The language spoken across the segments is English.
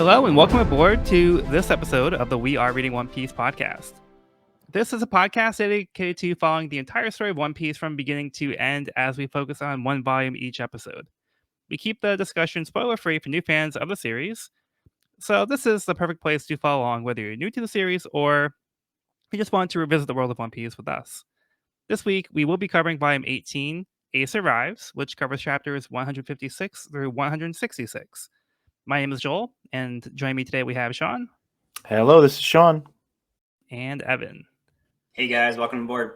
Hello and welcome aboard to this episode of the We Are Reading One Piece podcast. This is a podcast dedicated to following the entire story of One Piece from beginning to end as we focus on one volume each episode. We keep the discussion spoiler-free for new fans of the series, so this is the perfect place to follow along whether you're new to the series or you just want to revisit the world of One Piece with us. This week, we will be covering volume 18, Ace Arrives, which covers chapters 156 through 166. My name is Joel, and joining me today we have Sean. Hello, this is Sean. And Evan. Hey guys, welcome aboard.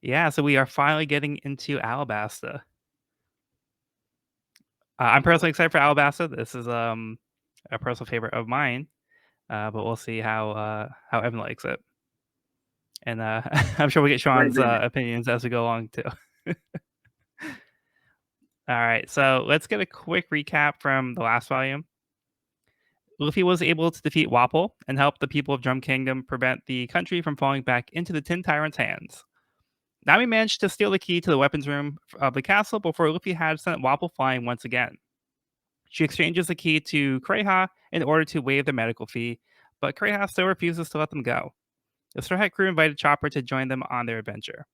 Yeah, so we are finally getting into Alabasta. I'm personally excited for Alabasta. This is a personal favorite of mine, but we'll see how Evan likes it. And I'm sure we'll get Sean's opinions as we go along too. All right, so let's get a quick recap from the last volume. Luffy was able to defeat Wapol and help the people of Drum Kingdom prevent the country from falling back into the Tin Tyrant's hands. Nami managed to steal the key to the weapons room of the castle before Luffy had sent Wapol flying once again. She exchanges the key to Kreha in order to waive the medical fee, but Kreha still refuses to let them go. The Straw Hat crew invited Chopper to join them on their adventure.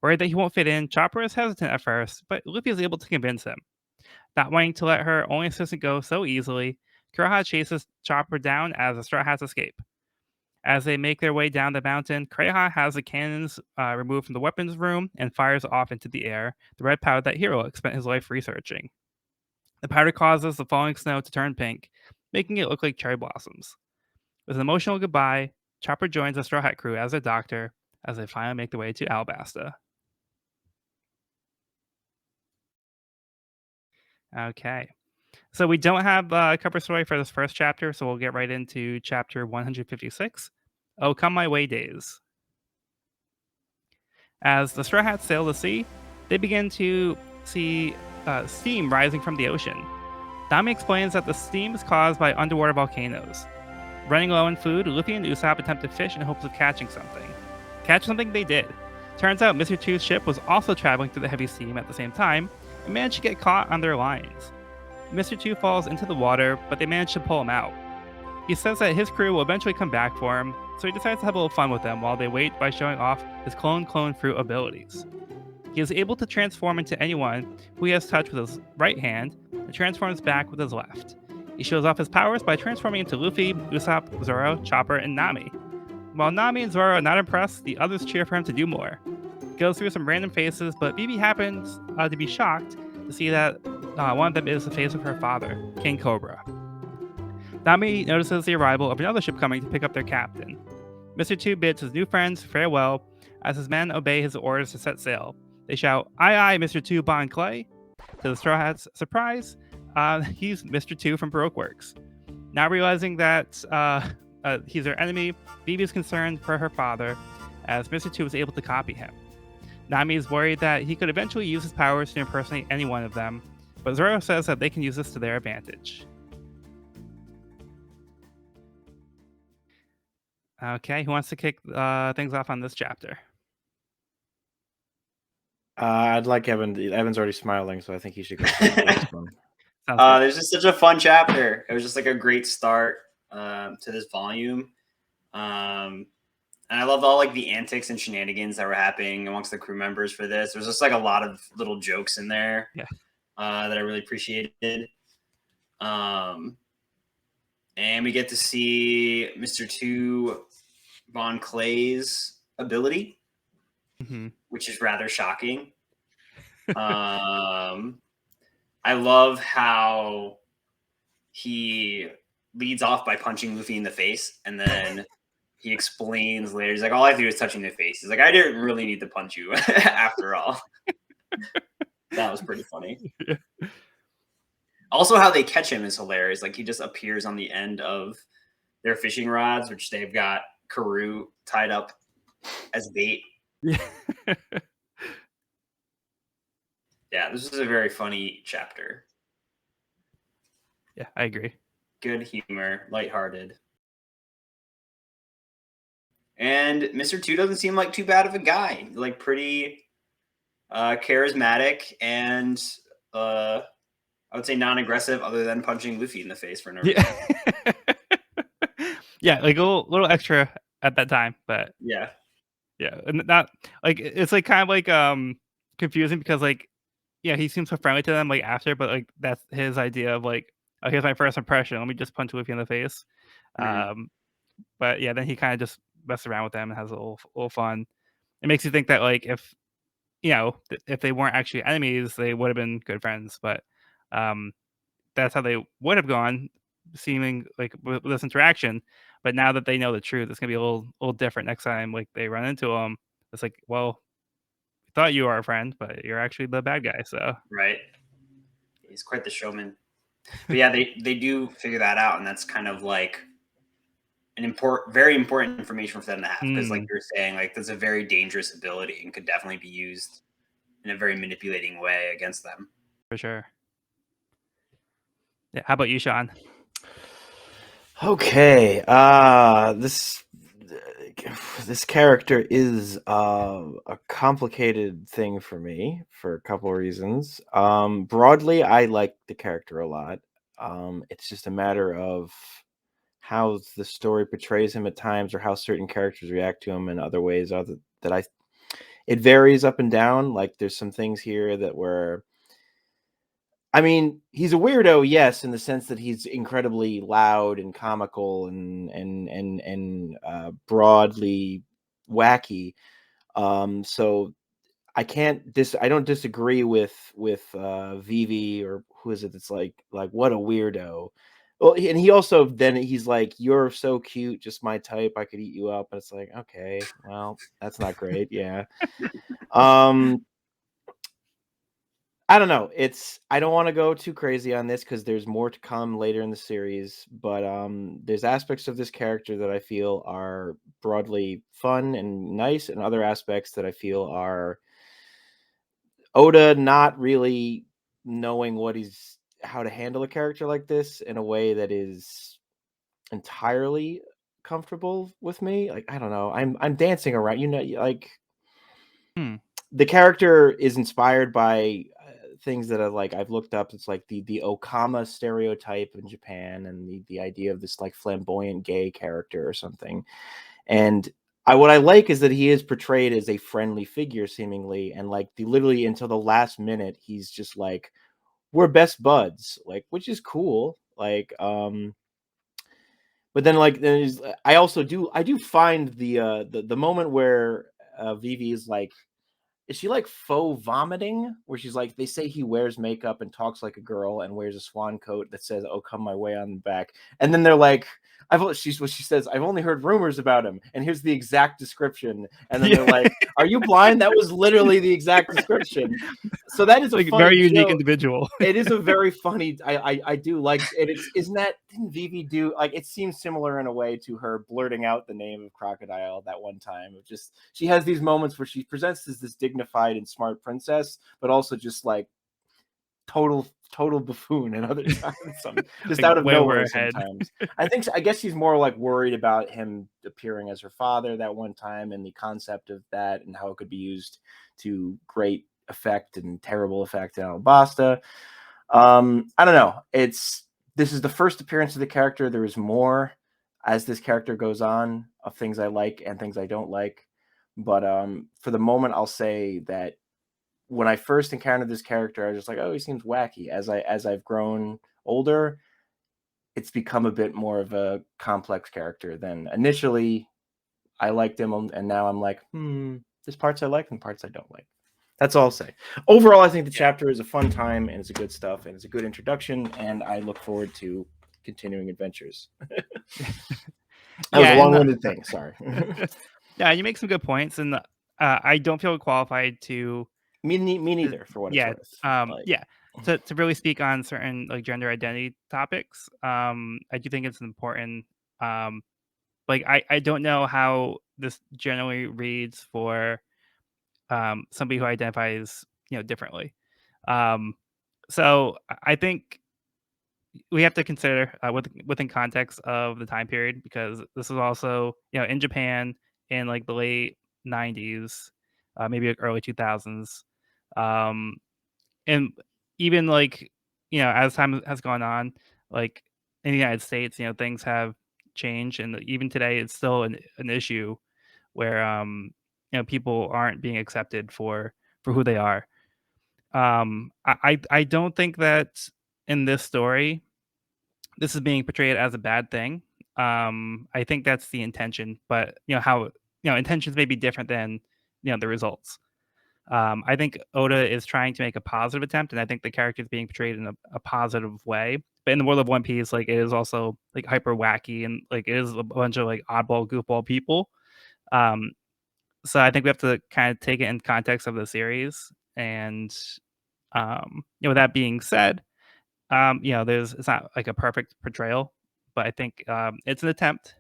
Worried that he won't fit in, Chopper is hesitant at first, but Luffy is able to convince him. Not wanting to let her only assistant go so easily, Kreha chases Chopper down as the Straw Hats escape. As they make their way down the mountain, Kreha has the cannons removed from the weapons room and fires off into the air the red powder that Heroic spent his life researching. The powder causes the falling snow to turn pink, making it look like cherry blossoms. With an emotional goodbye, Chopper joins the Straw Hat crew as a doctor as they finally make their way to Alabasta. Okay. So we don't have a cover story for this first chapter, so we'll get right into chapter 156. Oh, Come My Way Days. As the Straw Hats sail the sea, they begin to see steam rising from the ocean. Nami explains that the steam is caused by underwater volcanoes. Running low on food, Luffy and Usopp attempt to fish in hopes of catching something. Catch something they did. Turns out Mr. Two's ship was also traveling through the heavy steam at the same time and managed to get caught on their lines. Mr. Two falls into the water, but they manage to pull him out. He says that his crew will eventually come back for him, so he decides to have a little fun with them while they wait by showing off his clone fruit abilities. He is able to transform into anyone who he has touched with his right hand and transforms back with his left. He shows off his powers by transforming into Luffy, Usopp, Zoro, Chopper, and Nami. While Nami and Zoro are not impressed, the others cheer for him to do more. He goes through some random faces, but Vivi happens to be shocked to see that one of them is the face of her father, King Cobra. Nami notices the arrival of another ship coming to pick up their captain. Mr. Two bids his new friends farewell as his men obey his orders to set sail. They shout, "Aye aye, Mr. Two Bon Clay." To the Straw Hats' surprise, he's Mr. Two from Baroque Works. Now realizing that he's their enemy, Vivi is concerned for her father, as Mr. Two was able to copy him. Nami is worried that he could eventually use his powers to impersonate any one of them, but Zoro says that they can use this to their advantage. Okay, who wants to kick things off on this chapter? I'd like Evan. Evan's already smiling, so I think he should go this one. There's just such a fun chapter. It was just like a great start to this volume. And I loved all like the antics and shenanigans that were happening amongst the crew members for this. There's just like a lot of little jokes in there that I really appreciated. And we get to see Mr. Two Von Clay's ability, which is rather shocking. I love how he leads off by punching Luffy in the face, and then he explains later. He's like, "All I have to do is touching the face." He's like, "I didn't really need to punch you after all." That was pretty funny. Also, how they catch him is hilarious. Like, he just appears on the end of their fishing rods, which they've got Karoo tied up as bait. Yeah, this is a very funny chapter. Yeah, I agree. Good humor, lighthearted. And Mr. Two doesn't seem like too bad of a guy. Like, pretty charismatic and I would say non-aggressive, other than punching Luffy in the face for no reason. Yeah. Yeah, like a little extra at that time, but Yeah, yeah, and not like it's like kind of like confusing because like yeah, he seems so friendly to them like after, but like that's his idea of like, oh, here's my first impression. Let me just punch Luffy in the face. Mhm. Um, but yeah, then he kind of just messes around with them and has a little fun. It makes you think that like if if they weren't actually enemies, they would have been good friends. But um, that's how they would have gone, seeming like with this interaction. But now that they know the truth, it's gonna be a little different next time. Like they run into him, it's like, well, we thought you were our friend, but you're actually the bad guy. So, Right. He's quite the showman. But yeah, they do figure that out, and that's kind of like very important information for them to have, because, like you're saying, like that's a very dangerous ability and could definitely be used in a very manipulating way against them. for sure. Yeah. How about you, Sean? Okay, this character is a complicated thing for me for a couple of reasons. Broadly, I like the character a lot. It's just a matter of how the story portrays him at times, or how certain characters react to him in other ways. It varies up and down. Like there's some things here that were. I mean, he's a weirdo, yes, in the sense that he's incredibly loud and comical and broadly wacky. So I don't disagree with Vivi, or who is it that's like what a weirdo. Well, and he also then he's like, you're so cute, just my type. I could eat you up, and it's like, okay, well, that's not great. Yeah. Um, I don't know. I don't want to go too crazy on this because there's more to come later in the series, but there's aspects of this character that I feel are broadly fun and nice, and other aspects that I feel are Oda not really knowing how to handle a character like this in a way that is entirely comfortable with me. Like, I don't know. I'm dancing around, like Hmm. the character is inspired by things that I've looked up. It's like the Okama stereotype in Japan, and the idea of this like flamboyant gay character or something. And what I like is that he is portrayed as a friendly figure seemingly, and like literally until the last minute he's just like, we're best buds, like, which is cool. Like but then like I do find the moment where Vivi is like, is she like faux vomiting? Where she's like, they say he wears makeup and talks like a girl and wears a swan coat that says, "Oh, come my way" on the back. And then they're like, she's what she says, I've only heard rumors about him, and here's the exact description. And then they're like, are you blind? That was literally the exact description. So that is a Like funny very unique joke. individual. It is a very funny. I do like it. Didn't Vivi do like, it seems similar in a way to her blurting out the name of Crocodile that one time. Of just, she has these moments where she presents as this dignified and smart princess, but also just like total buffoon at other times. Just Like out of way over nowhere her head. sometimes. I guess she's more like worried about him appearing as her father that one time, and the concept of that and how it could be used to great effect and terrible effect in Alabasta. I don't know. This is the first appearance of the character. There is more as this character goes on of things I like and things I don't like. But for the moment, I'll say that when I first encountered this character, I was just like, oh, he seems wacky. As I've grown older, it's become a bit more of a complex character than initially. I liked him, and now I'm like, there's parts I like and parts I don't like. That's all I'll say. Overall, I think the chapter is a fun time, and it's a good stuff, and it's a good introduction, and I look forward to continuing adventures. That was a long-winded thing. Sorry. Yeah, you make some good points, and I don't feel qualified to. Me neither, for what it's Yeah, worth. Like, yeah. To really speak on certain like gender identity topics, I do think it's important. Like I don't know how this generally reads for somebody who identifies differently. So I think we have to consider within context of the time period, because this is also in Japan in like the late 90s, maybe like early 2000s, and even like as time has gone on, like in the United States, things have changed, and even today, it's still an issue where people aren't being accepted for who they are. I don't think that in this story this is being portrayed as a bad thing. I think that's the intention, but how intentions may be different than the results. I think Oda is trying to make a positive attempt, and I think the character is being portrayed in a positive way. But in the world of One Piece, like it is also like hyper wacky, and like it is a bunch of like oddball, goofball people. Um, so I think we have to kind of take it in context of the series. And with that being said, it's not like a perfect portrayal, but I think it's an attempt.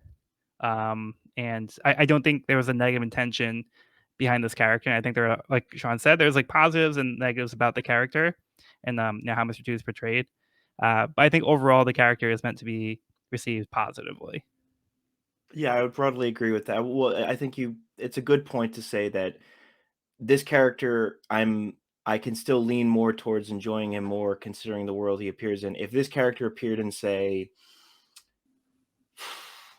And I don't think there was a negative intention behind this character. And I think there are, like Sean said, there's like positives and negatives about the character and how Mr. Two is portrayed. But I think overall the character is meant to be received positively. Yeah, I would broadly agree with that. Well, I think it's a good point to say that this character, I can still lean more towards enjoying him more considering the world he appears in. If this character appeared in, say,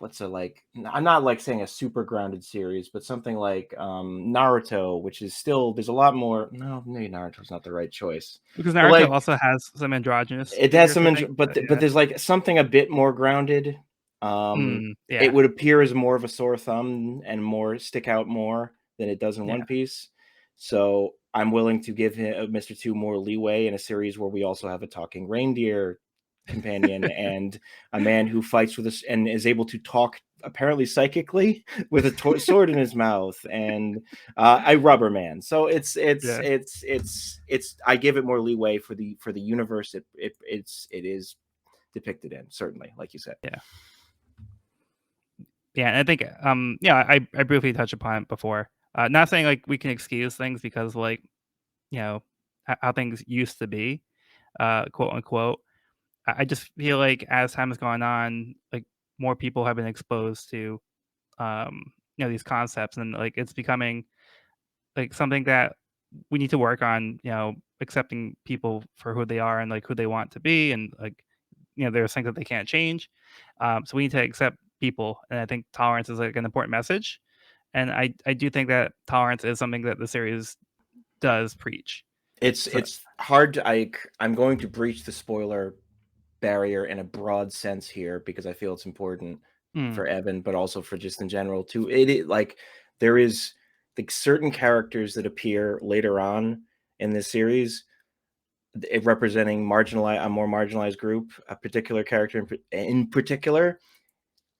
I'm not like saying a super grounded series, but something like Naruto, which is still, there's a lot more. No, maybe Naruto's not the right choice. Because But Naruto like also has some androgynous it has figures, some I think. but Yeah. there's like something a bit more grounded. It Yeah. would appear as more of a sore thumb and more stick out more than it does in Yeah. One Piece. So I'm willing to give Mr. Two more leeway in a series where we also have a talking reindeer companion and a man who fights with us and is able to talk apparently psychically with a sword in his mouth and a rubber man. So it's Yeah. I give it more leeway for the universe it is depicted in, certainly, like you said. Yeah. Yeah, and I think I briefly touched upon it before. Not saying like we can excuse things because like how things used to be, quote unquote. I just feel like as time has gone on, like more people have been exposed to these concepts, and like it's becoming like something that we need to work on. Accepting people for who they are and like who they want to be, and like there's things that they can't change. So we need to accept people, and I think tolerance is like an important message. And I do think that tolerance is something that the series does preach. So, It's hard to I'm going to breach the spoiler barrier in a broad sense here because I feel it's important for Evan, but also for just in general too. Like there is like certain characters that appear later on in this series, representing a more marginalized group, a particular character in particular,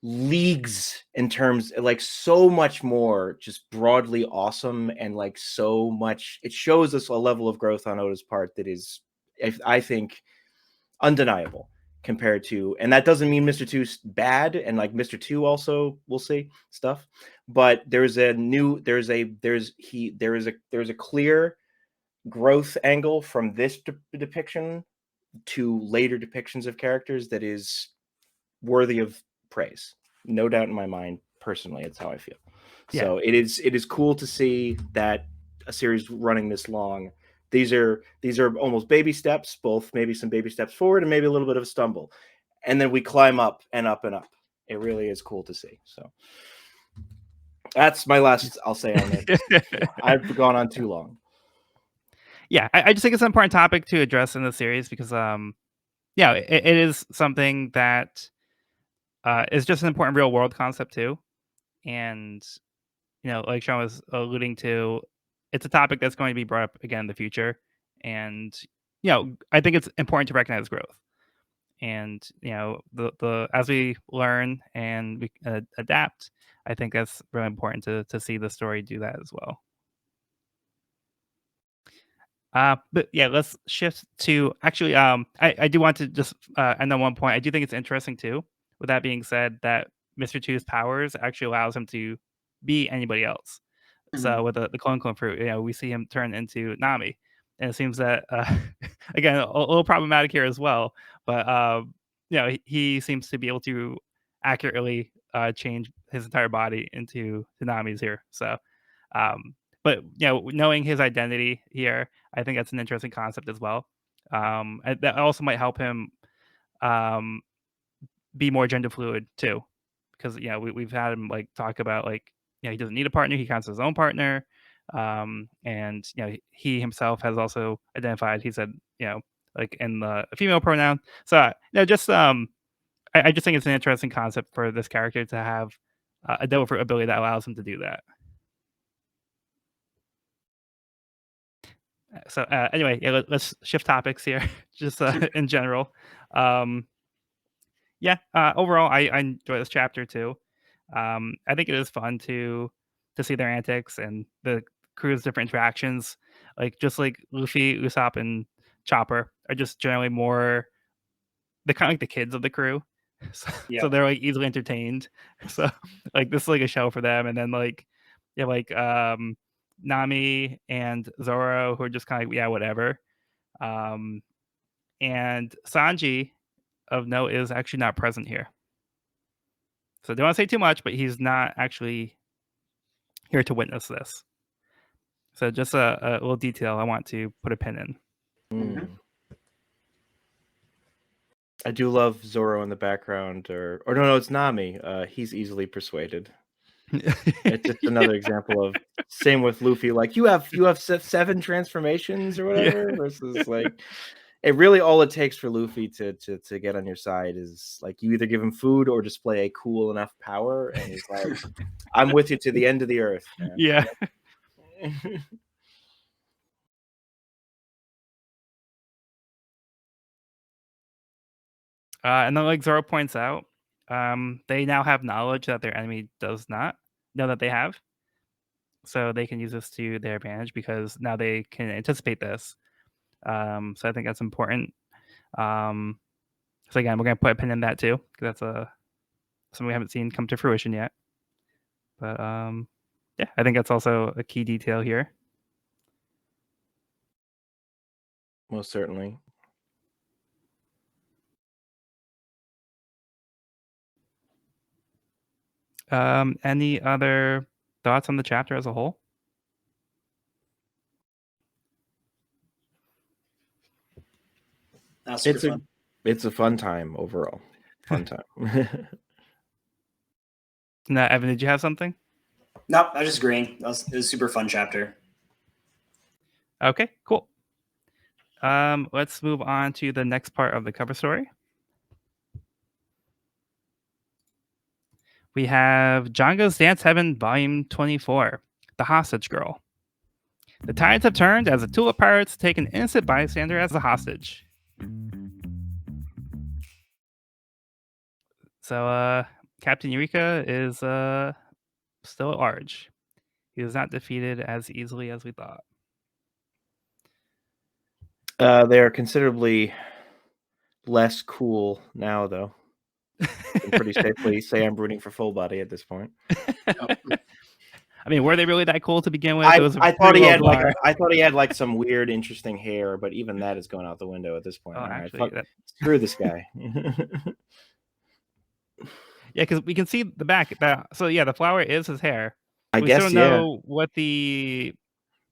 leagues in terms like so much more just broadly awesome, and like so much it shows us a level of growth on Oda's part that is, I think, undeniable compared to, and that doesn't mean Mr. Two's bad, and like Mr. Two also, we'll see stuff, but there's a clear growth angle from this depiction to later depictions of characters that is worthy of praise, no doubt in my mind. Personally, it's how I feel. yeah, So it is cool to see that a series running this long, these are almost baby steps, both maybe some baby steps forward and maybe a little bit of a stumble, and then we climb up and up and up. It really is cool to see. So that's my last I'll say on it. I've gone on too long. Yeah, I just think it's an important topic to address in the series because it is something that is just an important real world concept too. And like Sean was alluding to, it's a topic that's going to be brought up again in the future. And I think it's important to recognize growth. And the as we learn and we adapt, I think that's really important to see the story do that as well. But yeah, let's shift to actually. I do want to just end on one point. I do think it's interesting too. With that being said, that Mr. Two's powers actually allows him to be anybody else. So with the clone fruit, we see him turn into Nami, and it seems that again a little problematic here as well. But he seems to be able to accurately change his entire body into Nami's here. So, but knowing his identity here, I think that's an interesting concept as well. And that also might help him um, be more gender fluid too, because we've had him like talk about like he doesn't need a partner, he counts his own partner, and he himself has also identified, he said, like in the female pronoun. So just I just think it's an interesting concept for this character to have a devil fruit ability that allows him to do that. So anyway, let's shift topics here, just in general. Overall, I enjoy this chapter too. I think it is fun to see their antics and the crew's different interactions. Like just like Luffy, Usopp, and Chopper are just generally more. They're kind of like the kids of the crew, so they're like easily entertained. So like this is like a show for them, and then like Nami and Zoro, who are just kind of like, whatever. And Sanji of note is actually not present here. So I don't want to say too much, but he's not actually here to witness this. So just a little detail I want to put a pin in. Mm. I do love Zoro in the background, or no, it's Nami. He's easily persuaded. It's just another example of same with Luffy. Like you have 7 transformations or whatever, versus like it really all it takes for Luffy to get on your side is like you either give him food or display a cool enough power, and he's like, "I'm with you to the end of the earth." Man. Yeah. And then, like Zoro points out, they now have knowledge that their enemy does not know that they have. So they can use this to their advantage because now they can anticipate this. So I think that's important. So again, we're going to put a pin in that too, because that's something we haven't seen come to fruition yet. But I think that's also a key detail here. Most certainly. Any other thoughts on the chapter as a whole? It's a fun time overall. Fun time. Now, Evan, did you have something? Nope, I was just agreeing. It was a super fun chapter. Okay, cool. Let's move on to the next part of the cover story. We have Django's Dance Heaven, Volume 24, The Hostage Girl. The tides have turned as the Tulip Pirates take an innocent bystander as a hostage. So, Captain Eureka is still at large. He was not defeated as easily as we thought. They are considerably less cool now, though. I can pretty safely say I'm rooting for Full Body at this point. I mean, were they really that cool to begin with? I thought he had like some weird, interesting hair, but even that is going out the window at this point. Oh, actually, screw this guy. Yeah, because we can see the back. So yeah, the flower is his hair. I we guess still know what the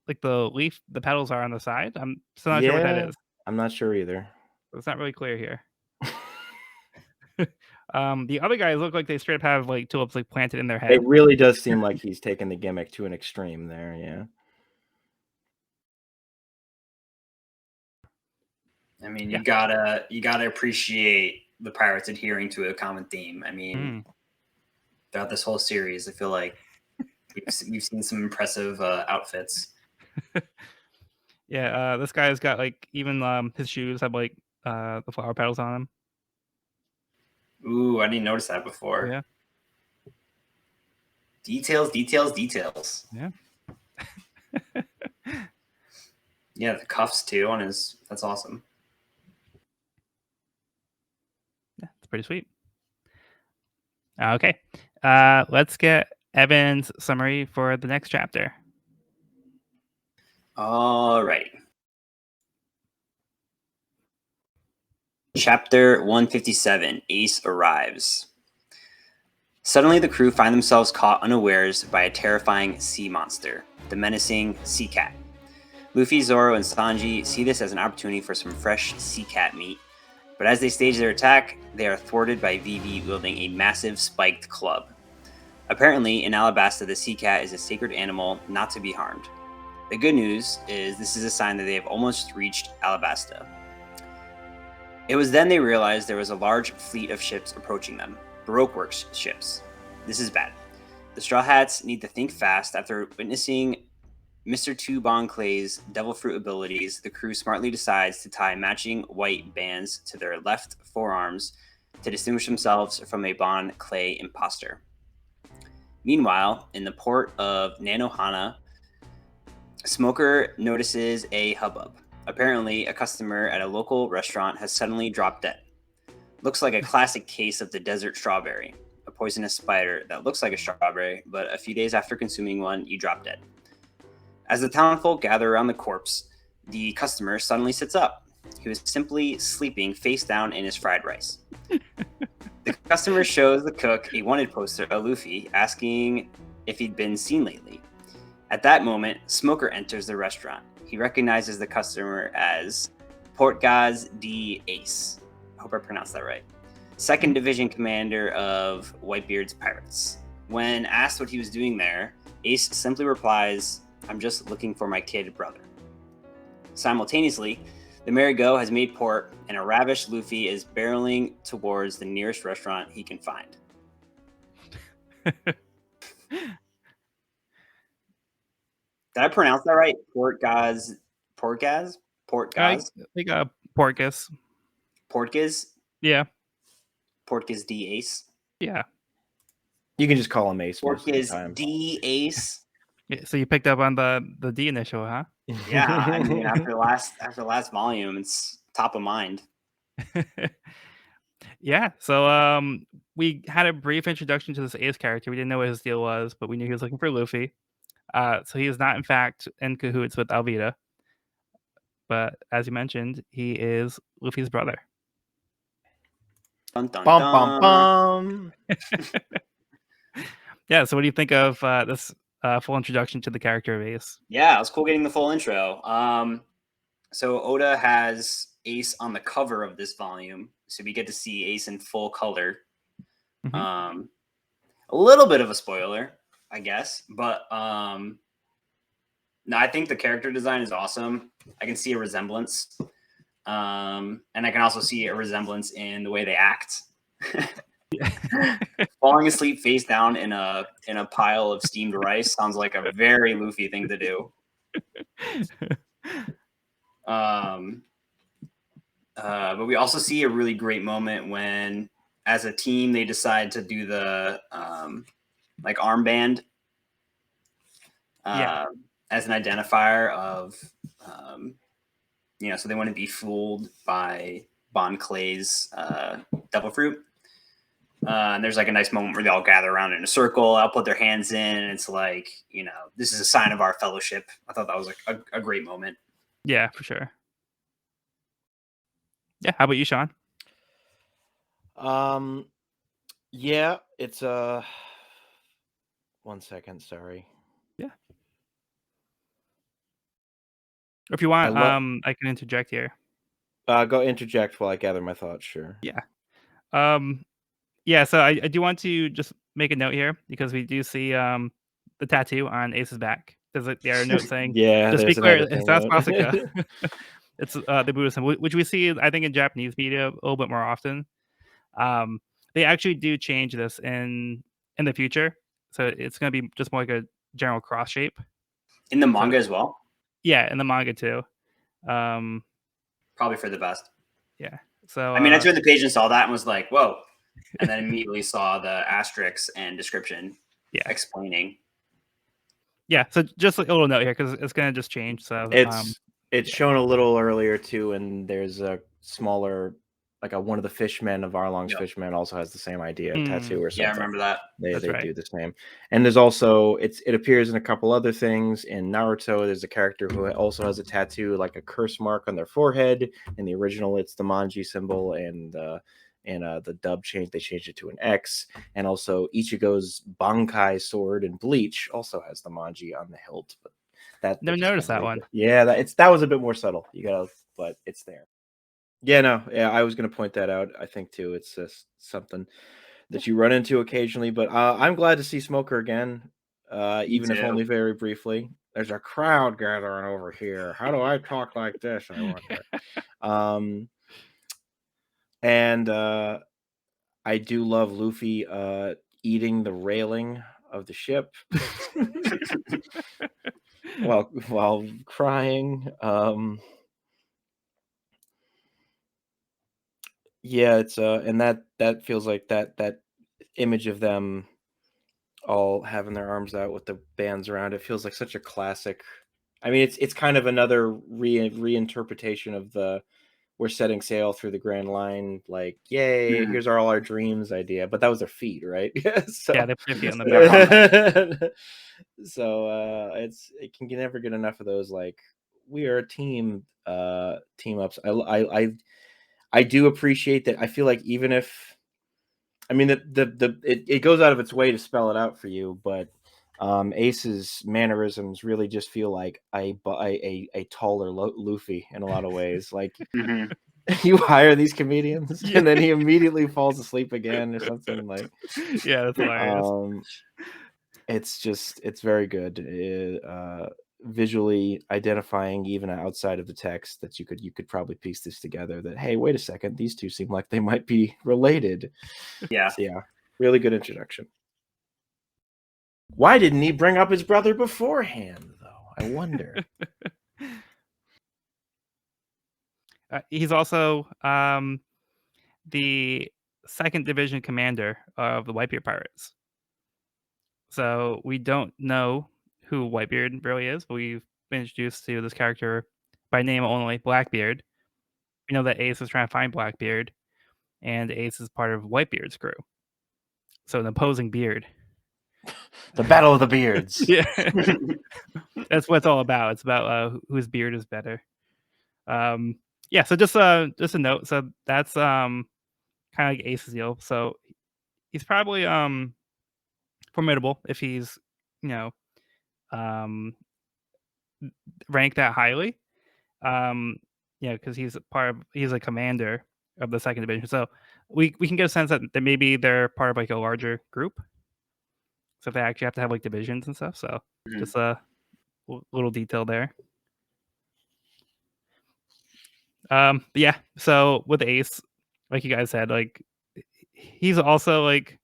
leaf, the petals are on the side. I'm still not sure what that is. I'm not sure either. It's not really clear here. The other guys look like they straight up have like tulips like planted in their head. It really does seem like he's taken the gimmick to an extreme there. Yeah. I mean, you gotta appreciate the pirates adhering to a common theme. I mean, throughout this whole series, I feel like we've seen some impressive outfits. Yeah, this guy's got like even his shoes have like the flower petals on them. Ooh, I didn't notice that before. Yeah. Details. Yeah. Yeah, the cuffs too on his. That's awesome. Yeah, it's pretty sweet. Okay, let's get Evan's summary for the next chapter. All right. Chapter 157, Ace arrives. Suddenly, the crew find themselves caught unawares by a terrifying sea monster, the menacing Sea Cat. Luffy, Zoro, and Sanji see this as an opportunity for some fresh sea cat meat, but as they stage their attack, they are thwarted by Vivi wielding a massive spiked club. Apparently, in Alabasta, the sea cat is a sacred animal not to be harmed. The good news is this is a sign that they have almost reached Alabasta. It was then they realized there was a large fleet of ships approaching them, Baroque Works ships. This is bad. The Straw Hats need to think fast. After witnessing Mr. Two Bon Clay's Devil Fruit abilities, the crew smartly decides to tie matching white bands to their left forearms to distinguish themselves from a Bon Clay imposter. Meanwhile, in the port of Nanohana, Smoker notices a hubbub. Apparently, a customer at a local restaurant has suddenly dropped dead. Looks like a classic case of the desert strawberry, a poisonous spider that looks like a strawberry, but a few days after consuming one, you drop dead. As the townfolk gather around the corpse, the customer suddenly sits up. He was simply sleeping face down in his fried rice. The customer shows the cook a wanted poster of Luffy, asking if he'd been seen lately. At that moment, Smoker enters the restaurant. He recognizes the customer as Portgaz D. Ace. I hope I pronounced that right. 2nd Division commander of Whitebeard's Pirates. When asked what he was doing there, Ace simply replies, "I'm just looking for my kid brother." Simultaneously, the Marigot has made port, and a ravished Luffy is barreling towards the nearest restaurant he can find. Did I pronounce that right? Portgaz? Portgaz? Portgaz? I think Porcus. Portgaz? Yeah. Portgaz D. Ace? Yeah. You can just call him Ace most of the Portgaz time. D. Ace? Yeah, so you picked up on the D initial, huh? Yeah, I mean, after the last volume, it's top of mind. Yeah, so we had a brief introduction to this Ace character. We didn't know what his deal was, but we knew he was looking for Luffy. So he is not, in fact, in cahoots with Alvida. But as you mentioned, he is Luffy's brother. Dun, dun, Bum, dun. bum, bum. Yeah, so what do you think of this full introduction to the character of Ace? Yeah, it was cool getting the full intro. So Oda has Ace on the cover of this volume, so we get to see Ace in full color. Mhm. A little bit of a spoiler, I guess, but no, I think the character design is awesome. I can see a resemblance, and I can also see a resemblance in the way they act. Falling asleep face down in a pile of steamed rice sounds like a very Luffy thing to do. But we also see a really great moment when, as a team, they decide to do the like armband as an identifier of, so they want to be fooled by Bon Clay's devil fruit. And there's like a nice moment where they all gather around in a circle. I'll put their hands in, and it's like, this is a sign of our fellowship. I thought that was like a great moment. Yeah, for sure. Yeah, how about you, Sean? Yeah, it's 1 second, sorry. Yeah. Or if you want, I can interject here. Go interject while I gather my thoughts, sure. Yeah. Yeah, so I do want to just make a note here because we do see the tattoo on Ace's back. There's a note saying, Yeah, just be there's clear, another it's thing. not swastika. It's the Buddha symbol, which we see, I think, in Japanese media a little bit more often. They actually do change this in the future, so it's going to be just more like a general cross shape. In the manga as well? Yeah, in the manga too. Probably for the best. Yeah. So I mean, I turned the page and saw that and was like, whoa. And then immediately saw the asterisks and description explaining. Yeah, so just a little note here because it's going to just change. So it's shown a little earlier too, and there's a smaller, like one of the fishmen of Arlong's fishmen also has the same idea, tattoo or something. Yeah, I remember that. They do the same. And there's also it appears in a couple other things. In Naruto, there's a character who also has a tattoo, like a curse mark on their forehead. In the original, it's the manji symbol, and the dub they changed it to an X. And also Ichigo's Bankai sword in Bleach also has the manji on the hilt. But That Never just noticed kinda that one. yeah, that was a bit more subtle. You gotta, but it's there. Yeah, no, yeah, I was gonna point that out. I think too, it's just something that you run into occasionally. But I'm glad to see Smoker again, Me even if too. only very briefly. There's a crowd gathering over here. How do I talk like this? I wonder. Um, and I do love Luffy eating the railing of the ship while crying. Yeah, it's and that feels like that image of them all having their arms out with the bands around it feels like such a classic. I mean, it's kind of another reinterpretation of the "we're setting sail through the Grand Line," like "Yay, Mhm. here's all our dreams" idea. But that was their feet, right? Yeah, So, they put their feet on the Yeah, bar. so it can never get enough of those. Like we are a team, team ups. I do appreciate that. I feel like even if I mean it goes out of its way to spell it out for you, but Ace's mannerisms really just feel like a taller Luffy in a lot of ways. Like Mhm. you hire these comedians Yeah. and then he immediately falls asleep again or something like Yeah, that's hilarious. it's very good. Visually identifying even outside of the text that you could probably piece this together that hey, wait a second, these two seem like they might be related. Yeah. So yeah, really good introduction. Why didn't he bring up his brother beforehand though? I wonder. He's also the second division commander of the Whitebeard Pirates. So we don't know who Whitebeard really is, but we've been introduced to this character by name only, Blackbeard. We know that Ace is trying to find Blackbeard, and Ace is part of Whitebeard's crew. So an opposing beard. The Battle of the Beards. Yeah, that's what it's all about. It's about whose beard is better. Um, yeah. So just a note. So that's kind of like Ace's deal. So he's probably formidable if he's you know um ranked that highly. Um, because he's a commander of the second division. So we can get a sense that maybe they're part of like a larger group. So they actually have to have like divisions and stuff. So Mhm. just a little detail there. But yeah. So with Ace, like you guys said, like he's also like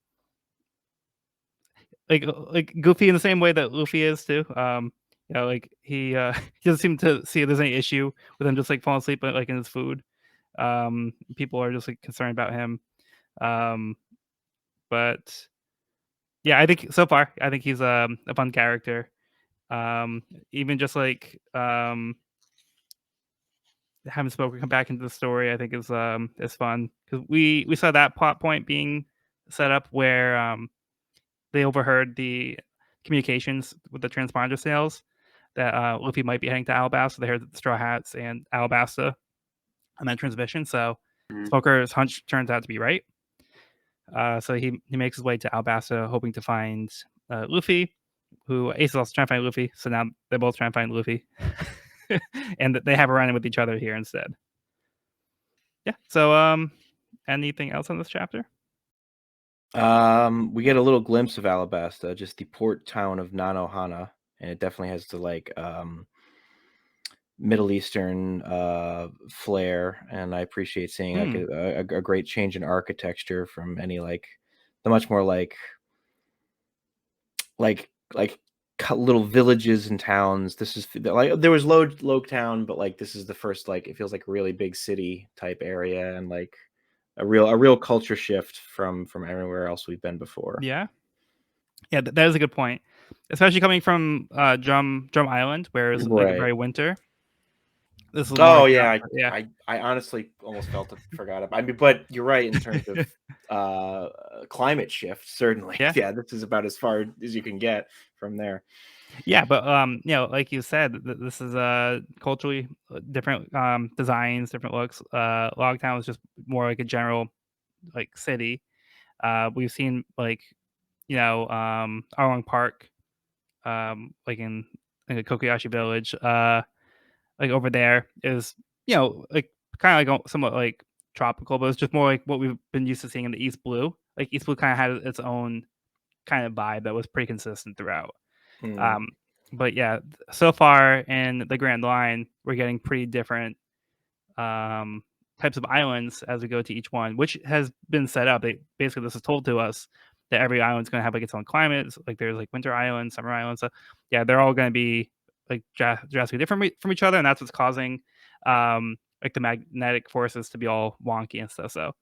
goofy in the same way that Luffy is too. Like he doesn't seem to see if there's any issue with him just like falling asleep like in his food. People are just like concerned about him. Um, but yeah, I think so far I think he's a fun character. Even just like having Smoker come back into the story, I think is fun because we saw that plot point being set up where they overheard the communications with the transponder sales that Luffy might be heading to Alabasta. They heard the Straw Hats and Alabasta on that transmission. So Mhm. Smoker's hunch turns out to be right. So he makes his way to Alabasta, hoping to find Luffy, who Ace is also trying to find Luffy. So now they're both trying to find Luffy, and they have a run-in with each other here instead. Yeah. So anything else on this chapter? We get a little glimpse of Alabasta, just the port town of Nanohana, and it definitely has the like Middle Eastern flair, and I appreciate seeing like a great change in architecture from any like the much more like little villages and towns. This is like there was low town, but like this is the first like it feels like a really big city type area and like a real culture shift from everywhere else we've been before. Yeah. Yeah, that is a good point, especially coming from Drum Island, where it's like Right. very winter. This is more Oh like yeah, yeah, I honestly almost forgot about. I mean, but you're right in terms of climate shift. Certainly, yeah, yeah. This is about as far as you can get from there. yeah. But like you said, this is culturally different designs, different looks. Logtown is just more like a general like city. We've seen like Arlong Park, like in like a Kokoyashi village, like over there is, like kind of like somewhat like tropical, but it's just more like what we've been used to seeing in the East Blue. Like East Blue kind of had its own kind of vibe that was pretty consistent throughout. Um, but yeah, so far in the Grand Line, we're getting pretty different types of islands as we go to each one, which has been set up. Basically, this is told to us that every island's going to have like its own climate. Like there's like winter islands, summer islands. So yeah, they're all going to be like drastically different from each other, and that's what's causing like the magnetic forces to be all wonky and stuff. So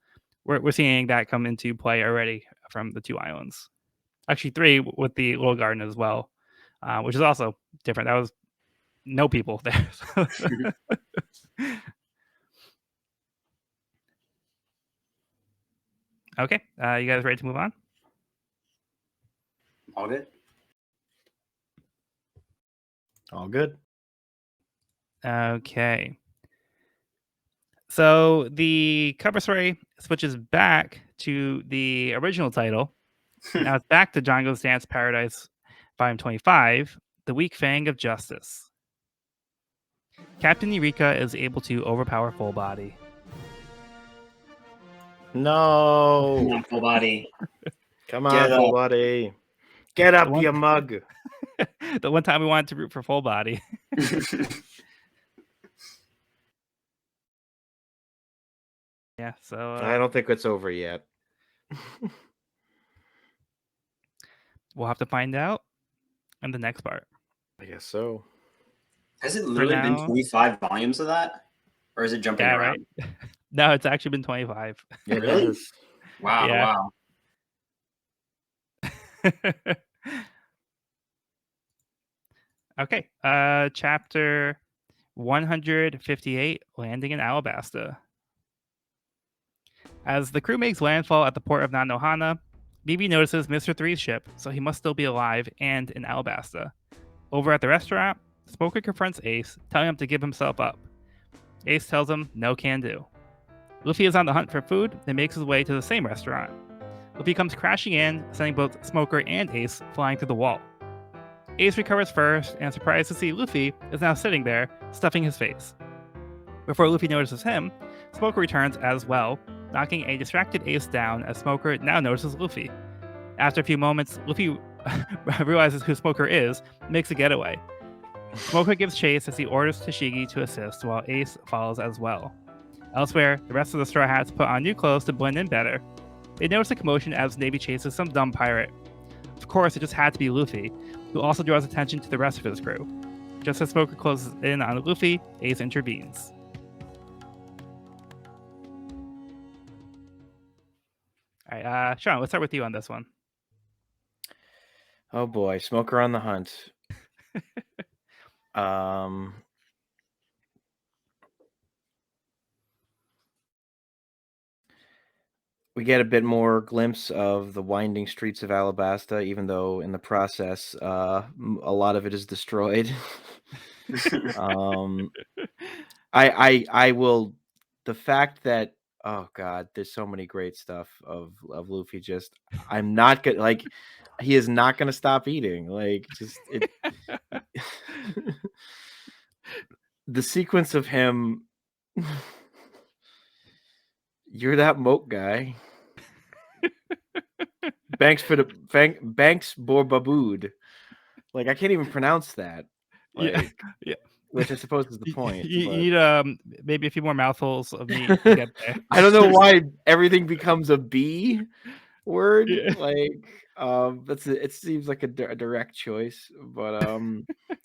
we're seeing that come into play already from the 2 islands. Actually, 3 with the little garden as well, which is also different. That was no people there. Okay, you guys ready to move on? All good. All good. Okay. So the cover story switches back to the original title. Now it's back to Django's Dance Paradise, Volume 25, The Weak Fang of Justice. Captain Eureka is able to overpower Full Body. No. Come on, Full Body. Come on, Get Full up. Body. Get up, The one- you mug. The one time we wanted to root for Full Body. Yeah, so I don't think it's over yet. we'll have to find out in the next part. I guess so. Has it literally been now- 25 volumes of that? Or is it jumping Yeah, around? right? No, it's actually been 25. It Really? is. Wow, Yeah. wow. Okay, chapter 158, Landing in Alabasta. As the crew makes landfall at the port of Nanohana, Vivi notices Mr. Three's ship, so he must still be alive and in Alabasta. Over at the restaurant, Smoker confronts Ace, telling him to give himself up. Ace tells him no can do. Luffy is on the hunt for food and makes his way to the same restaurant. Luffy comes crashing in, sending both Smoker and Ace flying through the wall. Ace recovers first and, surprised to see Luffy, is now sitting there, stuffing his face. Before Luffy notices him, Smoker returns as well, knocking a distracted Ace down as Smoker now notices Luffy. After a few moments, Luffy realizes who Smoker is and makes a getaway. Smoker gives chase as he orders Tashigi to assist, while Ace follows as well. Elsewhere, the rest of the Straw Hats put on new clothes to blend in better. They notice a commotion as Navy chases some dumb pirate. Of course, it just had to be Luffy, who also draws attention to the rest of his crew. Just as Smoker closes in on Luffy, Ace intervenes. All right, Sean, let's start with you on this one. Oh boy, Smoker on the hunt. We get a bit more glimpse of the winding streets of Alabasta, even though in the process, a lot of it is destroyed. I will. The fact that, oh god, there's so many great stuff of Luffy. Just, I'm not gonna like. He is not gonna stop eating. Like, just it. The sequence of him. You're that moat guy. Banks Borbabood. Like, I can't even pronounce that. Like, yeah. Which I suppose is the point. You but... need maybe a few more mouthfuls of meat to get there. I don't know why everything becomes a B word. Yeah. Like, it seems like a direct choice, but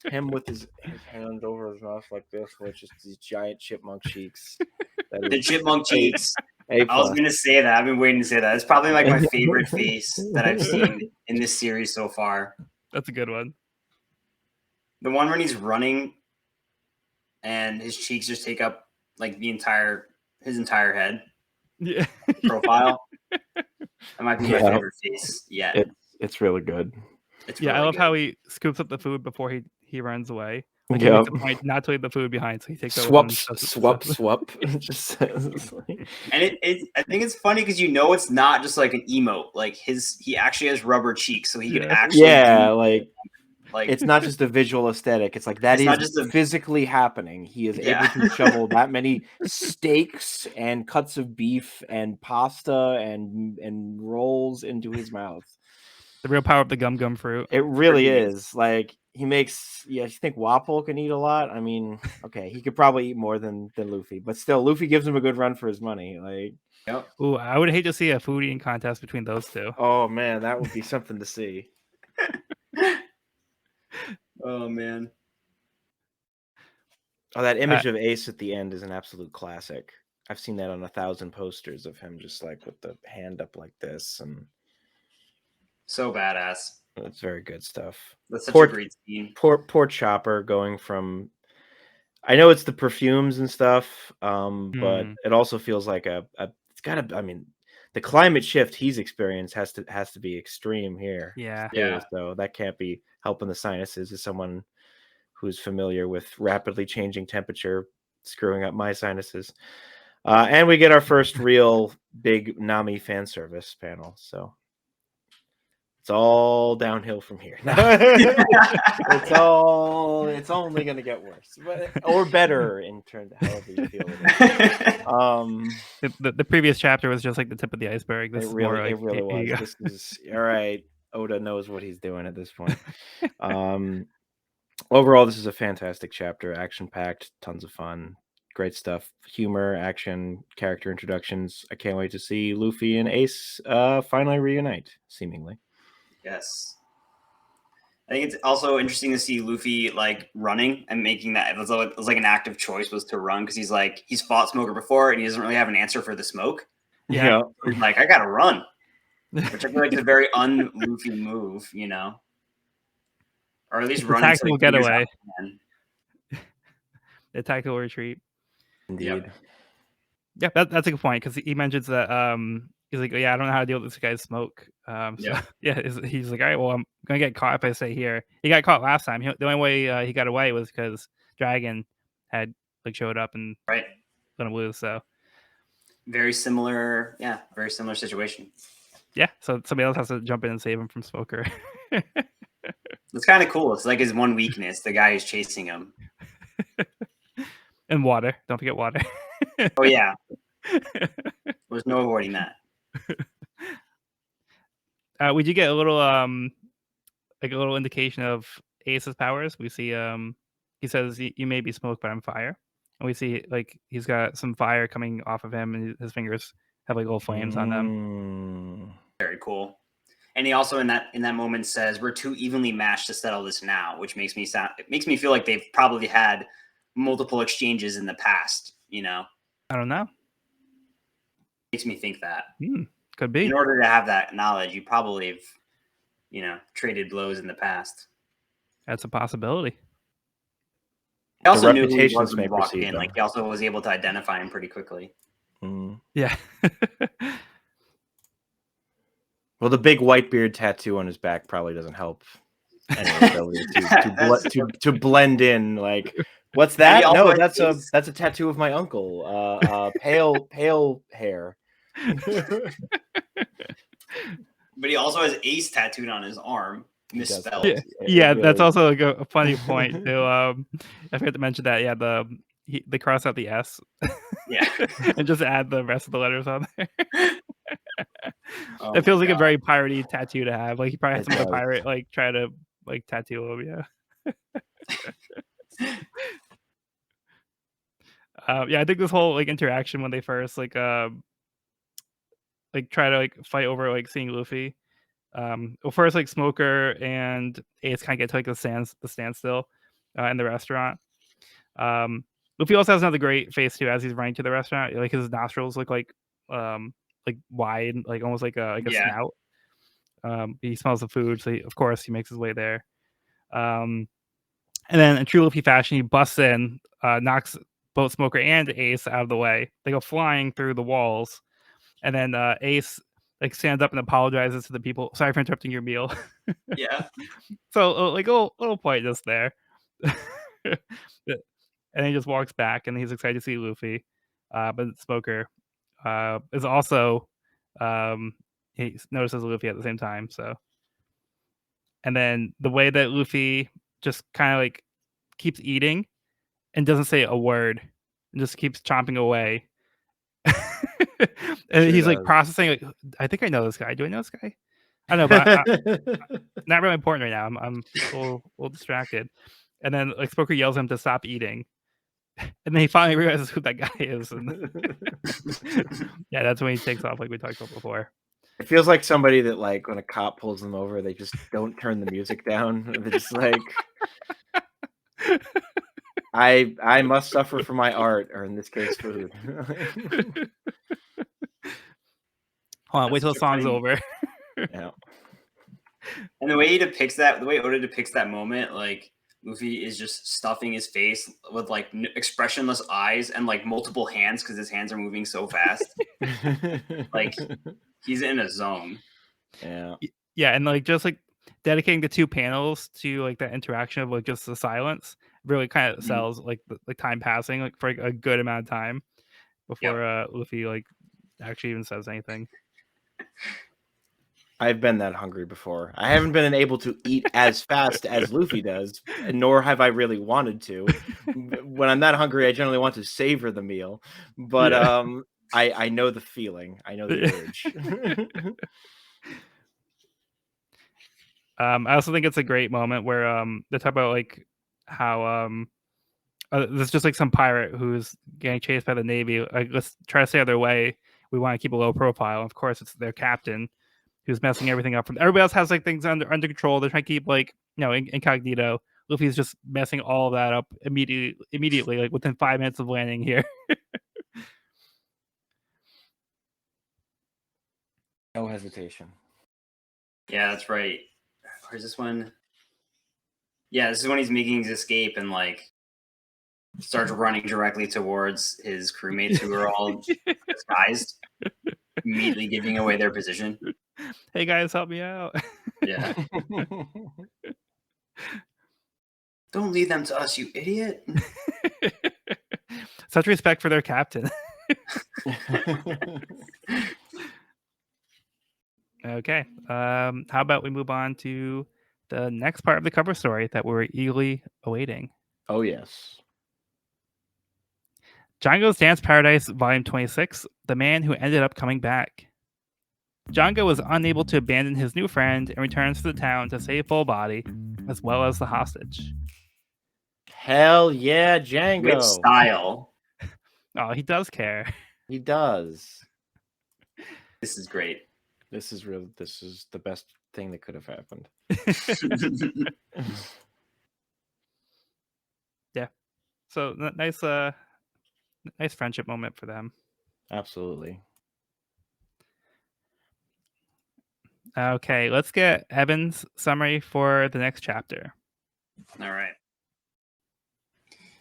him with his hand over his mouth like this, with just these giant chipmunk cheeks. The chipmunk cheeks. I was going to say that. I've been waiting to say that. It's probably like my favorite face that I've seen in this series so far. That's a good one. The one when he's running and his cheeks just take up like his entire head. Yeah. Profile. That might be my favorite face yet. It's really good. It's yeah, really I love good. how he scoops up the food before he runs away. Like, he Yep. makes a point not to leave the food behind, so he takes Swap. And I think it's funny because it's not just like an emote. Like he actually has rubber cheeks, so he can actually. Yeah, like Like It's not just a visual aesthetic. It's like that It's is not just a- physically happening. He is Yeah. able to shovel that many steaks and cuts of beef and pasta and rolls into his mouth. The real power of the gum fruit. It really Pretty is. Like he makes. Yeah, you think Wapol can eat a lot? I mean, okay, he could probably eat more than Luffy, but still, Luffy gives him a good run for his money. Like, Yep. Ooh, I would hate to see a food eating contest between those two. oh man, that would be something to see. Oh man. Oh, that image of Ace at the end is an absolute classic. I've seen that on 1,000 posters of him just like with the hand up like this, and So badass. it's very good stuff. That's such Poor- a great scene. Poor Chopper going from. I know it's the perfumes and stuff, but it also feels like it's gotta. I mean, the climate shift he's experienced has to be extreme here. Yeah. too, Yeah. So that can't be helping the sinuses as someone who's familiar with rapidly changing temperature screwing up my sinuses. And we get our first real big Nami fan service panel. So it's all downhill from here. It's only going to get worse, or better in terms of however you feel it. The previous chapter was just like the tip of the iceberg. This It is really, more like, it really here you was. This is all right. Oda knows what he's doing at this point. Overall, this is a fantastic chapter. Action-packed, tons of fun, great stuff. Humor, action, character introductions. I can't wait to see Luffy and Ace finally reunite, seemingly. Yes. I think it's also interesting to see Luffy like running and making that. It was like an active choice was to run because he's fought Smoker before and he doesn't really have an answer for the smoke. Yeah. He's like, I gotta run, which I feel like is a very un-Luffy move, you know, or at least It's a running. tactical getaway. The tactical retreat. Indeed. Yeah, that's a good point because he mentions that he's like, yeah, I don't know how to deal with this guy's smoke. He's like, all right, well, I'm gonna get caught if I stay here. He got caught last time. The only way he got away was because Dragon had like showed up and Right. let him lose. So very similar situation. Yeah, so somebody else has to jump in and save him from Smoker. It's kind of cool. It's like his one weakness, the guy who's chasing him. And water. Don't forget water. Oh yeah. There's no avoiding that. We do get a little like a little indication of Ace's powers. We see he says you may be smoke, but I'm fire. And we see like he's got some fire coming off of him and his fingers have like little flames on them. Very cool. And he also in that moment says we're too evenly matched to settle this now, which makes me feel like they've probably had multiple exchanges in the past, you know. I don't know. Makes me think that. Could be. In order to have that knowledge, you probably have, you know, traded blows in the past. That's a possibility. He also knew who he was when he walked in. Like he also was able to identify him pretty quickly. Yeah. Well, the big white beard tattoo on his back probably doesn't help anyone's ability to blend in. Like, what's that? No, that's a tattoo of my uncle. Pale hair. But he also has Ace tattooed on his arm, misspelled. Yeah, that's also like a funny point too. I forgot to mention that. Yeah, they cross out the S. Yeah, and just add the rest of the letters on there. It feels like a very piratey tattoo to have. Like he probably had some other pirate like try to like tattoo him. Yeah. Yeah, I think this whole like interaction when they first like try to like fight over like seeing Luffy. Well, first like Smoker and Ace kind of get to like the standstill in the restaurant. Luffy also has another great face too as he's running to the restaurant. Like his nostrils look like wide, like almost like a snout. He smells the food, so of course he makes his way there. And then in true Luffy fashion, he busts in, knocks both Smoker and Ace out of the way. They go flying through the walls, and then Ace like stands up and apologizes to the people. Sorry for interrupting your meal. Yeah. So like a little point just there. And he just walks back, and he's excited to see Luffy. But Smoker is also he notices Luffy at the same time. So And then the way that Luffy just kind of like keeps eating and doesn't say a word and just keeps chomping away. And Sure he's like does. processing, like, I think I know this guy. Do I know this guy? I don't know, but not really important right now. I'm a little distracted. And then like Spoker yells at him to stop eating. And then he finally realizes who that guy is. And yeah, that's when he takes off, like we talked about before. It feels like somebody that, like, when a cop pulls them over, they just don't turn the music down. They're just like, I must suffer for my art, or in this case, food. Hold on, wait That's till the such a song's funny- over. Yeah. And the way he depicts that, the way Oda depicts that moment, like Luffy is just stuffing his face with like expressionless eyes and like multiple hands because his hands are moving so fast. Like he's in a zone. Yeah. Yeah, and like just like dedicating the 2 panels to like that interaction of like just the silence really kind of Mhm. sells like the time passing like for like, a good amount of time before Luffy like actually even says anything. I've been that hungry before. I haven't been able to eat as fast as Luffy does, nor have I really wanted to. When I'm that hungry, I generally want to savor the meal. But Yeah. I know the feeling. I know the urge. I also think it's a great moment where they talk about like how there's just like some pirate who's getting chased by the Navy. Like, let's try to stay out of their way. We want to keep a low profile. And of course, it's their captain who's messing everything up. From everybody else has like things under control. They're trying to keep like incognito. Luffy's just messing all of that up immediately, like within 5 minutes of landing here. No hesitation. Yeah, that's right. Where's this one? Yeah, this is when he's making his escape and like starts running directly towards his crewmates who are all disguised, immediately giving away their position. Hey guys, help me out. Yeah. Don't leave them to us, you idiot. Such respect for their captain. Okay. How about we move on to the next part of the cover story that we're eagerly awaiting? Oh, yes. Django's Dance Paradise, Volume 26, The Man Who Ended Up Coming Back. Django was unable to abandon his new friend and returns to the town to save Full Body, as well as the hostage. Hell yeah, With Django. style. Oh, he does care. He does. This is great. This is the best thing that could have happened. Yeah. So nice friendship moment for them. Absolutely. Okay, let's get Evan's summary for the next chapter. All right.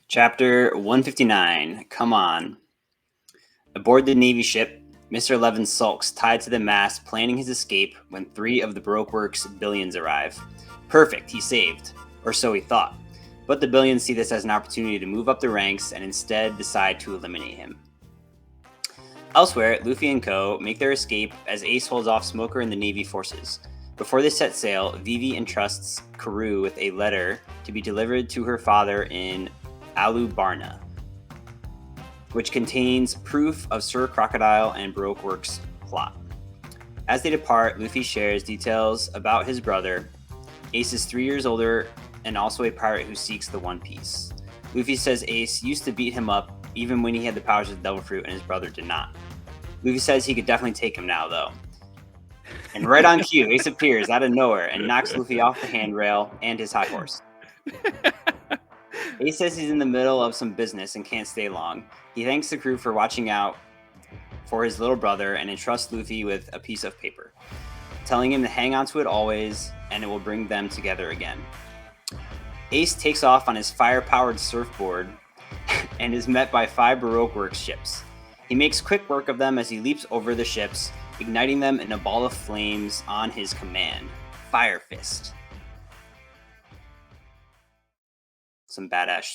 Chapter 159. Come on. Aboard the Navy ship, Mr. Levin sulks tied to the mast, planning his escape when 3 of the Baroque Works billions arrive. Perfect, he's saved. Or so he thought. But the billions see this as an opportunity to move up the ranks and instead decide to eliminate him. Elsewhere, Luffy and co. make their escape as Ace holds off Smoker and the Navy forces. Before they set sail, Vivi entrusts Karoo with a letter to be delivered to her father in Alabasta, which contains proof of Sir Crocodile and Baroque Works' plot. As they depart, Luffy shares details about his brother. Ace is 3 years older and also a pirate who seeks the One Piece. Luffy says Ace used to beat him up even when he had the powers of the Devil Fruit and his brother did not. Luffy says he could definitely take him now, though. And right on cue, Ace appears out of nowhere and knocks Luffy off the handrail and his high horse. Ace says he's in the middle of some business and can't stay long. He thanks the crew for watching out for his little brother and entrusts Luffy with a piece of paper, telling him to hang on to it always and it will bring them together again. Ace takes off on his fire-powered surfboard and is met by 5 Baroque Works ships. He makes quick work of them as he leaps over the ships, igniting them in a ball of flames on his command. Fire Fist. Some badass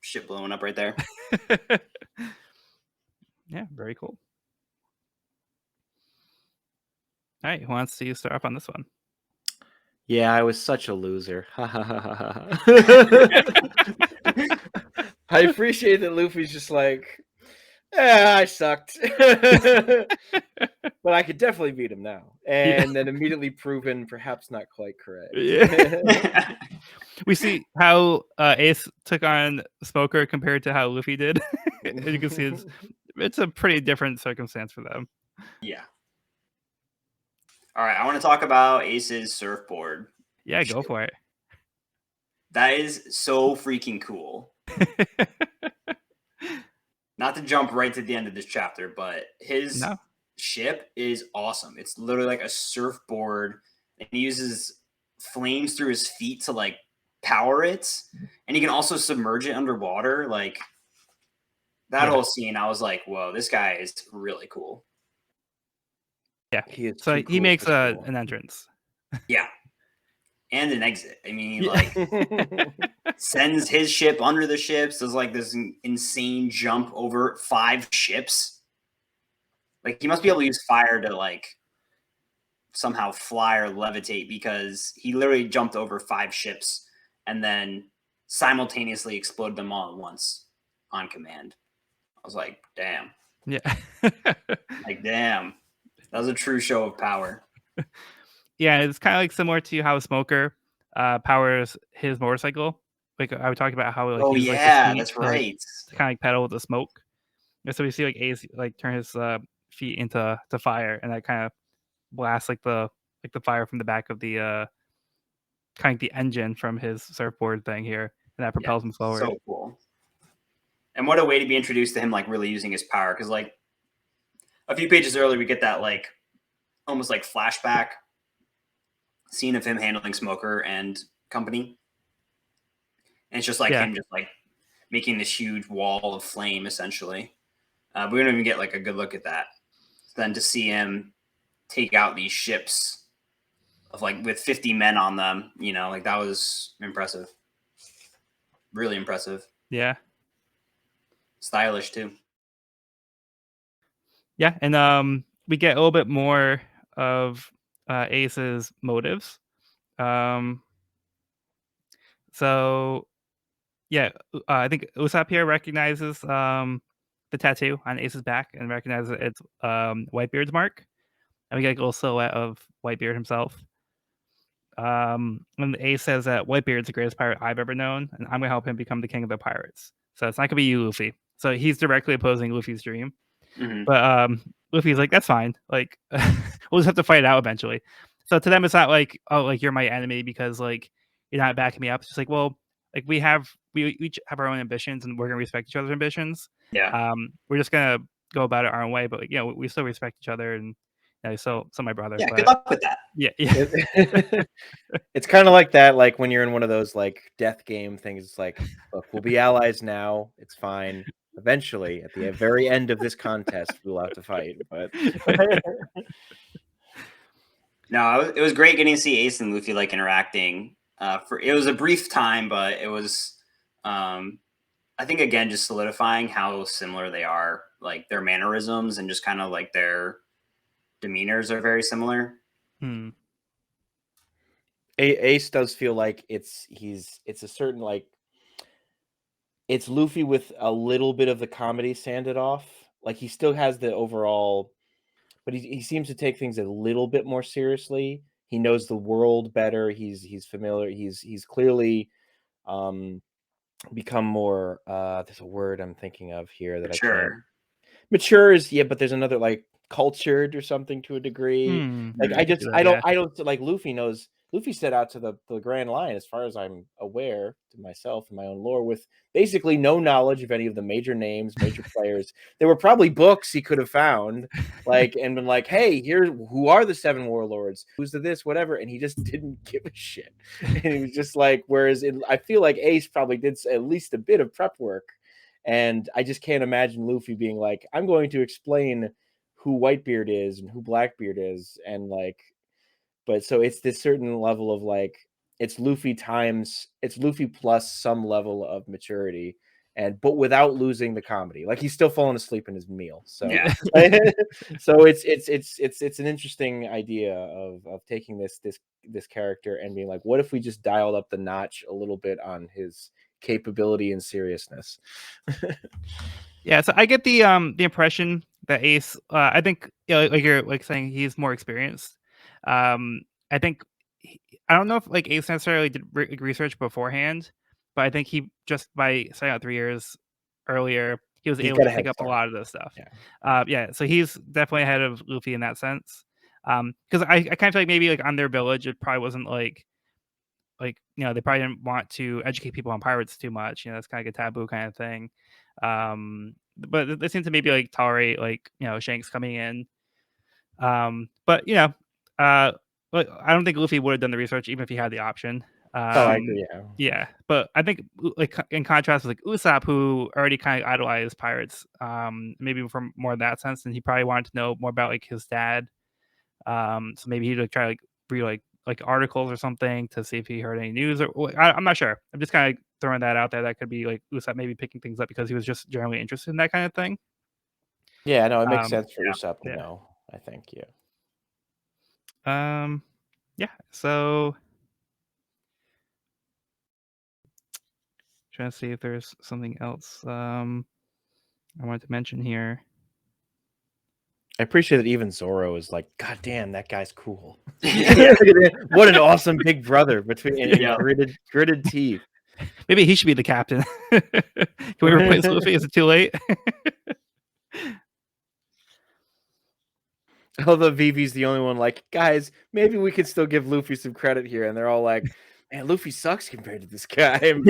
ship blowing up right there. Yeah, very cool. All right, who wants to start off on this one? Yeah, I was such a loser. I appreciate that Luffy's just like, yeah, I sucked. But I could definitely beat him now. Yeah. And then immediately proven perhaps not quite correct. Yeah. We see how Ace took on Smoker compared to how Luffy did. As you can see, it's a pretty different circumstance for them. Yeah. All right, I want to talk about Ace's surfboard. Yeah, go for it. That is so freaking cool. Not to jump right to the end of this chapter, but his No. ship is awesome. It's literally like a surfboard, and he uses flames through his feet to like power it, and he can also submerge it underwater. Like that Yeah. whole scene, I was like, "Whoa, this guy is really cool." Yeah. He is So too he cool makes for school. an entrance. Yeah, and an exit. I mean, Yeah. like sends his ship under the ships. Does like this insane jump over 5 ships. Like he must be able to use fire to like somehow fly or levitate because he literally jumped over 5 ships and then simultaneously exploded them all at once on command. I was like, damn. Yeah. Like, damn. That was a true show of power. Yeah, it's kind of like similar to how Smoker powers his motorcycle. Like I would talk about how like Oh, he uses like his yeah, feet that's to like right. kind of like pedal with the smoke. And so we see like Ace like turn his feet into fire, and that kind of blasts like the fire from the back of the kind of the engine from his surfboard thing here, and that propels him forward. So cool. And what a way to be introduced to him, like really using his power. Because like a few pages earlier, we get that like almost like flashback scene of him handling Smoker and company. And it's just like Yeah. him just like making this huge wall of flame, essentially. We don't even get like a good look at that. Then to see him take out these ships of like with 50 men on them, you know, like that was impressive. Really impressive. Yeah. Stylish too. Yeah, and we get a little bit more of Ace's motives. So yeah, I think Usopp here recognizes the tattoo on Ace's back and recognizes it's Whitebeard's mark. And we get like a little silhouette of Whitebeard himself. And Ace says that Whitebeard's the greatest pirate I've ever known, and I'm gonna help him become the king of the pirates. So it's not gonna be you, Luffy. So he's directly opposing Luffy's dream. Mm-hmm. But Luffy's like, that's fine. Like we'll just have to fight it out eventually. So to them, it's not like, oh, like you're my enemy because like you're not backing me up. It's just like, well, like we each have our own ambitions and we're gonna respect each other's ambitions. Yeah. We're just gonna go about it our own way, but like, we still respect each other, and still my brother. Yeah. But Good luck with that. yeah. It's kind of like that, like when you're in one of those like death game things. It's like, look, we'll be allies now. It's fine. Eventually, at the very end of this contest, we'll have to fight. But No, it was great getting to see Ace and Luffy like interacting. It was a brief time, but it was, I think again just solidifying how similar they are. Like their mannerisms and just kind of like their demeanors are very similar. Ace does feel like it's a certain like it's Luffy with a little bit of the comedy sanded off. Like he still has the overall, but he seems to take things a little bit more seriously. He knows the world better. He's familiar. He's clearly become more. There's a word I'm thinking of here that I can't. Mature is but there's another like cultured or something to a degree. Like I don't like Luffy knows. Luffy set out to the Grand Line, as far as I'm aware, to myself and my own lore, with basically no knowledge of any of the major names, major players. There were probably books he could have found, like, and been like, "Hey, here, who are the 7 warlords? Who's the this, whatever?" And he just didn't give a shit. And he was just like, whereas I feel like Ace probably did at least a bit of prep work, and I just can't imagine Luffy being like, "I'm going to explain who Whitebeard is and who Blackbeard is," and like. But so it's this certain level of like it's Luffy plus some level of maturity, but without losing the comedy. Like he's still falling asleep in his meal. So Yeah. so it's an interesting idea of taking this character and being like, what if we just dialed up the notch a little bit on his capability and seriousness? Yeah, so I get the impression that Ace, I think, like you're like saying, he's more experienced. I think I don't know if like Ace necessarily did research beforehand, but I think he just by starting out 3 years earlier, he was He's able got to a head pick up a start. lot of this stuff. Yeah. Yeah, so he's definitely ahead of Luffy in that sense. Because I kind of feel like maybe like on their village, it probably wasn't like they probably didn't want to educate people on pirates too much. That's kind of like a taboo kind of thing. But they seem to maybe like tolerate like Shanks coming in. But like, I don't think Luffy would have done the research even if he had the option. I agree. Yeah. Yeah, but I think like in contrast with like Usopp, who already kind of idolized pirates, maybe from more of that sense, and he probably wanted to know more about like his dad. So maybe he'd like try like read like articles or something to see if he heard any news I'm not sure. I'm just kind of throwing that out there. That could be like Usopp maybe picking things up because he was just generally interested in that kind of thing. Yeah, no, it makes sense for yeah, Usopp to yeah. know, I think. Yeah. Yeah. So trying to see if there's something else I wanted to mention here. I appreciate that even Zoro is like, God damn, that guy's cool. Yeah. What an awesome big brother between Yeah. gritted teeth. Maybe he should be the captain. Can we replace Luffy? Is it too late? Although Vivi's the only one like, guys, maybe we could still give Luffy some credit here. And they're all like, man, Luffy sucks compared to this guy. And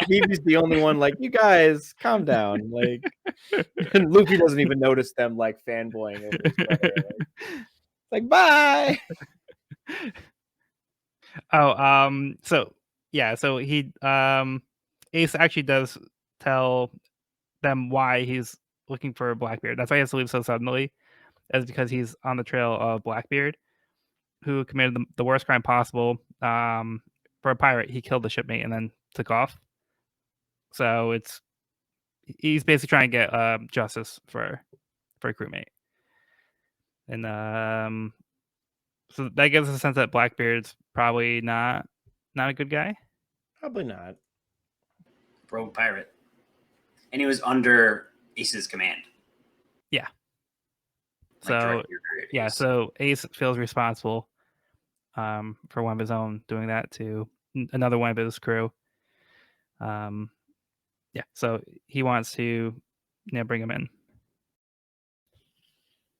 Vivi's the only one like, you guys, calm down. Like, and Luffy doesn't even notice them like fanboying over his brother. Like, bye. So yeah, so he Ace actually does tell them why he's looking for Blackbeard. That's why he has to leave so suddenly, is because he's on the trail of Blackbeard, who committed the worst crime possible. For a pirate, he killed the shipmate and then took off. So he's basically trying to get justice for a crewmate, and so that gives us a sense that Blackbeard's probably not a good guy. Probably not. Rogue pirate. And he was under Ace's command. Yeah. Like, So directly under yeah, Ace. so Ace feels responsible for one of his own doing that to another one of his crew. Yeah, so he wants to bring him in.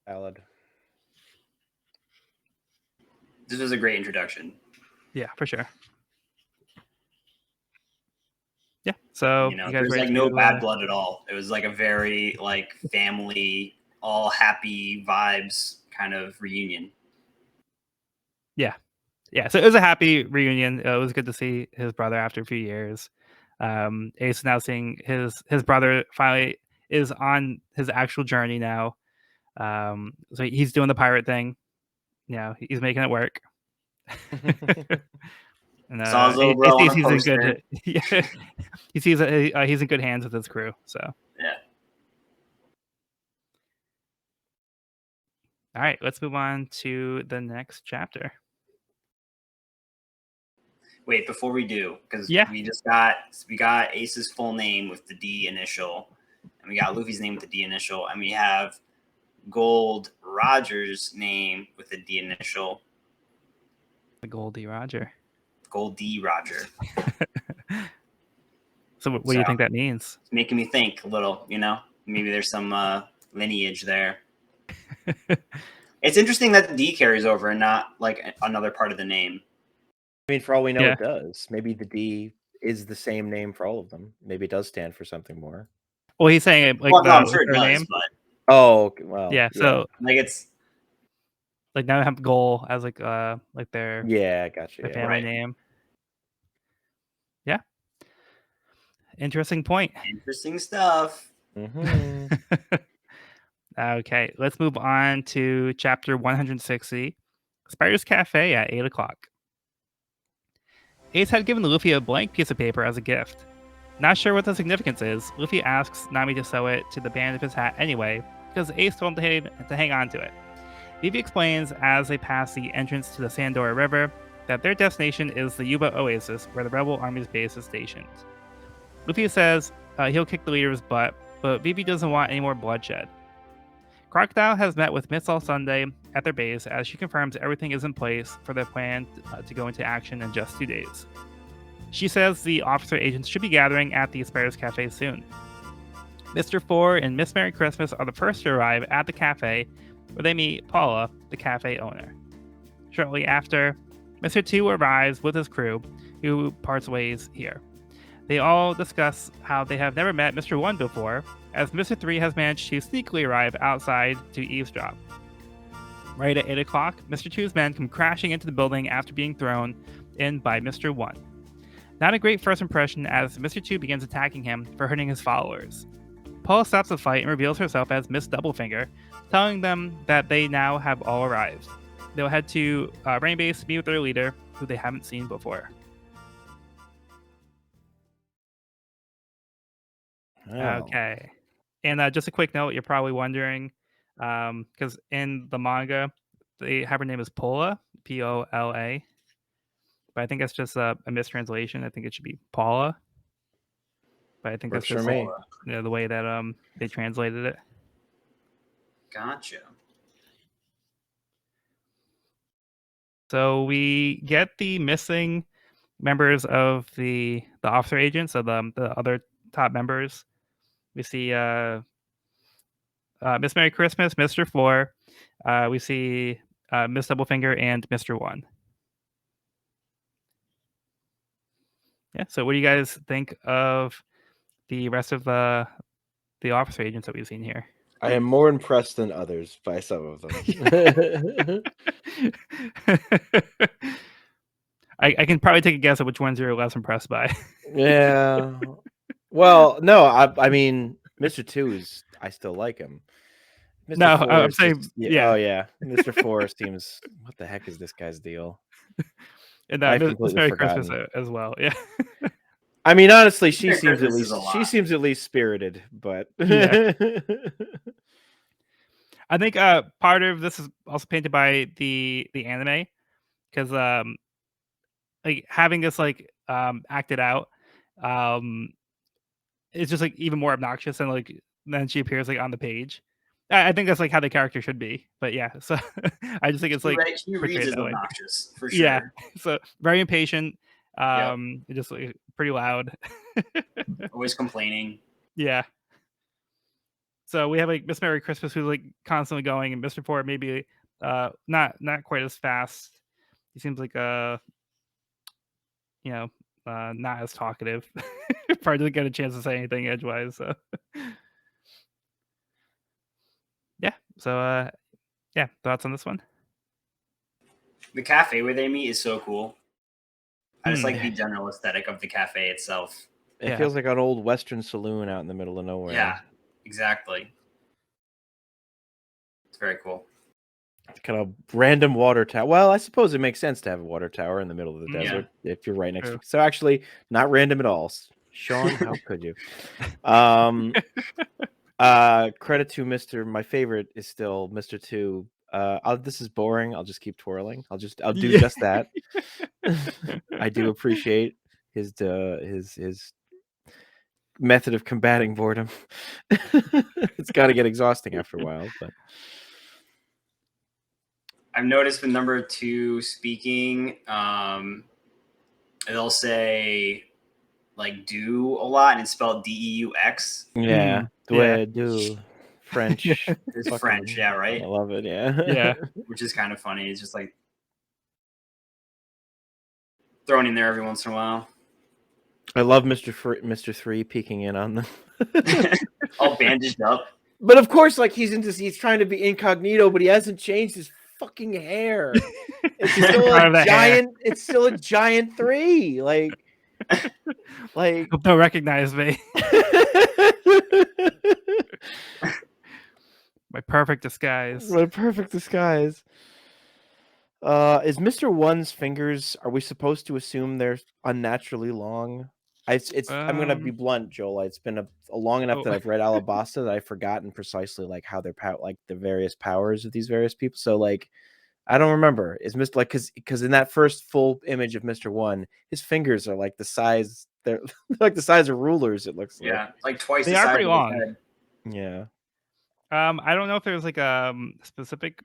Valid. This was a great introduction. Yeah, for sure. Yeah, so you guys there's ready like no to, bad blood at all. It was like a very like family, all happy vibes kind of reunion. Yeah, so it was a happy reunion. It was good to see his brother after a few years. Ace now seeing his brother finally is on his actual journey now. So he's doing the pirate thing. He's making it work. And Saw his little bro on a he's in poster. good. Yeah, he sees he's in good hands with his crew. So Yeah. All right, let's move on to the next chapter. Wait, before we do, because Yeah. we got Ace's full name with the D initial, and we got Luffy's name with the D initial, and we have Gold Roger's name with the D initial. The Goldie Roger. Gold D Roger. So what do you think that means? It's making me think a little, maybe there's some lineage there. It's interesting that the D carries over and not like another part of the name. I mean, for all we know, Yeah. it does. Maybe the D is the same name for all of them. Maybe it does stand for something more. Well, he's saying it like I'm sure it their does, name. but Oh, okay, well, yeah. So like it's like now they have Goal as like their gotcha. their family name. Yeah. Interesting point. Interesting stuff. Mm-hmm. Okay, let's move on to chapter 160, Spider's Cafe at 8 o'clock. Ace had given Luffy a blank piece of paper as a gift. Not sure what the significance is, Luffy asks Nami to sew it to the band of his hat anyway, because Ace told him to hang on to it. Vivi explains as they pass the entrance to the Sandora River that their destination is the Yuba Oasis, where the rebel army's base is stationed. Luffy says he'll kick the leader's butt, but Vivi doesn't want any more bloodshed. Crocodile has met with Miss All Sunday at their base as she confirms everything is in place for their plan to go into action in just 2 days. She says the officer agents should be gathering at the Asparagus Cafe soon. Mr. 4 and Miss Merry Christmas are the first to arrive at the cafe, where they meet Paula, the cafe owner. Shortly after, Mr. 2 arrives with his crew, who parts ways here. They all discuss how they have never met Mr. 1 before, as Mr. 3 has managed to sneakily arrive outside to eavesdrop. Right at 8 o'clock, Mr. 2's men come crashing into the building after being thrown in by Mr. 1. Not a great first impression as Mr. 2 begins attacking him for hurting his followers. Paula stops the fight and reveals herself as Miss Doublefinger, telling them that they now have all arrived. They'll head to Rain Base to meet with their leader, who they haven't seen before. Oh. Okay. And just a quick note, you're probably wondering, because in the manga, they have her name as Pola, Pola. But I think that's just a mistranslation. I think it should be Paula. But I think Works that's for just me. the way that they translated it. Gotcha. So we get the missing members of the officer agents, so the other top members. We see Miss Merry Christmas, Mr. 4. We see Miss Doublefinger and Mr. 1. Yeah. So what do you guys think of the rest of the officer agents that we've seen here? I am more impressed than others by some of them. I can probably take a guess at which ones you're less impressed by. Yeah. Well, no, I mean, Mr. 2 is, I still like him. Mr. No, 4 I'm is saying, just, yeah. Oh, yeah. Mr. 4 seems, what the heck is this guy's deal? And I've Miss completely Merry forgotten. Christmas as well. Yeah. I mean, honestly, she Merry seems Christmas is a lot. spirited, but Yeah. I think part of this is also painted by the anime, because like having this like acted out, it's just like even more obnoxious and like then she appears like on the page. I think that's like how the character should be, but yeah. So I just think it's like He reads portrayed as that way. obnoxious for Yeah. sure. So very impatient. Yep. Just like pretty loud. Always complaining. Yeah. So we have like Miss Merry Christmas, who's like constantly going, and Mr. 4 maybe not quite as fast. He seems like not as talkative. Probably doesn't get a chance to say anything edgewise. So yeah. So yeah, thoughts on this one? The cafe where they meet is so cool. I just Hmm. like the general aesthetic of the cafe itself. it Yeah. feels like an old Western saloon out in the middle of nowhere. Yeah, exactly. It's very cool. It's kind of random water tower. Well, I suppose it makes sense to have a water tower in the middle of the Yeah. desert if you're right next to True. it. So actually, not random at all. Sean, how could you? Credit to Mr. My favorite is still Mr. 2. This is boring. I'll just keep twirling. I'll do Yeah. just that. I do appreciate his method of combating boredom. It's got to get exhausting after a while, but I've noticed with number 2 speaking, they'll say like "do" a lot, and it's spelled DEUX. yeah, the way I do French. It's French, yeah, right? I love it, yeah. Yeah. Which is kind of funny. It's just like thrown in there every once in a while. I love Mr. 3 peeking in on them. All bandaged up. But of course, like he's trying to be incognito, but he hasn't changed his fucking hair. It's still a giant. It's still a giant 3. Like Hope they'll recognize me. My perfect disguise. My perfect disguise. Is Mr. 1's fingers? Are we supposed to assume they're unnaturally long? I'm gonna be blunt, Joel. It's been a long enough that I've read Alabasta that I've forgotten precisely like how they're like the various powers of these various people. So like I don't remember. Is Mr. like because in that first full image of Mr. One, his fingers are like the size they're like the size of rulers. It looks like twice they the are size pretty of his long. head. Yeah. I don't know if there's like a specific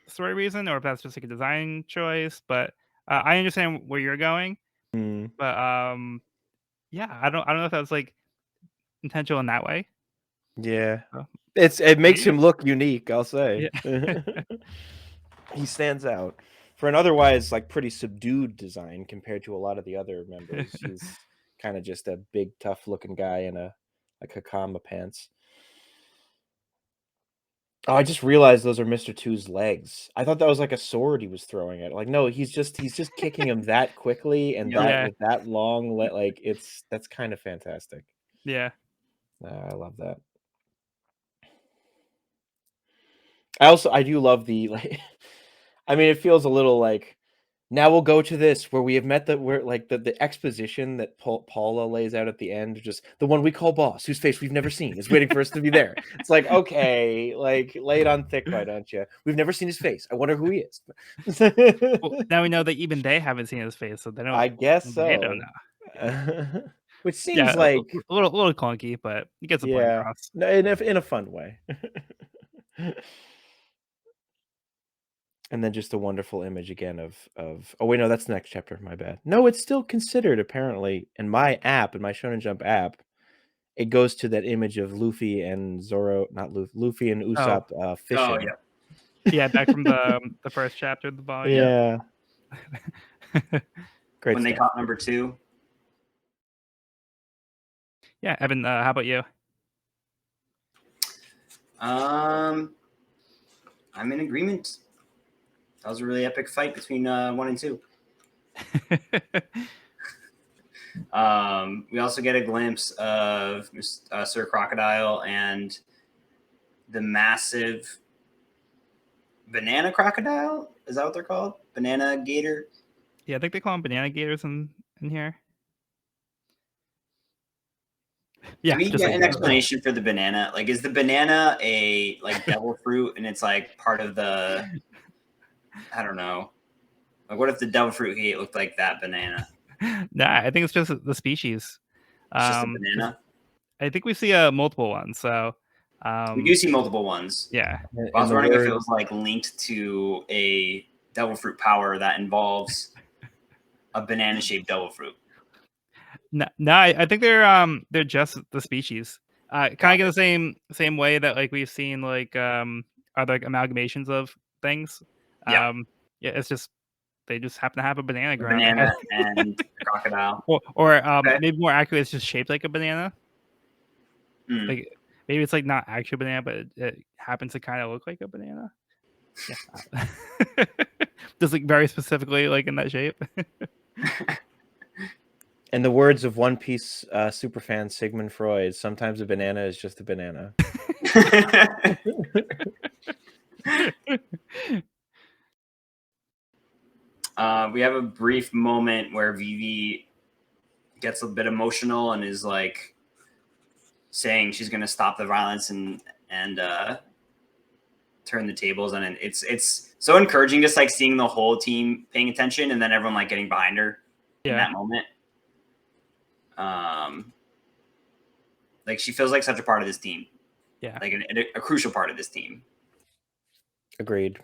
story reason or if that's just like a design choice, but I understand where you're going. But yeah, I don't know if that was like intentional in that way. Yeah. So, It makes maybe. him look unique, I'll say. Yeah. He stands out for an otherwise like pretty subdued design compared to a lot of the other members. He's kind of just a big tough looking guy in a like Hakama pants. Oh, I just realized those are Mr. Two's legs. I thought that was like a sword he was throwing at. Like, no, he's just kicking him that quickly and that Yeah. with that long. Like, that's kind of fantastic. Yeah. I love that. I do love the like. I mean, it feels a little like now we'll go to this where we have met the exposition that Paula lays out at the end, just the one we call boss, whose face we've never seen, is waiting for us to be there. It's like, okay, like lay it on thick, why don't you? We've never seen his face. I wonder who he is. Well, now we know that even they haven't seen his face, so they don't. I guess They don't so. know. Which seems Yeah, like a little clunky, but he gets the point yeah, across. no, in a fun way. And then just a wonderful image again of oh wait, no, that's the next chapter. My bad. No, it's still considered apparently in my app, in my Shonen Jump app. It goes to that image of Luffy and Zoro, not Luffy and Usopp fishing. Oh yeah. Yeah, back from the first chapter of the volume. Yeah. Great When they stuff. caught number 2. Yeah, Evan, how about you? I'm in agreement. That was a really epic fight between 1 and 2. We also get a glimpse of Sir Crocodile and the massive banana crocodile. Is that what they're called? Banana gator? Yeah, I think they call them banana gators in here. Yeah, Do we just get like an explanation for the banana? Like, is the banana a like devil fruit and it's like part of the? I don't know. Like, what if the devil fruit he ate looked like that banana? Nah, I think it's just the species. It's just a banana. I think we see multiple ones. So We do see multiple ones. Yeah. I was wondering if it was like linked to a devil fruit power that involves a banana-shaped devil fruit. No, I think they're just the species. Kind of in the same way that like we've seen like other like, amalgamations of things. Yeah. Yeah, it's just they just happen to have a banana ground. Banana and a crocodile. Or Okay. maybe more accurate, it's just shaped like a banana. Mm. Like maybe it's like not actually a banana, but it happens to kind of look like a banana. Yeah. Just like very specifically like in that shape. In the words of One Piece superfan Sigmund Freud, sometimes a banana is just a banana. We have a brief moment where Vivi gets a bit emotional and is like saying she's going to stop the violence and turn the tables on it. It's so encouraging, just like seeing the whole team paying attention and then everyone like getting behind her in that moment. Like she feels like such a part of this team. Yeah, like a crucial part of this team. Agreed.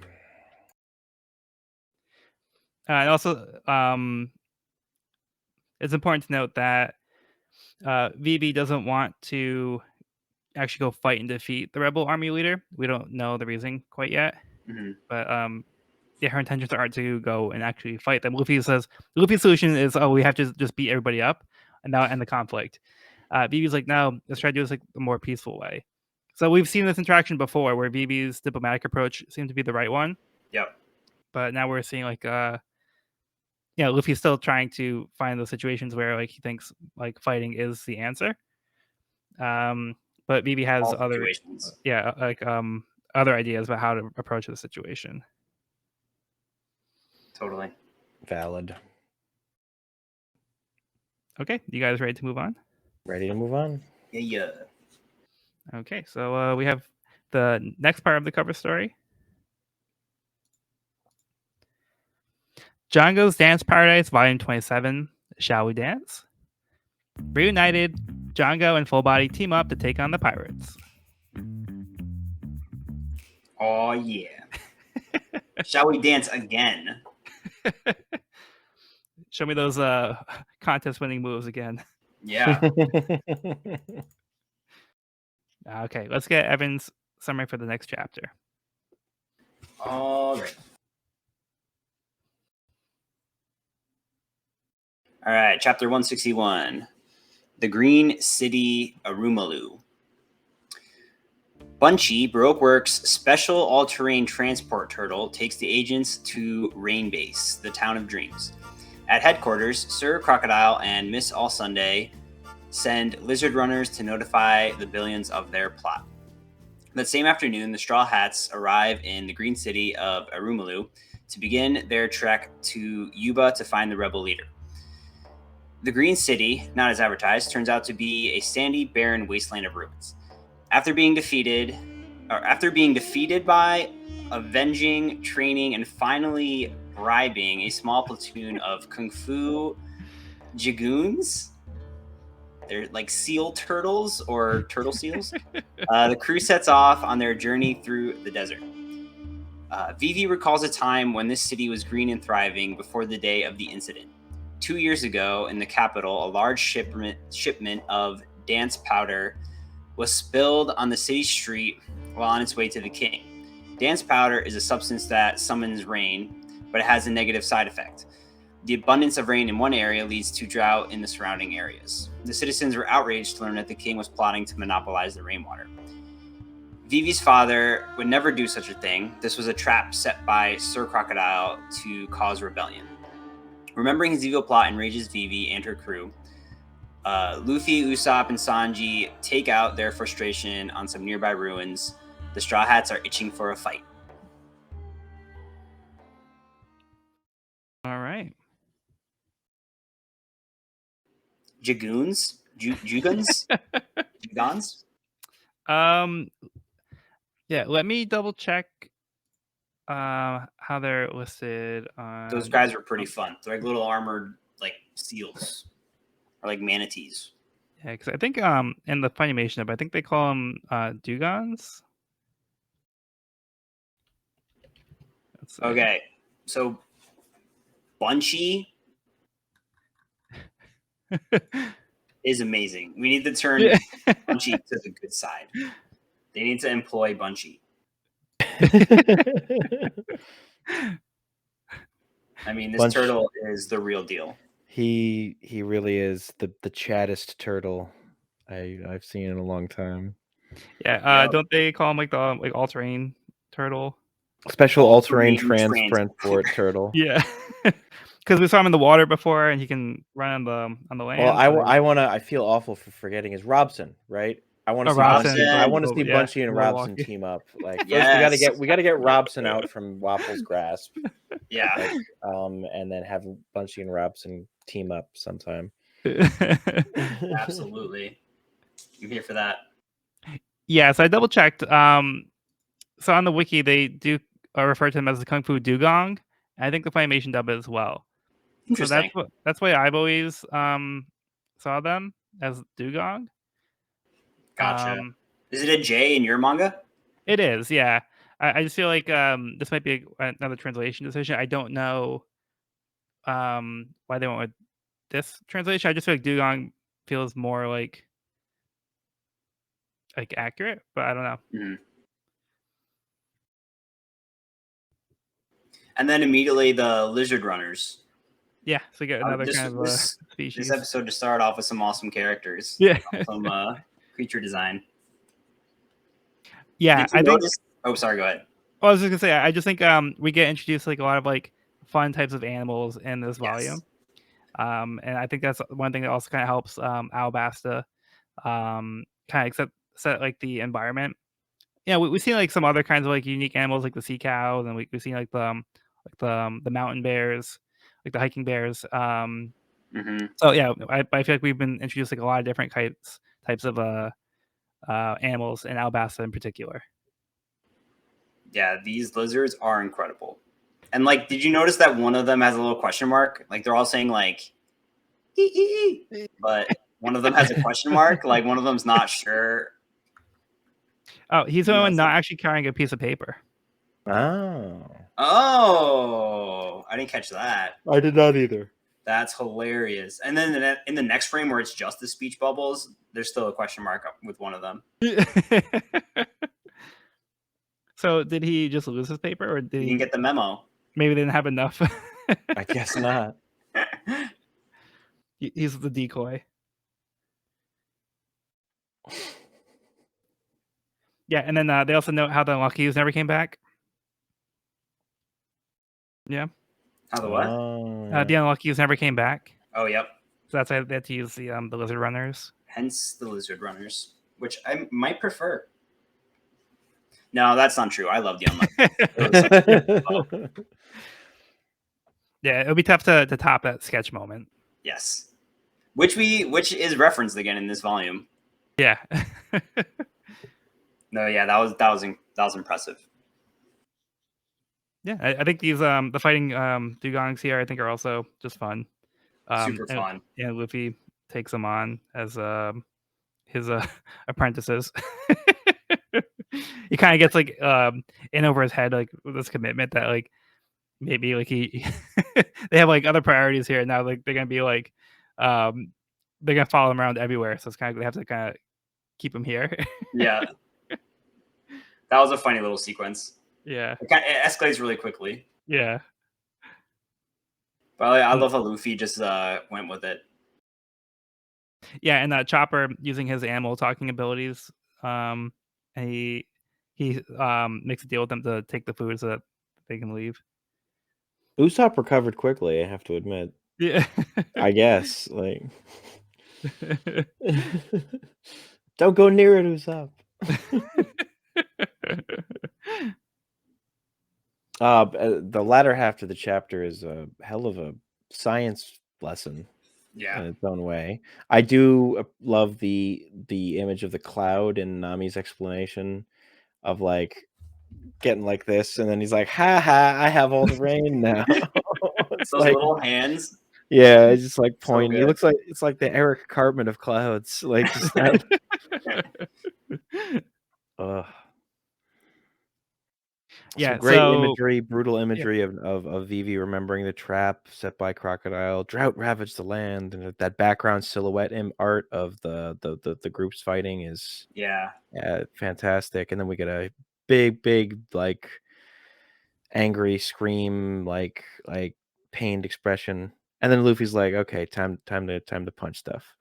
And also, it's important to note that Vivi doesn't want to actually go fight and defeat the rebel army leader. We don't know the reason quite yet, but yeah, her intentions are to go and actually fight them. Luffy's solution is, oh, we have to just beat everybody up and that'll end the conflict. Vivi's like, no, let's try to do this like a more peaceful way. So we've seen this interaction before where Vivi's diplomatic approach seemed to be the right one. Yep. But now we're seeing like Luffy's still trying to find those situations where like he thinks like fighting is the answer. But Vivi has other ideas about how to approach the situation. Totally valid. Okay, you guys ready to move on? Ready to move on? Yeah. Okay, so we have the next part of the cover story. Django's Dance Paradise, Volume 27. Shall we dance? Reunited, Django and Full Body team up to take on the pirates. Oh yeah. Shall we dance again? Show me those contest-winning moves again. Yeah. Okay, let's get Evan's summary for the next chapter. All right. All right, chapter 161. The Green City Erumalu. Bunchy, Baroqueworks' special all-terrain transport turtle, takes the agents to Rain Base, the town of dreams. At headquarters, Sir Crocodile and Miss All Sunday send lizard runners to notify the Billions of their plot. That same afternoon, the Straw Hats arrive in the green city of Erumalu to begin their trek to Yuba to find the rebel leader. The Green City, not as advertised, turns out to be a sandy, barren wasteland of ruins. After being defeated by, avenging, training, and finally bribing a small platoon of kung fu jagoons, they're like seal turtles or turtle seals, the crew sets off on their journey through the desert. Vivi recalls a time when this city was green and thriving before the day of the incident. 2 years ago, in the capital, a large shipment of dance powder was spilled on the city street while on its way to the king. Dance powder is a substance that summons rain, but it has a negative side effect. The abundance of rain in one area leads to drought in the surrounding areas. The citizens were outraged to learn that the king was plotting to monopolize the rainwater. Vivi's father would never do such a thing. This was a trap set by Sir Crocodile to cause rebellion. Remembering his evil plot enrages Vivi and her crew. Luffy, Usopp, and Sanji take out their frustration on some nearby ruins. The Straw Hats are itching for a fight. All right. Jagoons? Juguns? Jugons? Yeah, let me double check how they're listed on... Those guys are pretty fun. They're like little armored like seals or like manatees. Yeah, because I think in the Funimation app, I think they call them Dugons. Okay, so Bunchy is amazing. We need to turn Bunchy to the good side. They need to employ Bunchy. I mean, this turtle is the real deal. He really is the chattest turtle I've seen in a long time. Yeah, don't they call him like the all-terrain turtle? Special all-terrain transport turtle. Yeah, because we saw him in the water before, and he can run on the land. Well, I feel awful for forgetting is Robson, right? I want to see Bunchy and Robson team up. Like first we gotta get Robson out from Waffle's grasp. Yeah. And then have Bunchy and Robson team up sometime. Absolutely. I'm here for that. Yeah, so I double checked. So on the wiki they do refer to him as the Kung Fu Dugong. And I think the Funimation dub as well. Interesting. So that's why I've always saw them as Dugong. Gotcha. Is it a J in your manga? It is, yeah. I just feel like this might be another translation decision. I don't know why they went with this translation. I just feel like Dugong feels more like accurate, but I don't know. Mm-hmm. And then immediately the lizard runners. Yeah, so we get another species. This episode just started off with some awesome characters. Yeah. Some creature design. Yeah, I think. Oh, sorry. Go ahead. Well, I was just gonna say, I just think we get introduced to a lot of fun types of animals in this volume, and I think that's one thing that also kind of helps Alabasta kind of set the environment. Yeah, we've seen some other kinds of unique animals like the sea cows, and we've seen the mountain bears, like the hiking bears. Mm-hmm. So yeah, I feel like we've been introducing a lot of different types of animals in Alabasta in particular. Yeah, these lizards are incredible. And like, did you notice that one of them has a little question mark? Like they're all saying like, but one of them has a question mark. Like one of them's not sure. Oh, he's the one not actually carrying a piece of paper. Oh, I didn't catch that. I did not either. That's hilarious. And then in the next frame where it's just the speech bubbles, there's still a question mark with one of them. So did he just lose his paper, or did He didn't get the memo? Maybe they didn't have enough. I guess not. He's the decoy. Yeah, and then they also note how the Unluckies never came back. Yeah. How the what? The Unluckies never came back. Oh, yep. So that's why they had to use the lizard runners. Hence the lizard runners, which I might prefer. No, that's not true. I love the Unlucky. Yeah, it would be tough to top that sketch moment. Yes, which is referenced again in this volume. Yeah. No, yeah, that was impressive. Yeah, I think these the fighting dugongs here I think are also just fun. Super fun. Yeah, Luffy takes them on as his apprentices. He kind of gets like in over his head like with this commitment that like maybe like he they have like other priorities here now, like they're gonna be like they're gonna follow him around everywhere, so it's kind of they have to kind of keep him here. Yeah, that was a funny little sequence. Yeah, it escalates really quickly. Yeah, but I love how Luffy just went with it. Yeah, and Chopper using his animal talking abilities, and he makes a deal with them to take the food so that they can leave. Usopp recovered quickly, I have to admit. Yeah, I guess like don't go near it, Usopp. The latter half of the chapter is a hell of a science lesson. Yeah, in its own way. I do love the image of the cloud and Nami's explanation of like getting like this, and then he's like, "Ha ha! I have all the rain now." It's those like, little hands. Yeah, it's just like pointing. So he looks like it's like the Eric Cartman of clouds. Like, just yeah, some great imagery, brutal imagery of Vivi remembering the trap set by Crocodile. Drought ravaged the land, and that background silhouette art of the groups fighting is fantastic. And then we get a big like angry scream, like pained expression, and then Luffy's like, "Okay, time to punch stuff."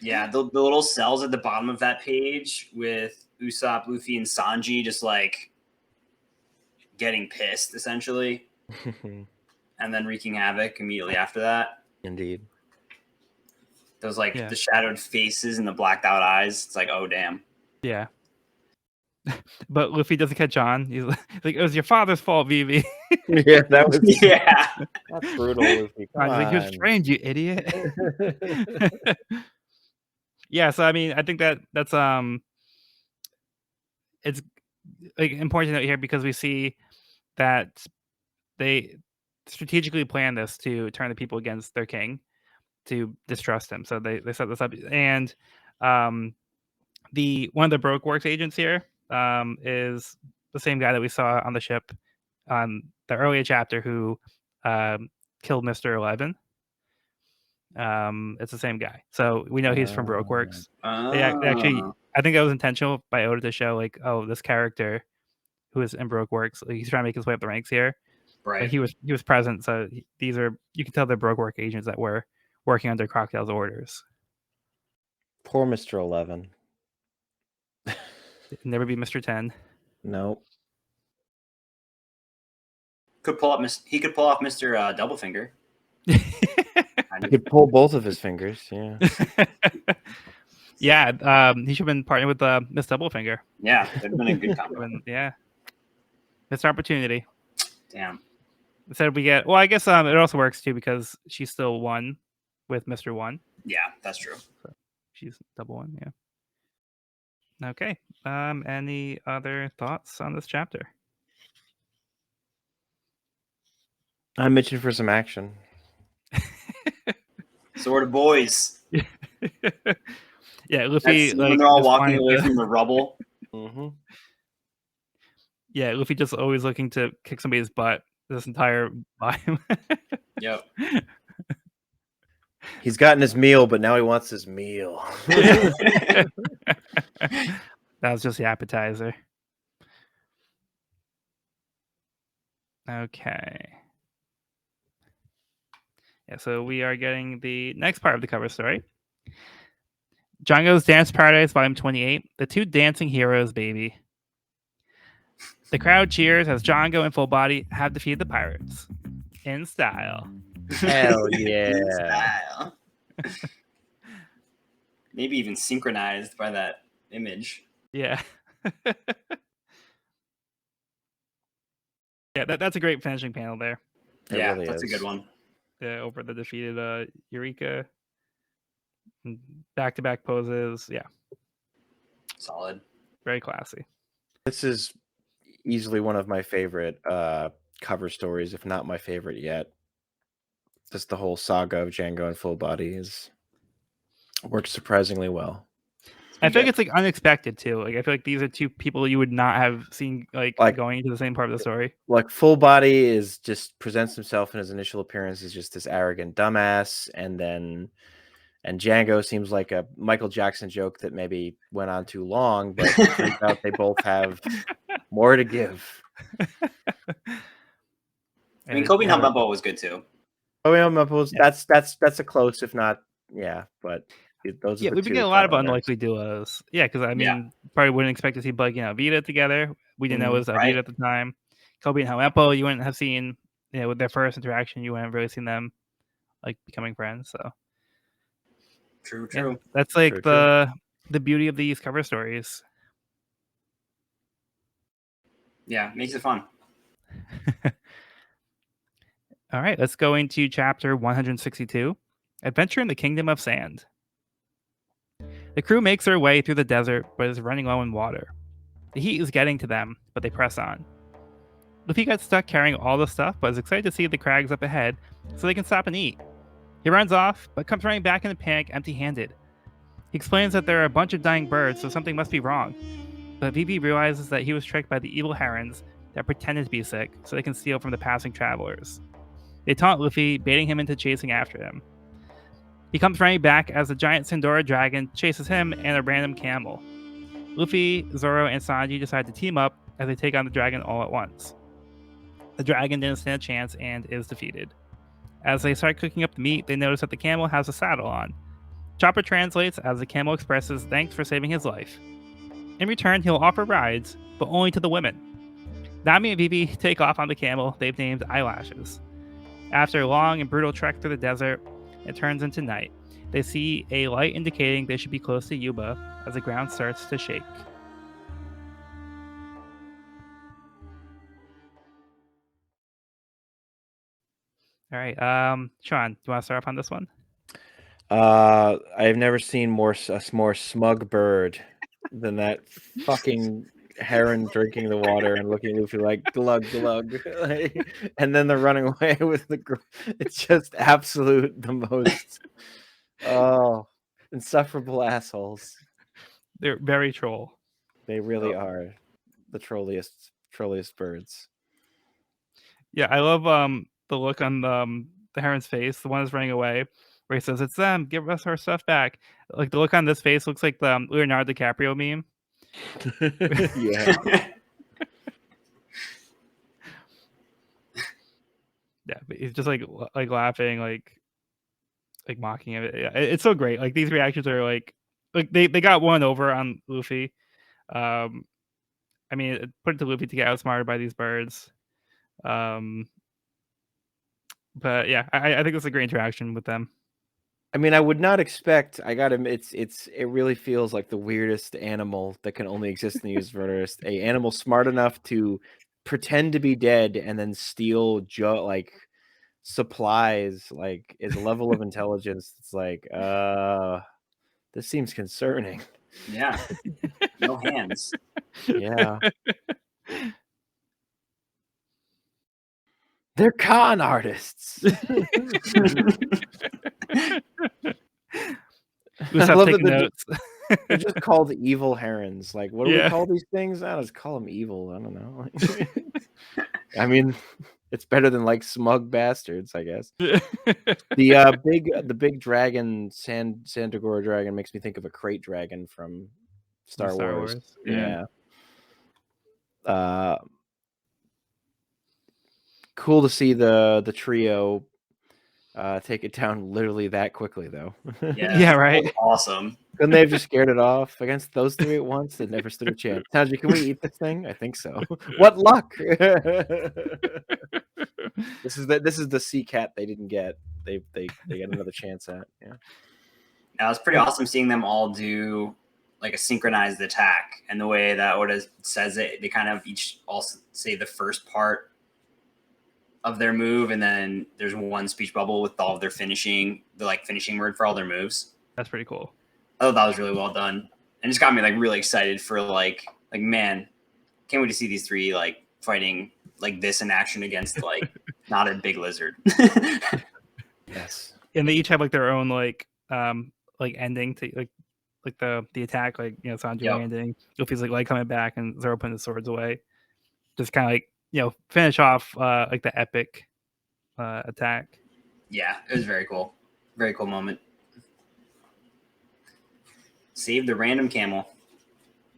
Yeah, the little cells at the bottom of that page with Usopp, Luffy, and Sanji just like getting pissed essentially, and then wreaking havoc immediately after that. Indeed. Those like the shadowed faces and the blacked out eyes. It's like, oh damn. Yeah. But Luffy doesn't catch on. He's like, "It was your father's fault, Vivi." Yeah, that was that's brutal. Luffy. Come on. Like, "You're strange, you idiot." Yeah, so I mean, I think that's it's like important to note here because we see that they strategically planned this to turn the people against their king, to distrust him. So they set this up, and the one of the Broke Works agents here is the same guy that we saw on the ship on the earlier chapter who killed Mr. 11. It's the same guy, so we know he's from Broke Works. They actually, I think that was intentional by Oda to show like, oh, this character who is in Broke Works, like, he's trying to make his way up the ranks here. Right. Like, he was present, so these are, you can tell they're Broke Work agents that were working under Crocodile's orders. Poor Mr. 11. Never be Mr. 10. Nope. He could pull off Mr. Double Finger. He could pull both of his fingers. Yeah. Yeah. He should have been partnered with Miss Doublefinger. Yeah, it'd been a good combo. Yeah. Missed opportunity. Damn. Instead we get, well, I guess it also works too because she's still one with Mr. One. Yeah, that's true. So she's double one, yeah. Okay. Any other thoughts on this chapter? I'm itching for some action. Sword of boys. Yeah, Luffy That's like when they're all just walking wanted away to- from the rubble. Mm-hmm. Yeah, Luffy just always looking to kick somebody's butt this entire time. Yep. He's gotten his meal, but now he wants his meal. That was just the appetizer. Okay. Yeah, so we are getting the next part of the cover story. Django's Dance Paradise, Volume 28. The Two Dancing Heroes, baby. The crowd cheers as Django and Full Body have defeated the pirates. In style. Hell yeah. In style. Maybe even synchronized by that image. Yeah. Yeah, that's a great finishing panel there. It Yeah, really that's a is. good one. Over the defeated Eureka. Back-to-back poses. Yeah, Solid. very classy. This is easily one of my favorite cover stories, if not my favorite yet. Just the whole saga of Django and Full Body works surprisingly well. I feel like it's like unexpected too. Like I feel like these are two people you would not have seen like going into the same part of the story. Like Full Body is just presents himself in his initial appearance as just this arrogant dumbass, and Django seems like a Michael Jackson joke that maybe went on too long, but it turns out they both have more to give. I mean, Kobe Helmeppo was good too. That's a close, if not, yeah, but those are the we've been two getting a lot of front runners. unlikely duos. Yeah, because I mean, probably wouldn't expect to see Buggy and Alvida together. We didn't know it was Alvida at the time. Kobe and Helmeppo, you wouldn't have seen, with their first interaction, you wouldn't have really seen them like becoming friends. So True. Yeah, that's like the beauty of these cover stories. Yeah, makes it fun. All right, let's go into chapter 162, Adventure in the Kingdom of Sand. The crew makes their way through the desert, but is running low in water. The heat is getting to them, but they press on. Luffy gets stuck carrying all the stuff, but is excited to see the crags up ahead, so they can stop and eat. He runs off, but comes running back in a panic empty-handed. He explains that there are a bunch of dying birds, so something must be wrong. But Vivi realizes that he was tricked by the evil herons that pretended to be sick, so they can steal from the passing travelers. They taunt Luffy, baiting him into chasing after them. He comes running back as the giant Sandora dragon chases him and a random camel. Luffy, Zoro, and Sanji decide to team up as they take on the dragon all at once. The dragon didn't stand a chance and is defeated. As they start cooking up the meat, they notice that the camel has a saddle on. Chopper translates as the camel expresses thanks for saving his life. In return, he'll offer rides, but only to the women. Nami and Vivi take off on the camel they've named Eyelashes. After a long and brutal trek through the desert, it turns into night. They see a light indicating they should be close to Yuba as the ground starts to shake. All right, Sean, do you want to start off on this one? I've never seen a more smug bird than that fucking heron drinking the water and looking at Luffy like glug glug, and then they're running away with it's just absolute the most insufferable assholes. They're very troll. They really are the trolliest birds. Yeah, I love the look on the heron's face, the one that's running away, where he says, "It's them, give us our stuff back." Like the look on this face looks like the Leonardo DiCaprio meme. Yeah. Yeah, but he's just like laughing, like mocking him. Yeah, it's so great. Like these reactions are like they got one over on Luffy. I mean, put it to Luffy to get outsmarted by these birds. But yeah, I think it's a great interaction with them. I mean, I would not expect. It really feels like the weirdest animal that can only exist in the universe. A animal smart enough to pretend to be dead and then steal like supplies like is a level of intelligence. It's like, this seems concerning. Yeah. No hands. Yeah. They're con artists. Usopp love taking that notes. they're just called evil herons. Like, what do we Yeah. call these things? I just call them evil. I don't know. I mean, it's better than like smug bastards, I guess. The big dragon, Sandagora dragon, makes me think of a crate dragon from Star Wars. Yeah. Cool to see the trio take it down literally that quickly, though. Yeah, right. That was awesome. Couldn't they have just scared it off against those three at once? They never stood a chance. Tanji, can we eat this thing? I think so. What luck! This is the sea cat they didn't get. They get another chance at. Yeah. Now, it's pretty awesome seeing them all do like a synchronized attack, and the way that Oda says it, they kind of each also say the first part of their move, and then there's one speech bubble with all of their finishing word for all their moves. That's pretty cool. Oh, that was really well done, and just got me like really excited for like man, can't wait to see these three like fighting like this in action against like not a big lizard. Yes, and they each have like their own like ending to like the attack, like Sanji landing, Luffy's like coming back, and Zoro putting the swords away, just kind of like finish off like the epic attack. Yeah, it was very cool moment. Save the random camel.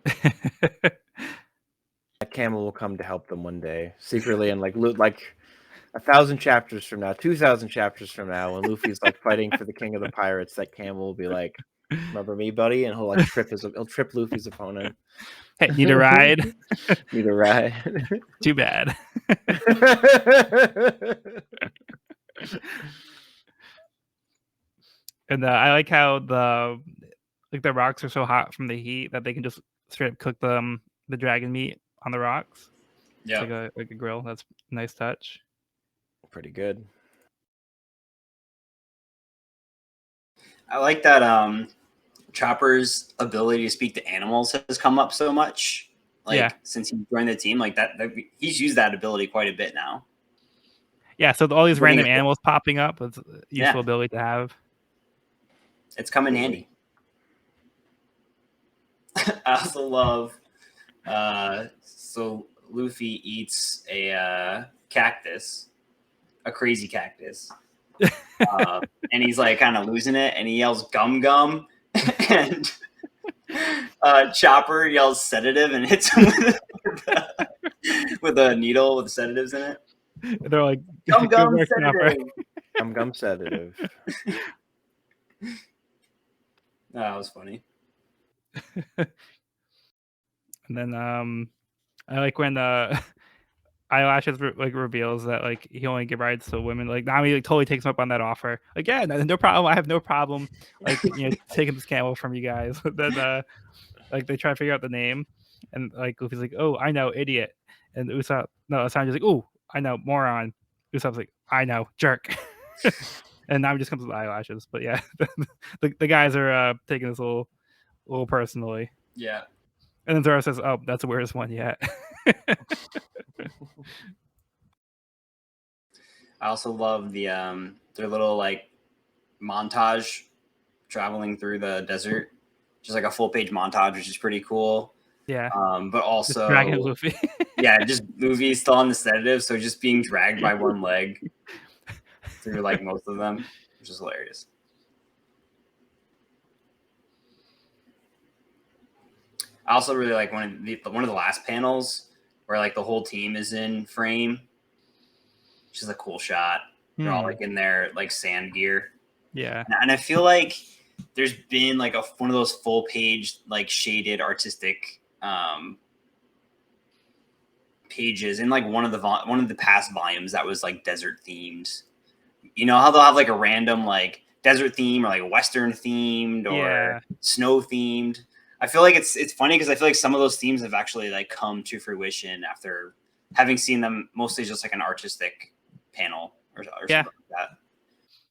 that camel will come to help them one day, secretly, and like 1,000 chapters from now, 2,000 chapters from now, when Luffy's like fighting for the king of the pirates, that camel will be like, "Remember me, buddy?" And he'll like trip Luffy's opponent. Hey, need a ride? Need a ride? Too bad. And I like how the rocks are so hot from the heat that they can just straight up cook the dragon meat on the rocks. Yeah, it's like a grill. That's a nice touch. Pretty good. I like that Chopper's ability to speak to animals has come up so much. Since he joined the team, like that he's used that ability quite a bit now. Yeah, so all these random animals popping up is a useful ability to have. It's come in handy. I also love so Luffy eats a cactus, a crazy cactus. And he's like kind of losing it, and he yells "gum gum," and Chopper yells "sedative" and hits him with a needle with sedatives in it. They're like "gum gum sedative." Gum gum sedative. That was funny. And then I like when Eyelashes reveals that like he only gives rides to women. Like Nami totally takes him up on that offer. Like, yeah, no problem. I have no problem like taking this camel from you guys. Then like they try to figure out the name, and like Luffy's like, "Oh, I know, idiot," and Sanji's like, "Oh, I know, moron." Usopp's like, "I know, jerk." And Nami just comes with Eyelashes. But yeah, the guys are taking this a little personally. Yeah. And then Zoro says, "Oh, that's the weirdest one yet." I also love the their little like montage traveling through the desert, just like a full page montage, which is pretty cool. Yeah. But also dragging Luffy. Yeah, just Luffy's still on the sedative, so just being dragged by one leg through like most of them, which is hilarious. I also really like one of the last panels where like the whole team is in frame, which is a cool shot. They're all like in their like sand gear. Yeah, and I feel like there's been like one of those full page like shaded artistic pages in like one of the past volumes that was like desert themed. You know how they'll have like a random like desert theme or like Western themed or snow themed. I feel like it's funny because I feel like some of those themes have actually like come to fruition after having seen them mostly just like an artistic panel or Yeah. something like that.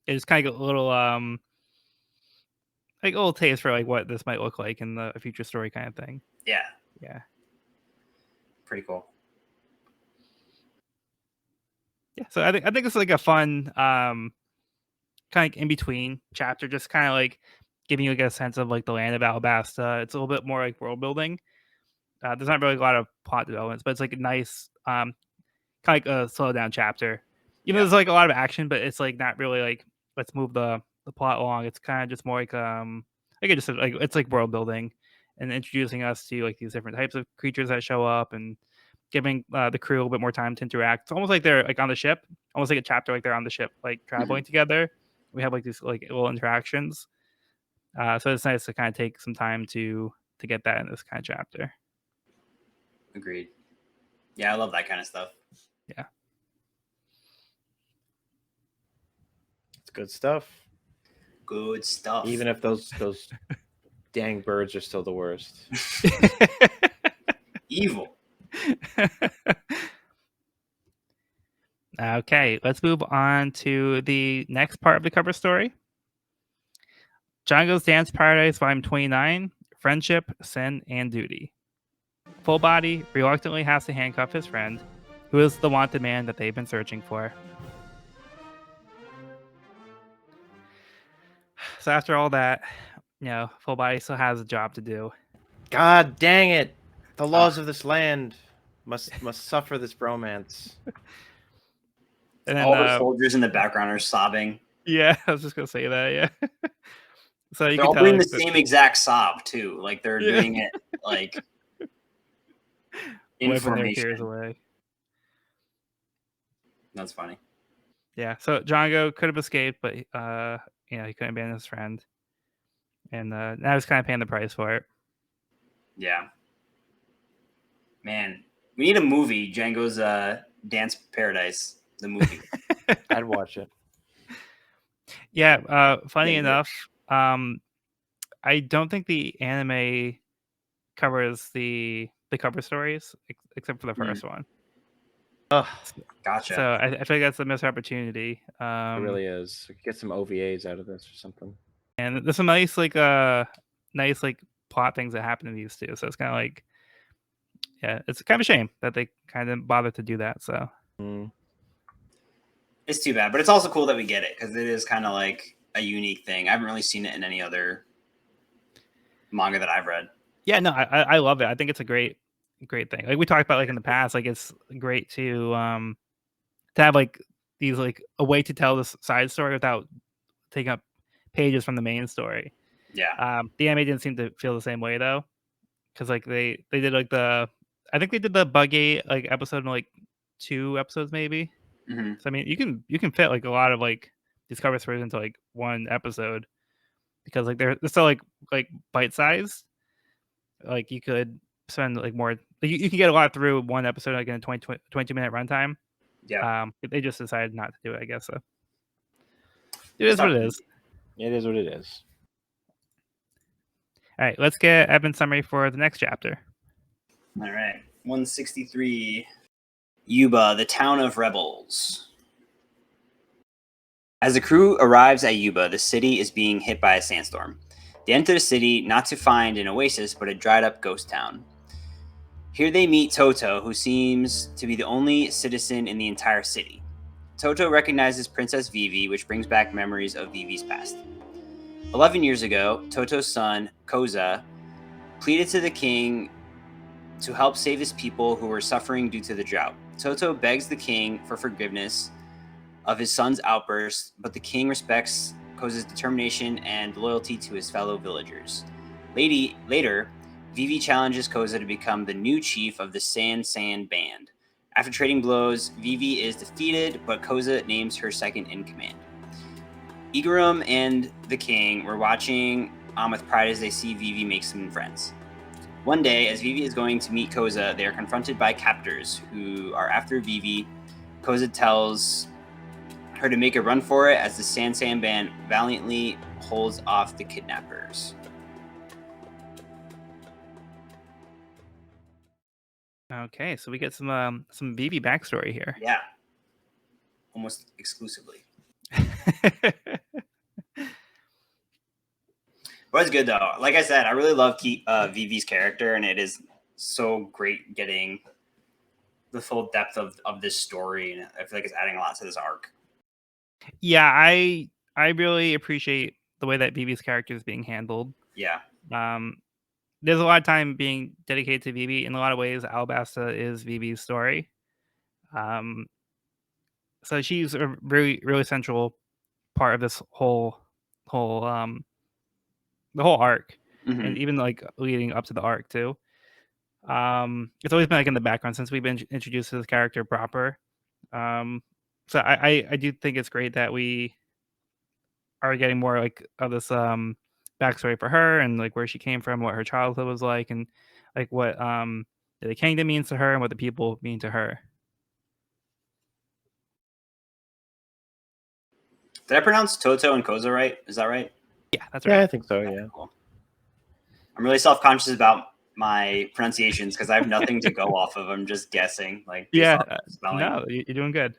It's kind of a little like a little taste for like what this might look like in the future story kind of thing. Yeah, Yeah. pretty cool. Yeah. So I think it's like a fun kind of in between chapter, just kind of like giving you like a sense of like the land of Alabasta. It's a little bit more like world building. There's not really a lot of plot developments, but it's like a nice kind of like a slow down chapter. Even though Yeah. there's like a lot of action, but it's like not really like let's move the plot along. It's kind of just more like it just like it's like world building and introducing us to like these different types of creatures that show up and giving the crew a little bit more time to interact. It's almost like they're like on the ship, almost like a chapter like they're on the ship, like traveling together. We have like these like little interactions. So it's nice to kind of take some time to get that in this kind of chapter. Agreed. Yeah, I love that kind of stuff. Yeah. It's good stuff. Good stuff. Even if those dang birds are still the worst. Evil. Okay, let's move on to the next part of the cover story. Django's Dance Paradise, Volume 29, Friendship, Sin, and Duty. Full Body reluctantly has to handcuff his friend, who is the wanted man that they've been searching for. So after all that, Full Body still has a job to do. God dang it! The laws of this land must suffer this bromance. And All then, the soldiers in the background are sobbing. yeah, I was just gonna say that. Yeah. So you They're can all tell doing like, the same exact sob too. Like they're Yeah. doing it like in wiping their tears formation. away. That's funny. Yeah. So Django could have escaped, but he couldn't abandon his friend, and now he's kind of paying the price for it. Yeah. Man, we need a movie. Django's Dance Paradise, the movie. I'd watch it. Yeah. Funny Yeah, enough, I don't think the anime covers the cover stories except for the first one. Ugh, Gotcha. So I feel like that's a missed opportunity. it really is. We could get some OVAs out of this or something. And there's some nice like plot things that happen in these two. So it's kind of like, yeah, it's kind of a shame that they kind of bothered to do that. So It's too bad, but it's also cool that we get it because it is kind of like a unique thing. I haven't really seen it in any other manga that I've read. yeah, no, I love it. I think it's a great thing. Like we talked about like in the past, like it's great to have like these like a way to tell this side story without taking up pages from the main story. Yeah. The anime didn't seem to feel the same way though, because like they did like I think they did the Buggy like episode in like 2 episodes maybe. Mm-hmm. So I mean, you can fit like a lot of like these cover stories into like one episode because like they're still like bite sized. Like you could spend like more. Like, you can get a lot through one episode like in a 22-minute runtime. Yeah. They just decided not to do it, I guess. So it is what it is. It is what it is. All right, let's get Evan's summary for the next chapter. All right. 163. Yuba, the town of rebels. As the crew arrives at Yuba, the city is being hit by a sandstorm. They enter the city not to find an oasis, but a dried up ghost town. Here they meet Toto, who seems to be the only citizen in the entire city. Toto recognizes Princess Vivi, which brings back memories of Vivi's past. 11 years ago, Toto's son, Koza, pleaded to the king to help save his people who were suffering due to the drought. Toto begs the king for forgiveness of his son's outbursts, but the king respects Koza's determination and loyalty to his fellow villagers. Later, Vivi challenges Koza to become the new chief of the Sand Band. After trading blows, Vivi is defeated, but Koza names her second in command. Igurum and the king were watching on with pride as they see Vivi make some friends. One day, as Vivi is going to meet Koza, they are confronted by captors who are after Vivi. Koza tells her to make a run for it as the Sand Band valiantly holds off the kidnappers. Okay, so we get some Vivi backstory here. Yeah, almost exclusively. But it's good though. Like I said, I really love Vivi's character, and it is so great getting the full depth of this story, and I feel like it's adding a lot to this arc. Yeah, I really appreciate the way that Vivi's character is being handled. Yeah. There's a lot of time being dedicated to Vivi. In a lot of ways, Alabasta is Vivi's story. Um, so she's a really central part of this whole the whole arc, Mm-hmm. and even like leading up to the arc too. It's always been like in the background since we've been introduced to this character proper. Um, so I do think it's great that we are getting more like of this backstory for her and like where she came from, what her childhood was like, and like what the kingdom means to her and what the people mean to her. Did I pronounce Toto and Koza right? Is that right? Yeah, that's Yeah, right. I think so. Yeah. Cool. I'm really self-conscious about my pronunciations because I have nothing to go off of. I'm just guessing, like based Yeah, off of spelling. no, you're doing good.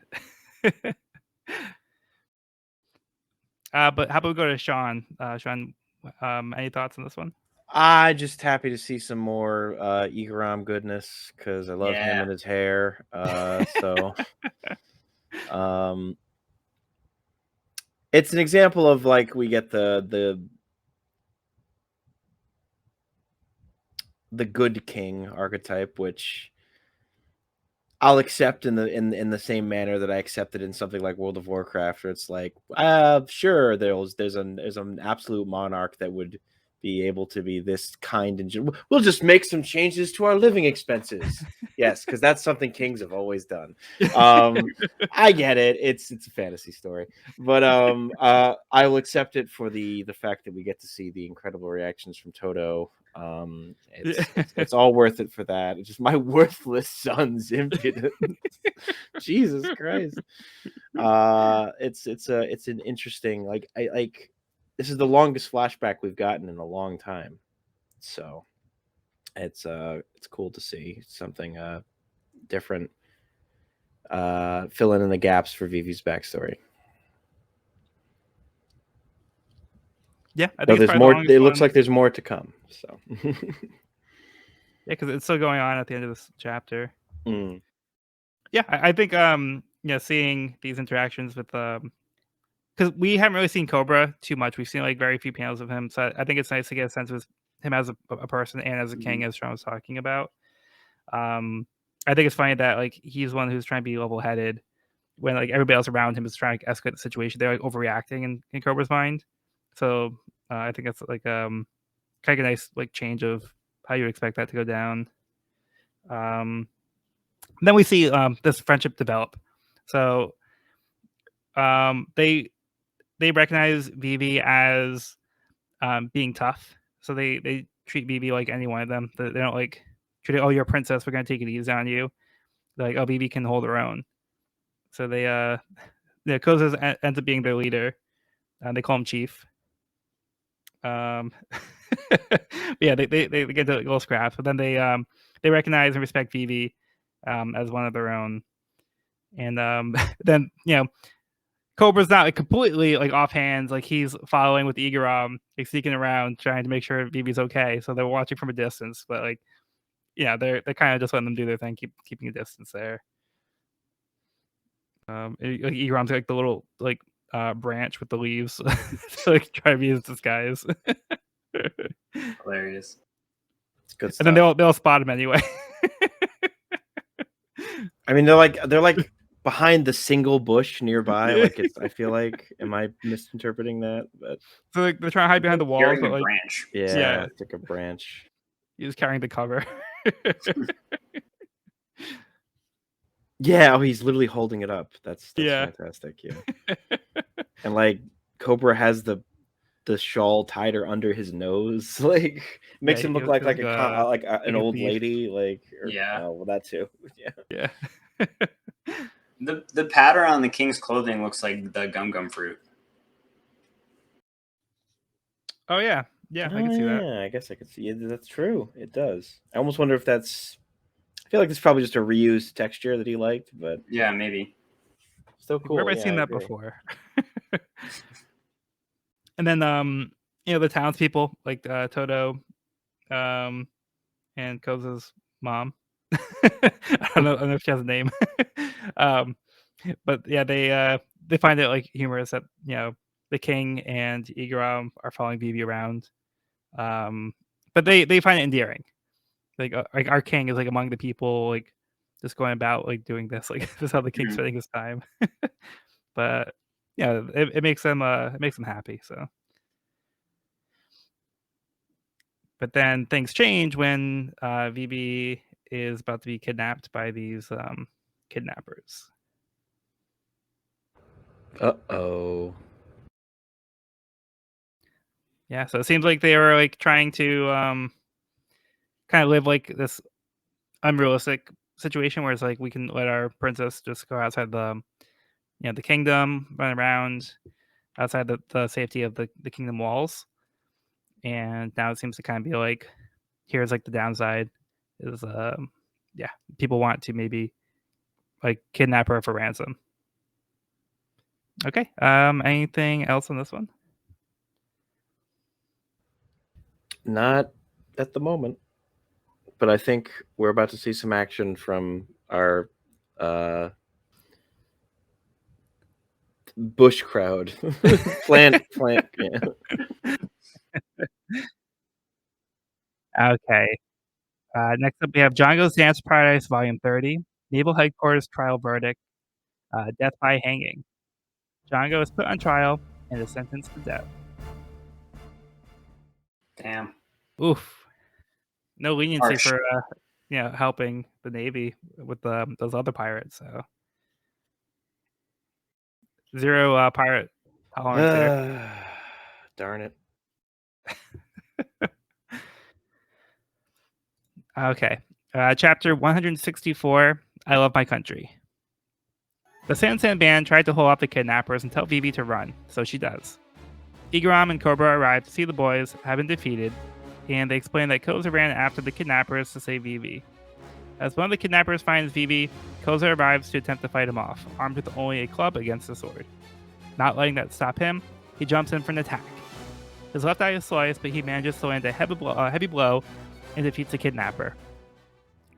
But how about we go to Sean? Sean, any thoughts on this one? I just happy to see some more Igaram goodness because I love him Yeah. and his hair. So it's an example of like we get the good king archetype, which I'll accept in the same manner that I accepted in something like World of Warcraft, where it's like, sure, there's an absolute monarch that would be able to be this kind, and we'll just make some changes to our living expenses. Yes, because that's something kings have always done. I get it; it's a fantasy story, but I will accept it for the fact that we get to see the incredible reactions from Toto. It's all worth it for that. It's just my worthless son's impudence. Jesus Christ. It's an interesting, like, I like, this is the longest flashback we've gotten in a long time. So it's cool to see something different, filling in the gaps for Vivi's backstory. Yeah, I So think it's there's probably the more. longest It looks one. like there's more to come. So Yeah, because it's still going on at the end of this chapter. Mm. Yeah, I think seeing these interactions with because we haven't really seen Cobra too much. We've seen like very few panels of him, so I think it's nice to get a sense of him as a person and as a king, as Sean was talking about. I think it's funny that like he's one who's trying to be level headed when like everybody else around him is trying to escalate the situation. They're like overreacting in Cobra's mind. So I think that's like kind of a nice like change of how you expect that to go down. Then we see this friendship develop. So they recognize Vivi as being tough. So they treat Vivi like any one of them. They don't like treat it, oh, you're a princess, we're gonna take it easy on you. They're like, oh, Vivi can hold her own. So they Koza ends up being their leader. They call him Chief. Yeah, they get to a little scraps, but then they recognize and respect Vivi as one of their own. And then Cobra's not like completely like offhand, like he's following with Igaram, like sneaking around trying to make sure Vivi's okay. So they're watching from a distance, but like they're kind of just letting them do their thing, keeping a distance there. Like Igaram's like the little like branch with the leaves to like try to be his disguise. Hilarious. It's good stuff. And then they'll spot him anyway. I mean, they're like behind the single bush nearby. Like I feel like, am I misinterpreting that? But So like they're trying to hide behind the walls, Carrying but a like branch. yeah, it's like a branch. he's carrying the cover. Yeah, oh, he's literally holding it up. That's Yeah. fantastic. Yeah, and like Cobra has the shawl tied her under his nose, like makes him look like an old thief. lady, like Yeah. well, that too. Yeah. The pattern on the king's clothing looks like the gum fruit. Oh yeah, I can see that. Yeah, I guess I could see it. That's true. It does. I almost wonder if that's I feel like it's probably just a reused texture that he liked, but Yeah, maybe. still cool. Where have I Yeah, seen I that agree. before? And then the townspeople like Toto, and Koza's mom. I don't know if she has a name. um, but yeah, they find it like humorous that the king and Igaram are following Vivi around. But they find it endearing. Like our king is like among the people like just going about like doing this. Like this is how the king's Mhm. spending his time. But yeah, it makes them happy. So. But then things change when Vivi is about to be kidnapped by these kidnappers. Uh-oh. Yeah, so it seems like they were like trying to kind of live like this unrealistic situation where it's like we can let our princess just go outside the kingdom, run around outside the safety of the kingdom walls. And now it seems to kind of be like here's like the downside is yeah, people want to maybe like kidnap her for ransom. Okay. Anything else on this one? Not at the moment, but I think we're about to see some action from our bush crowd. plant. Yeah. Okay. Next up, we have Django's Dance Paradise Volume 30, Naval Headquarters Trial Verdict, Death by Hanging. Django is put on trial and is sentenced to death. Damn. Oof. No leniency Harsh. for helping the Navy with those other pirates. So zero pirate tolerance there. Darn it. Okay. Chapter 164, I Love My Country. The Sansan band tried to hold off the kidnappers and tell Vivi to run, so she does. Igaram and Cobra arrive to see the boys have been defeated, and they explain that Koza ran after the kidnappers to save Vivi. As one of the kidnappers finds Vivi, Koza arrives to attempt to fight him off, armed with only a club against a sword. Not letting that stop him, he jumps in for an attack. His left eye is sliced, but he manages to land a heavy blow and defeats the kidnapper.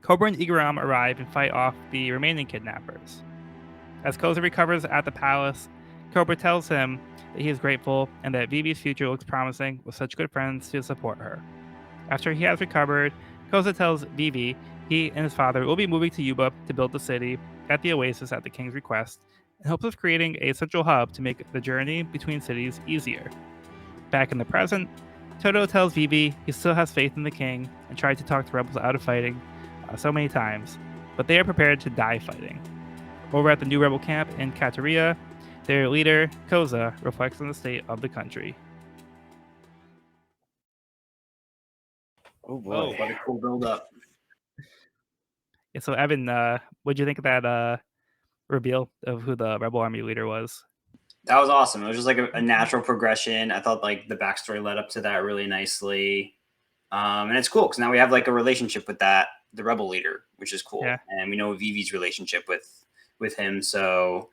Cobra and Igaram arrive and fight off the remaining kidnappers. As Koza recovers at the palace, Cobra tells him that he is grateful and that Vivi's future looks promising with such good friends to support her. After he has recovered, Koza tells Vivi he and his father will be moving to Yuba to build the city at the oasis at the king's request, in hopes of creating a central hub to make the journey between cities easier. Back in the present, Toto tells Vivi he still has faith in the king and tried to talk the rebels out of fighting so many times, but they are prepared to die fighting. Over at the new rebel camp in Kateria, their leader, Koza, reflects on the state of the country. Oh Oh, boy. what a cool build up. Yeah, so Evan, what'd you think of that reveal of who the rebel army leader was? That was awesome. It was just like a natural progression. I thought like the backstory led up to that really nicely. And it's cool because now we have like a relationship with the rebel leader, which is cool. Yeah. And we know Vivi's relationship with him. So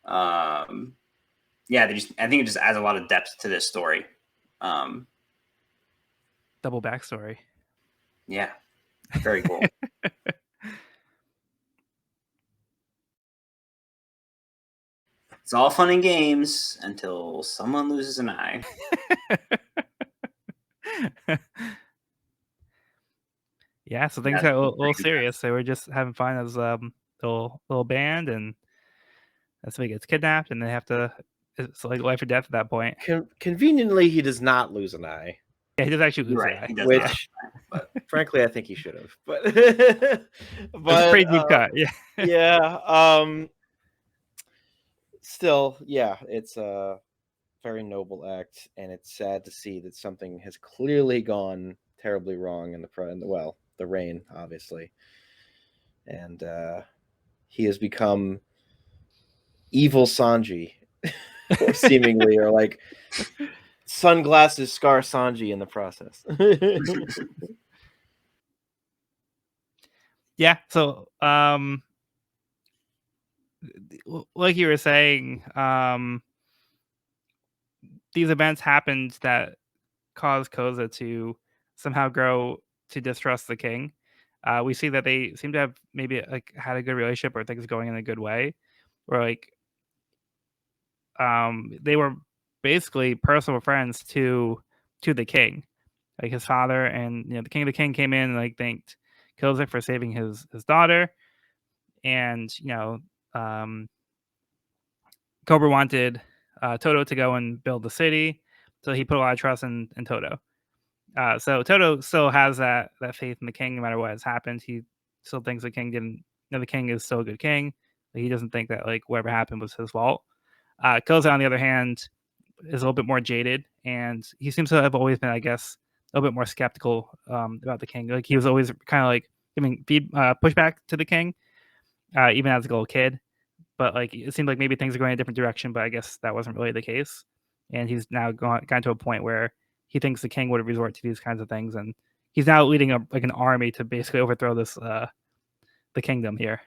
yeah, I think it just adds a lot of depth to this story. Double backstory. Yeah, very cool. It's all fun and games until someone loses an eye. Yeah, so things Yeah, got a little serious. They were just having fun as little band, and that's when he gets kidnapped, and they have to. It's like life or death at that point. Conveniently, he does not lose an eye. Yeah, he does actually lose You're an right. eye. He does Which, not. But frankly, I think he should have. But It's a pretty deep cut. Yeah. yeah. Still, yeah, it's a very noble act, and it's sad to see that something has clearly gone terribly wrong in the rain, obviously, and he has become evil Sanji, or seemingly, or like sunglasses Scar Sanji in the process. Yeah. So, like you were saying, these events happened that caused Koza to somehow grow to distrust the king. We see that they seem to have maybe like had a good relationship or things going in a good way, where like they were basically personal friends to the king, like his father, and the king came in and like thanked Koza for saving his daughter, and um, Cobra wanted Toto to go and build the city, so he put a lot of trust in Toto. So Toto still has that faith in the king, no matter what has happened. He still thinks the king didn't. The king is still a good king. He doesn't think that like whatever happened was his fault. Koza, on the other hand, is a little bit more jaded, and he seems to have always been, I guess, a little bit more skeptical about the king. Like he was always kind of like giving pushback to the king, even as a little kid. But like it seemed like maybe things are going a different direction, but I guess that wasn't really the case. And he's now gotten to a point where he thinks the king would resort to these kinds of things, and he's now leading an army to basically overthrow this the kingdom here.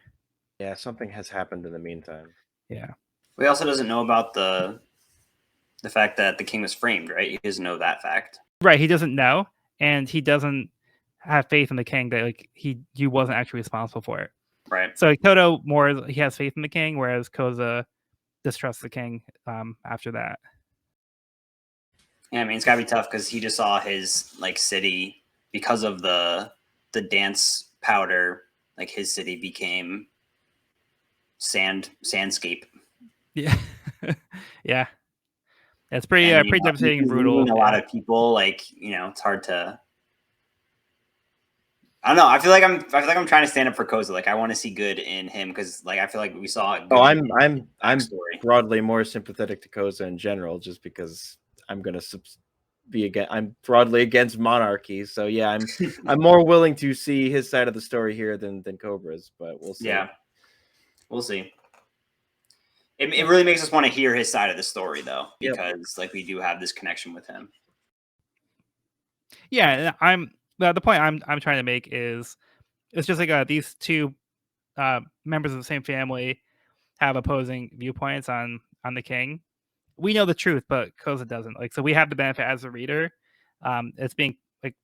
Yeah, something has happened in the meantime. Yeah. He also doesn't know about the fact that the king was framed, right? He doesn't know that fact. Right. He doesn't know, and he doesn't have faith in the king that like he wasn't actually responsible for it. Right. So like, Toto more he has faith in the king, whereas Koza distrusts the king after that. Yeah, I mean it's gotta be tough because he just saw his like city because of the dance powder. Like his city became sandscape. Yeah. Yeah. It's pretty And pretty devastating and he's brutal. losing a lot of people. Like it's hard to. I don't know. I feel like I'm trying to stand up for Koza. Like I want to see good in him because like I feel like we saw. Oh, I'm backstory. broadly more sympathetic to Koza in general, just because I'm gonna be again. I'm broadly against monarchy, so yeah, I'm more willing to see his side of the story here than Cobra's, but we'll see. Yeah, we'll see. It really makes us want to hear his side of the story, though, because like we do have this connection with him. Yeah, the point I'm trying to make is it's just like these two members of the same family have opposing viewpoints on the king. We know the truth, but Koza doesn't. Like, so we have the benefit as a reader. It's being like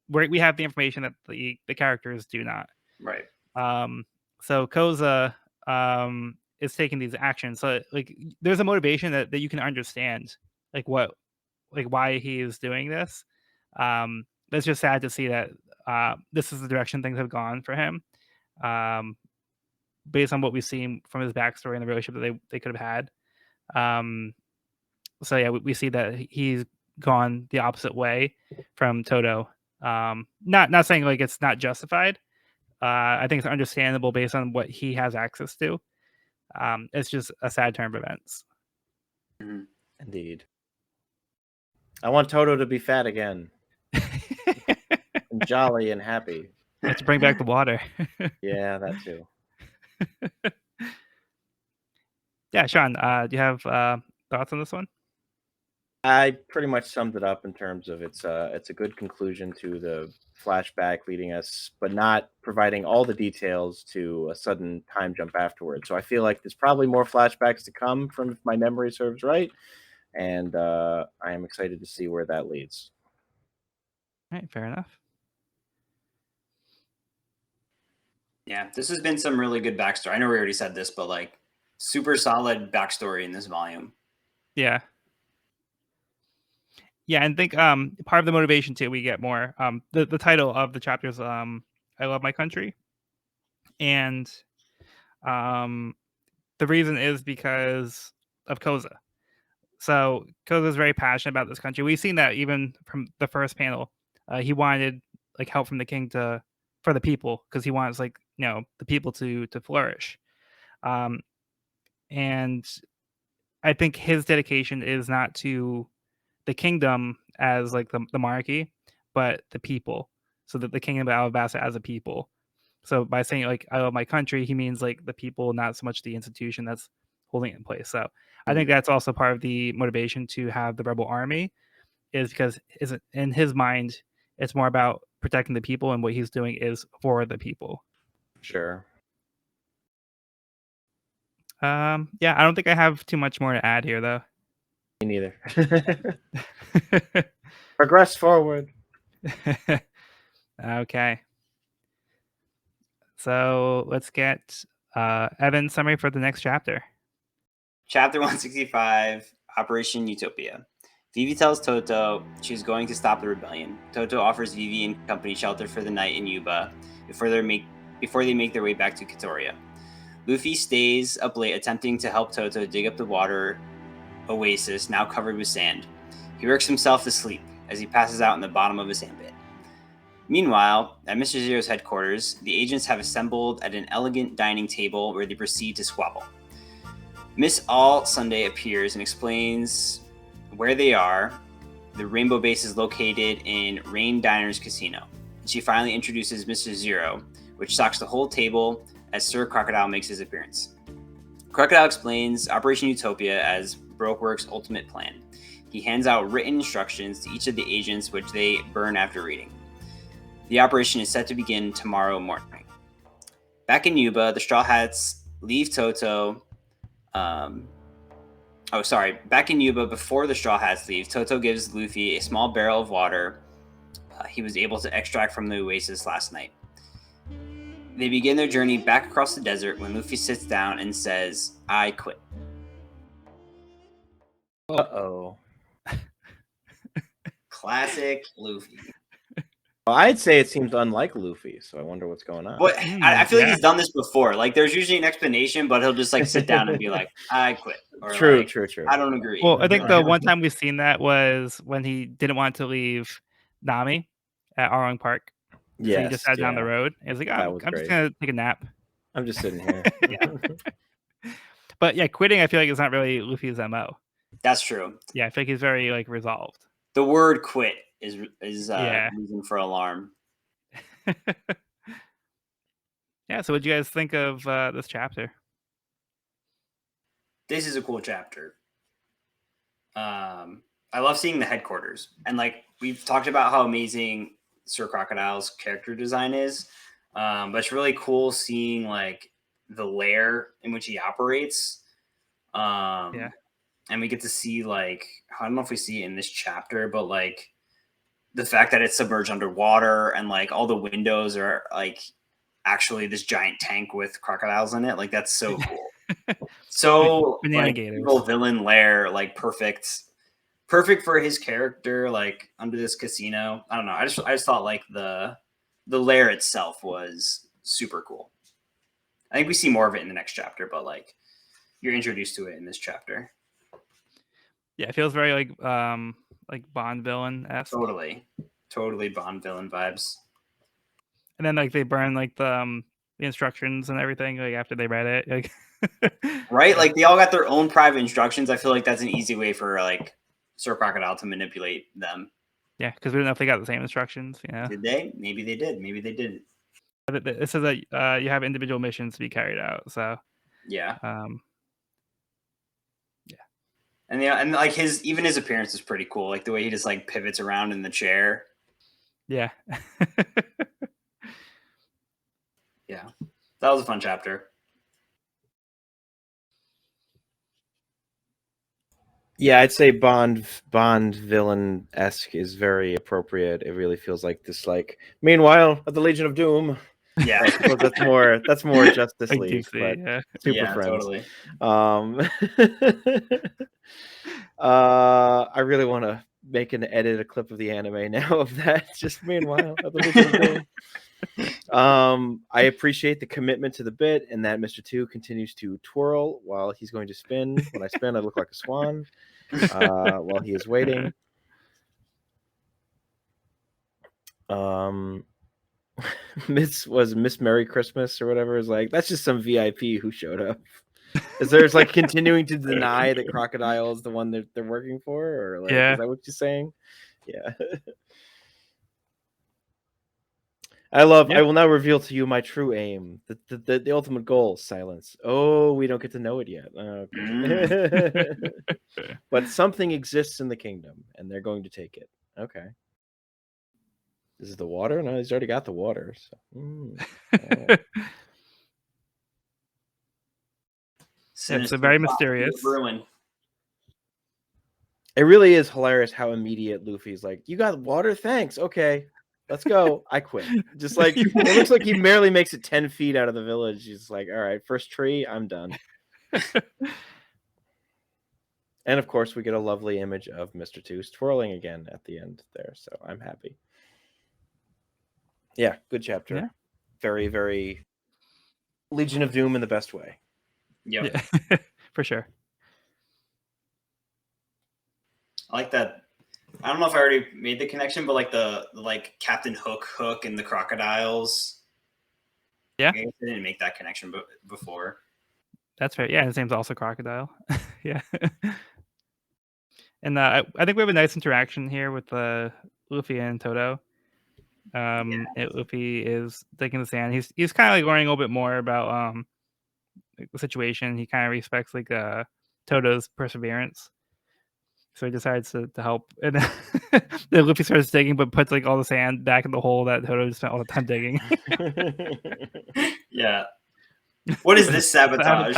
we have the information that the characters do not. Right. So Koza is taking these actions. So like there's a motivation that you can understand, like why he is doing this. It's just sad to see that this is the direction things have gone for him. Based on what we've seen from his backstory and the relationship that they could have had. So yeah, we see that he's gone the opposite way from Toto. Not saying like it's not justified. I think it's understandable based on what he has access to. It's just a sad turn of events. Mm-hmm. Indeed. I want Toto to be fat again. And jolly and happy. Let's bring back the water. Yeah, that too. Yeah, Sean, do you have thoughts on this one? I pretty much summed it up in terms of it's a good conclusion to the flashback leading us, but not providing all the details to a sudden time jump afterwards. So I feel like there's probably more flashbacks to come from if my memory serves right, and I am excited to see where that leads. All right, fair enough. Yeah, this has been some really good backstory. I know we already said this, but like super solid backstory in this volume. Yeah. Yeah, and I think part of the motivation too we get more the title of the chapter is I Love My Country. And the reason is because of Koza. So Koza is very passionate about this country. We've seen that even from the first panel. He wanted like help from the king for the people because he wants like the people to flourish. And I think his dedication is not to the kingdom as like the monarchy, but the people. So that the kingdom of Alabasta as a people. So by saying like I love my country, he means like the people, not so much the institution that's holding it in place. So I think that's also part of the motivation to have the rebel army, is because in his mind, it's more about protecting the people, and what he's doing is for the people. Sure. Yeah, I don't think I have too much more to add here, though. Me neither. Progress forward. Okay. So let's get Evan's summary for the next chapter. Chapter 165, Operation Utopia. Vivi tells Toto she's going to stop the rebellion. Toto offers Vivi and company shelter for the night in Yuba before they make their way back to Katoria. Luffy stays up late attempting to help Toto dig up the water oasis now covered with sand. He works himself to sleep as he passes out in the bottom of a sandpit. Meanwhile, at Mr. Zero's headquarters, the agents have assembled at an elegant dining table where they proceed to squabble. Miss All Sunday appears and explains where they are. The Rainbow Base is located in Rain Diner's casino. She finally introduces Mr. Zero, which shocks the whole table as Sir Crocodile makes his appearance. Crocodile explains Operation Utopia as Brokeworks' ultimate plan. He hands out written instructions to each of the agents, which they burn after reading. The operation is set to begin tomorrow morning. Back in Yuba, the Straw Hats leave Toto. Back in Yuba, before the Straw Hats leave, Toto gives Luffy a small barrel of water he was able to extract from the oasis last night. They begin their journey back across the desert when Luffy sits down and says, "I quit." Uh-oh. Classic Luffy. Well, I'd say it seems unlike Luffy, so I wonder what's going on. But I feel like yeah. he's done this before. Like, there's usually an explanation, but he'll just like sit down and be like, "I quit," or True. "I don't agree." Well, I think the one time we've seen that was when he didn't want to leave Nami at Arlong Park. So he just sat down the road. He was like, I'm just going to take a nap. I'm just sitting here. But yeah, quitting, I feel like, is not really Luffy's MO. That's true. Yeah, I feel like he's very like resolved. The word quit is Yeah. reason for alarm. Yeah, so what do you guys think of this chapter? This is a cool chapter. I love seeing the headquarters, and like we've talked about how amazing Sir Crocodile's character design is, but it's really cool seeing like the lair in which he operates. Yeah. And we get to see like, I don't know if we see it in this chapter, but like the fact that it's submerged underwater and like all the windows are like actually this giant tank with crocodiles in it. Like that's so cool. So like evil villain lair, like perfect for his character, like under this casino. I don't know. I just thought like the lair itself was super cool. I think we see more of it in the next chapter, but like you're introduced to it in this chapter. Yeah, it feels very like Bond villain-esque. Totally Bond villain vibes. And then like they burn like the instructions and everything like after they read it. Like right? Like they all got their own private instructions. I feel like that's an easy way for like Sir Crocodile to manipulate them. Yeah, because we don't know if they got the same instructions. Yeah. Did they? Maybe they did. Maybe they didn't. It says that you have individual missions to be carried out. So yeah. Yeah. And like his appearance is pretty cool. Like the way he just like pivots around in the chair. Yeah. Yeah. That was a fun chapter. Yeah, I'd say Bond villain-esque is very appropriate. It really feels like this, like, meanwhile, at the Legion of Doom. Yeah. that's more Justice League, but Super Friends. Totally. I really want to make a clip of the anime now of that. Just meanwhile at the Legion of Doom. I appreciate the commitment to the bit and that Mr. 2 continues to twirl while he's going to spin. When I spin, I look like a swan while he is waiting. Miss Merry Christmas or whatever is like, that's just some VIP who showed up. Is there's like continuing to deny that Crocodile is the one that they're working for, or like, is that what you're saying? Yeah. I will now reveal to you my true aim, the ultimate goal, silence. Oh, we don't get to know it yet. Okay. But something exists in the kingdom, and they're going to take it. Okay. This is the water? No, he's already got the water. So. It's a very mysterious. Ruin. It really is hilarious how immediate Luffy's like, "You got water? Thanks. Okay, let's go." I quit. Just like it looks like he barely makes it 10 feet out of the village. He's like, "All right, first tree, I'm done." And of course, we get a lovely image of Mr. Tooth twirling again at the end there. So I'm happy. Yeah, good chapter. Yeah. Very, very Legion of Doom in the best way. Yep. Yeah, for sure. I like that. I don't know if I already made the connection, but like the Captain Hook and the crocodiles. Yeah. I guess I didn't make that connection before. That's right. Yeah, his name's also Crocodile. Yeah. And I think we have a nice interaction here with Luffy and Toto. Luffy is taking the sand. He's kind of like learning a little bit more about like, the situation. He kind of respects like Toto's perseverance, so he decides to help. And then Luffy starts digging, but puts like all the sand back in the hole that Toto just spent all the time digging. Yeah. What is this sabotage?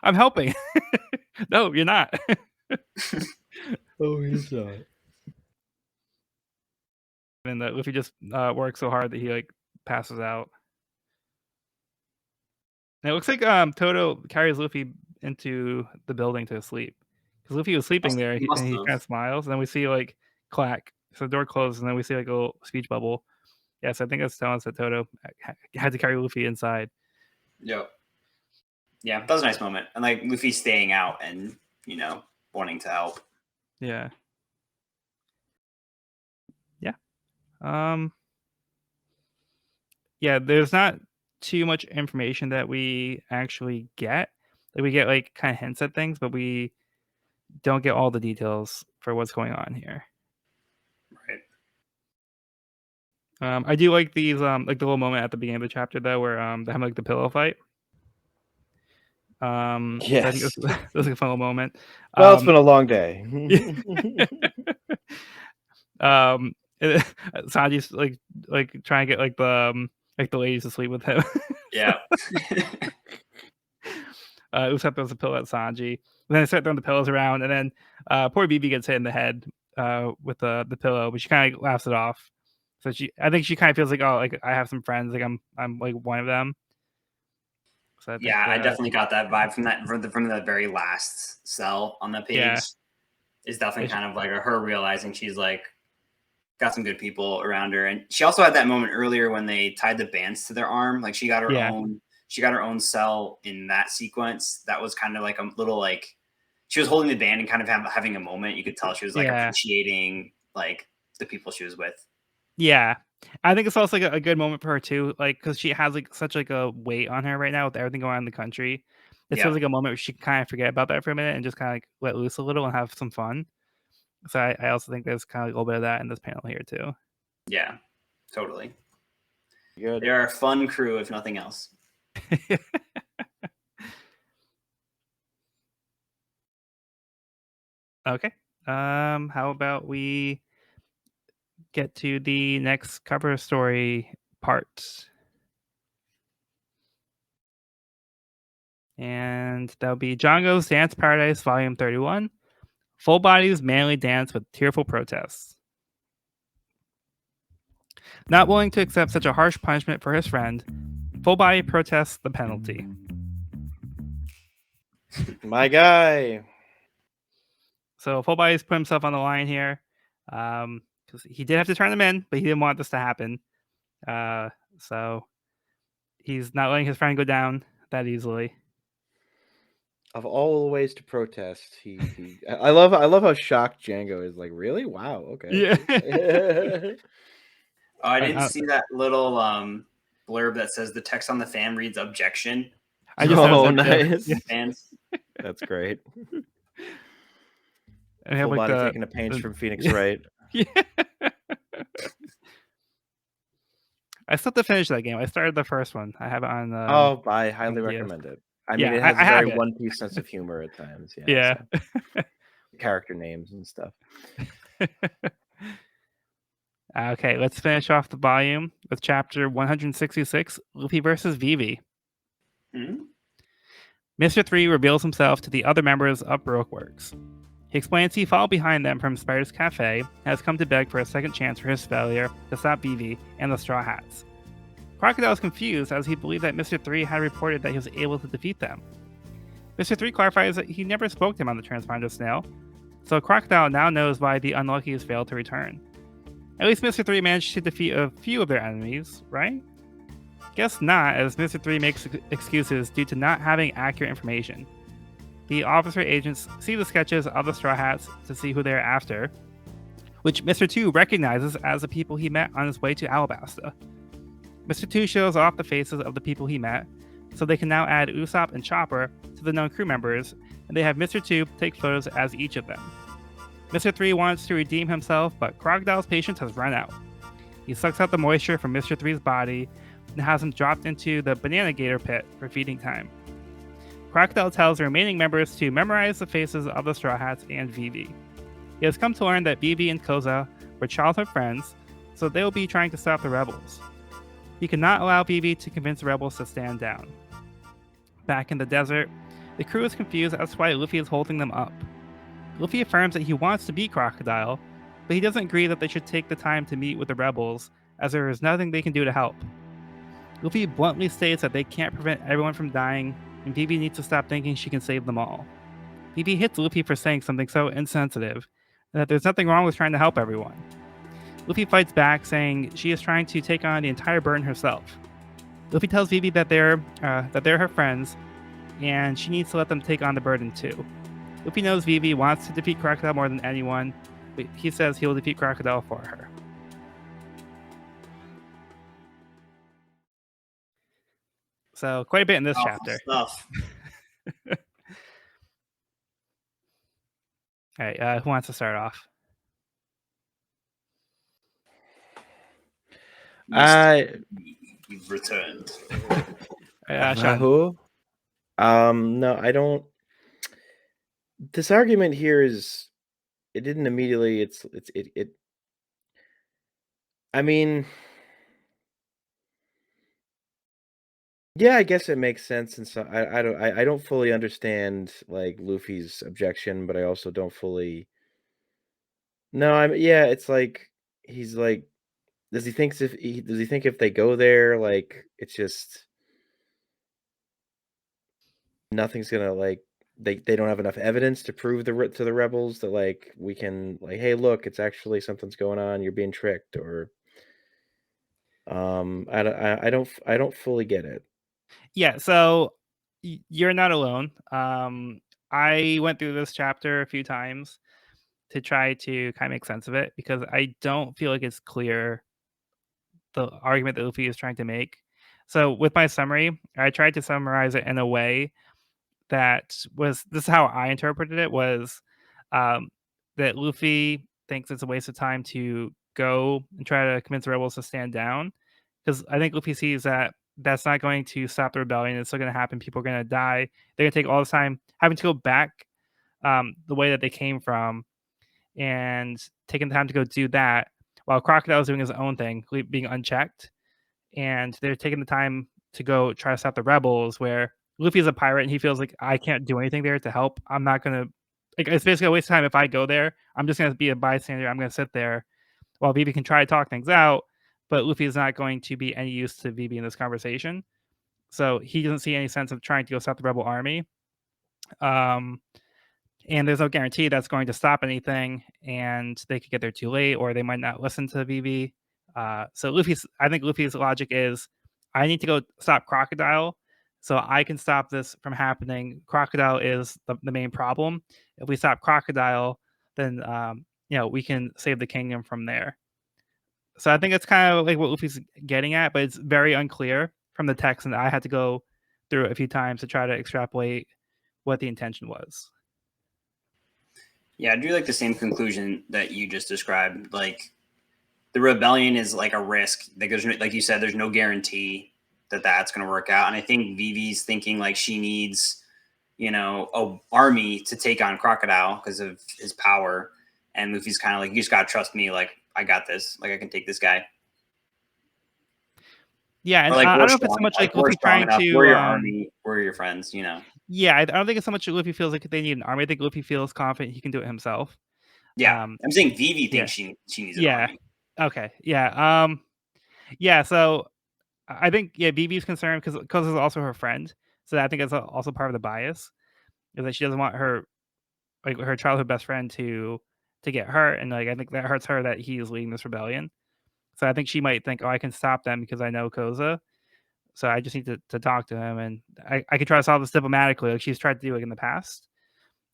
I'm helping. No, you're not. Oh, he's not. And Luffy just works so hard that he like passes out. And it looks like Toto carries Luffy into the building to sleep because Luffy was sleeping there, and he kind of smiles. And then we see like clack, so the door closes, and then we see like a little speech bubble. Yes, I think that's telling us that Toto had to carry Luffy inside. Yep. Yeah, that was a nice moment, and like Luffy staying out and wanting to help. Yeah. Yeah, there's not too much information that we actually get. Like we get like kind of hints at things, but we don't get all the details for what's going on here. Right. I do like these like the little moment at the beginning of the chapter though where they have like the pillow fight. Yes. I think this was a fun little moment. Well, it's been a long day. Sanji's like trying to get like the ladies to sleep with him. Yeah. Usopp throws a pillow at Sanji. And then they start throwing the pillows around, and then poor Vivi gets hit in the head with the pillow, but she kind of laughs it off. So I think she kind of feels like, oh, like I have some friends, like I'm like one of them. So I think, I definitely got that vibe from the very last cell on the page. Yeah. It's definitely kind of like her realizing she's like got some good people around her, and she also had that moment earlier when they tied the bands to their arm. Like she got her own. She got her own cell in that sequence. That was kind of like a little like she was holding the band and kind of having a moment. You could tell she was like appreciating like the people she was with. Yeah, I think it's also like a good moment for her too, like because she has like such like a weight on her right now with everything going on in the country. It feels like a moment where she can kind of forget about that for a minute and just kind of like let loose a little and have some fun. So I also think there's kind of like a little bit of that in this panel here too. Yeah, totally. Good. They are a fun crew, if nothing else. Okay. How about we get to the next cover story part? And that'll be Django's Dance Paradise Volume 31. Full Body's manly dance with tearful protests. Not willing to accept such a harsh punishment for his friend, Full Body protests the penalty. My guy. So Full Body's put himself on the line here because he did have to turn them in, but he didn't want this to happen. So he's not letting his friend go down that easily. Of all the ways to protest, I love how shocked Django is. Like, really? Wow. Okay. Yeah. I didn't see that little blurb that says the text on the fan reads objection. I just nice. Fans. That's great. And have like taking a page from Phoenix Wright. Yeah. I still have to finish that game. I started the first one. I have it on. I highly recommend it. I mean, it has a very One Piece sense of humor at times. Yeah. So. Character names and stuff. Okay, let's finish off the volume with chapter 166, Luffy versus Vivi. Hmm? Mr. 3 reveals himself to the other members of Baroque Works. He explains he followed behind them from Spider's Cafe and has come to beg for a second chance for his failure to stop Vivi and the Straw Hats. Crocodile is confused as he believed that Mr. 3 had reported that he was able to defeat them. Mr. 3 clarifies that he never spoke to him on the transponder snail, so Crocodile now knows why the Unluckies failed to return. At least Mr. 3 managed to defeat a few of their enemies, right? Guess not, as Mr. 3 makes excuses due to not having accurate information. The officer agents see the sketches of the Straw Hats to see who they're after, which Mr. 2 recognizes as the people he met on his way to Alabasta. Mr. 2 shows off the faces of the people he met, so they can now add Usopp and Chopper to the known crew members, and they have Mr. 2 take photos as each of them. Mr. 3 wants to redeem himself, but Crocodile's patience has run out. He sucks out the moisture from Mr. 3's body and has him dropped into the Banana Gator pit for feeding time. Crocodile tells the remaining members to memorize the faces of the Straw Hats and Vivi. He has come to learn that Vivi and Koza were childhood friends, so they will be trying to stop the rebels. He cannot allow Vivi to convince the rebels to stand down. Back in the desert, the crew is confused as to why Luffy is holding them up. Luffy affirms that he wants to beat Crocodile, but he doesn't agree that they should take the time to meet with the rebels, as there is nothing they can do to help. Luffy bluntly states that they can't prevent everyone from dying, and Vivi needs to stop thinking she can save them all. Vivi hits Luffy for saying something so insensitive, and that there's nothing wrong with trying to help everyone. Luffy fights back, saying she is trying to take on the entire burden herself. Luffy tells Vivi that they're her friends, and she needs to let them take on the burden too. Luffy knows Vivi wants to defeat Crocodile more than anyone, but he says he will defeat Crocodile for her. So quite a bit in this chapter. Stuff. All right, who wants to start off? You've returned. Sean. Who? No, I don't. This argument here is. It didn't immediately. It. I mean. Yeah, I guess it makes sense, and so I don't fully understand like Luffy's objection, but I also don't fully. No, yeah, it's like he's like, does he think if they go there, like it's just nothing's gonna like they don't have enough evidence to prove to the rebels that like we can like, hey, look, it's actually something's going on, you're being tricked, or I don't fully get it. Yeah, so you're not alone. I went through this chapter a few times to try to kind of make sense of it because I don't feel like it's clear the argument that Luffy is trying to make. So with my summary, I tried to summarize it in a way that was this is how I interpreted it was um, that Luffy thinks it's a waste of time to go and try to convince the rebels to stand down because I think Luffy sees that that's not going to stop the rebellion. It's still going to happen. People are going to die. They're going to take all this time having to go back the way that they came from and taking the time to go do that while Crocodile is doing his own thing, being unchecked. And they're taking the time to go try to stop the rebels where Luffy is a pirate and he feels like I can't do anything there to help. I'm not going to, like, it's basically a waste of time if I go there. I'm just going to be a bystander. I'm going to sit there while Vivi can try to talk things out, but Luffy is not going to be any use to Vivi in this conversation. So he doesn't see any sense of trying to go stop the rebel army. And there's no guarantee that's going to stop anything, and they could get there too late, or they might not listen to Vivi. So I think Luffy's logic is, I need to go stop Crocodile, so I can stop this from happening. Crocodile is the main problem. If we stop Crocodile, then we can save the kingdom from there. So I think it's kind of like what Luffy's getting at, but it's very unclear from the text, and I had to go through it a few times to try to extrapolate what the intention was. Yeah, I do like the same conclusion that you just described. Like, the rebellion is like a risk. Like, like you said, there's no guarantee that that's going to work out. And I think Vivi's thinking like she needs, a army to take on Crocodile because of his power. And Luffy's kind of like, you just got to trust me. Like, I got this. Like, I can take this guy. Yeah, and Or like I we're don't know if it's so strong, much like we're Luffy strong trying enough. to. We're your army. We're your friends. You know. Yeah, I don't think it's so much that Luffy feels like they need an army. I think Luffy feels confident he can do it himself. Yeah, I'm saying Vivi Yeah, thinks she needs an yeah, army. okay, yeah, yeah. So I think Vivi's concerned because it's also her friend. So I think that's also part of the bias is that she doesn't want her her childhood best friend to get hurt, and like I think that hurts her that he is leading this rebellion. So I think she might think, oh, I can stop them because I know Koza. So I just need to talk to him, and I could try to solve this diplomatically, like she's tried to do it in the past.